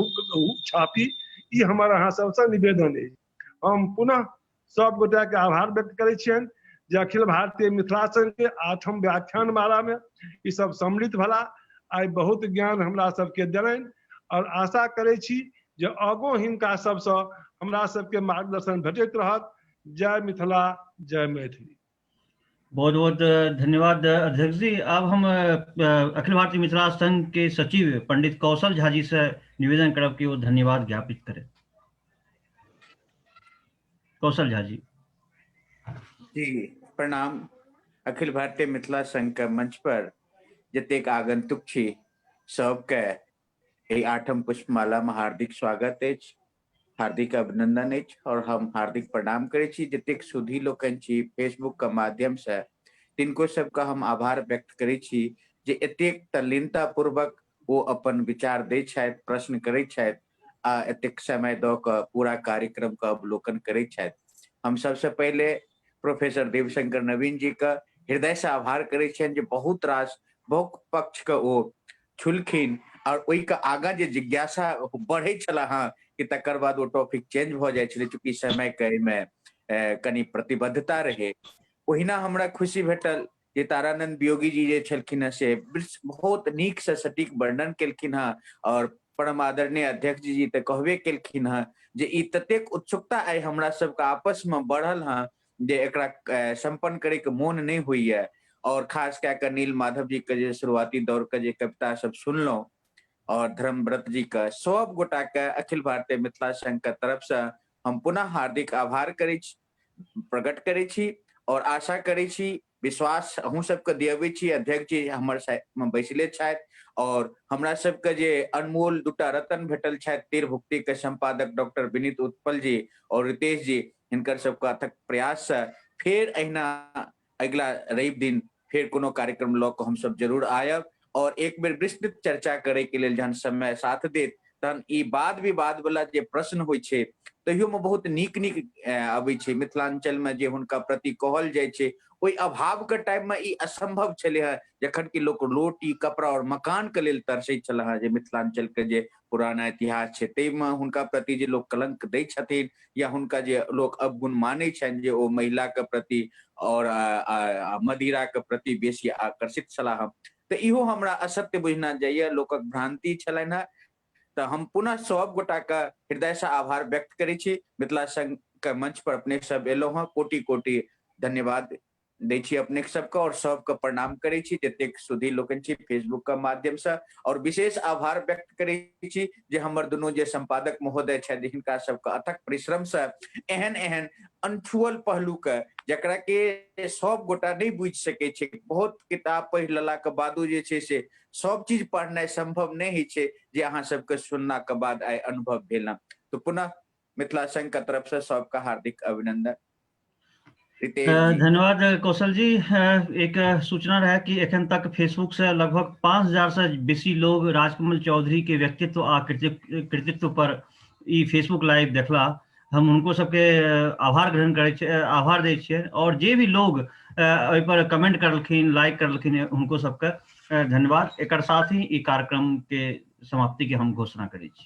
छापी, ई हमर अहाँ सबसे निवेदन है। हम पुनः सब गोटा के आभार व्यक्त करै छियनि जे अखिल भारतीय मिथिला संघ के 8म व्याख्यान माला में ई सब सम्मिलित भला, आई बहुत ज्ञान हमरा सबके देलनि और आशा करै छी जे आगो हिनका सबसे हमरा सबके मार्गदर्शन भेटैत रहत। जय मिथिला, जय मैथिली। बहुत बहुत धन्यवाद अध्यक्ष जी। अब हम अखिल भारतीय मिथिला संघ के सचिव पंडित कौशल झा जी से निवेदन करब कि वो धन्यवाद ज्ञापित करें। कौशल झा जी। जी प्रणाम। अखिल भारतीय मिथिला संघ के मंच पर जतेक आगंतुक छी सबके 8म पुष्पमाला में हार्दिक स्वागत अछि, हार्दिक अभिनंदन अछि और हम हार्दिक प्रणाम करै छी। जतेक सुधी लोकनि छी फेसबुक के माध्यम से, तिनको सबका हम आभार व्यक्त करै छी जे एतेक तल्लीनता पूर्वक वो अपन विचार दै छथि, प्रश्न करै छथि आ एतेक समय दऽ कऽ पूरा कार्यक्रम का अवलोकन करै छथि। हम सबसे पहले प्रोफेसर देवशंकर नवीन जी का हृदय से आभार करै छियनि जे बहुत रास बहुत पक्ष के ओ छुलखिन और ओहि के आगा जे जिज्ञासा बढ़ै छला हँ कि तकर बाद वो टॉपिक चेंज भ जाइ छलै, चूंकि समय के में कनी प्रतिबद्धता रहे। ओहिना हमरा खुशी भेटल जे तारानंद वियोगी जी जे छलखिन हँ से बहुत नीक से सटीक वर्णन केलखिन हँ और परम आदरणीय अध्यक्ष जी तऽ कहबे केलखिन हँ जे ई ततेक उत्सुकता आइ हमरा सबके आपस में बढ़ल हँ जे एकरा संपन्न करे के मोन नहीं होइए। और खास कए कऽ नील माधव जी के जे शुरुआती दौर के जे कविता सब सुनलहुँ और धर्मव्रत जी के सब गोटा के अखिल भारतीय मिथिला संघ के तरफ से हम पुनः हार्दिक आभार प्रकट करै छी और आशा करै छी विश्वास अहूँ सबके दियबै छी अध्यक्ष जी हमर साथ बैसले छथि और हमरा सबके जे अनमोल दूटा रतन भेटल छथि तीर भुक्ति के संपादक डॉक्टर विनीत उत्पल जी और रितेश जी, हिनकर सबके अथक प्रयास से फेर अहिना अगला रवि दिन फेर कोनो कार्यक्रम लऽ कऽ हम सब जरूर आयब और एक बेर विस्तृत चर्चा करे के लेल जहन समय साथ देत तहन ई वाद विवाद वाला जे प्रश्न होइ छै तहियो में बहुत नीक नीक अबै छै। मिथिलांचल में जे हुनका प्रति कहल जाइ छै ओहि अभाव के टाइम में ई असंभव छलै हँ जखन कि लोक रोटी कपड़ा और मकान के लेल तरसै छल हँ जे मिथिलांचल के जे पुराना इतिहास छै तै में हुनका प्रति जे लोक कलंक दै छथिन या हुनका जे लोक अवगुण मानै छनि जे ओ महिला के प्रति और मदिरा के प्रति बेसी आकर्षित छलाह। तऽ इहो हमरा असत्य बुझना जाइए, लोकक भ्रांति छलनि हँ। तऽ हम पुनः सब गोटा के हृदय से आभार व्यक्त करै छी। मिथिला संघ के मंच पर अपने सब एलहुं हँ, कोटि कोटि धन्यवाद दै छी अपने सबके और सबके प्रणाम करै छी जतेक सुधी लोकन छी फेसबुक के माध्यम से और विशेष आभार व्यक्त करै छी जे हमर दुनू जे संपादक महोदय छथि हिनका सबके अथक परिश्रम से एहन एहन अनछुअल पहलू के जकरा के सब गोटा नहीं बुझि सकै छै। बहुत किताब पढ़ि लेला के बादो जे छै से सब चीज पढ़नाइ संभव नहीं होइ छै जे अहाँ सबके सुनना के बाद आइ अनुभव भेल। तो पुनः मिथिला संघ के तरफ से सबका हार्दिक अभिनंदन। धन्यवाद कौशल जी। एक सूचना रहे कि एखन तक फेसबुक से लगभग 5000 से बेसी लोग राजकमल चौधरी के व्यक्तित्व आ कृतित्व पर ई फेसबुक लाइव देखला। हम उनको सबके आभार दै छियै और जे भी लोग ओहि पर कमेंट करलखिन लाइक करलखिन उनको सबके धन्यवाद। एकर साथ ही ई कार्यक्रम के समाप्ति के हम घोषणा करै छी।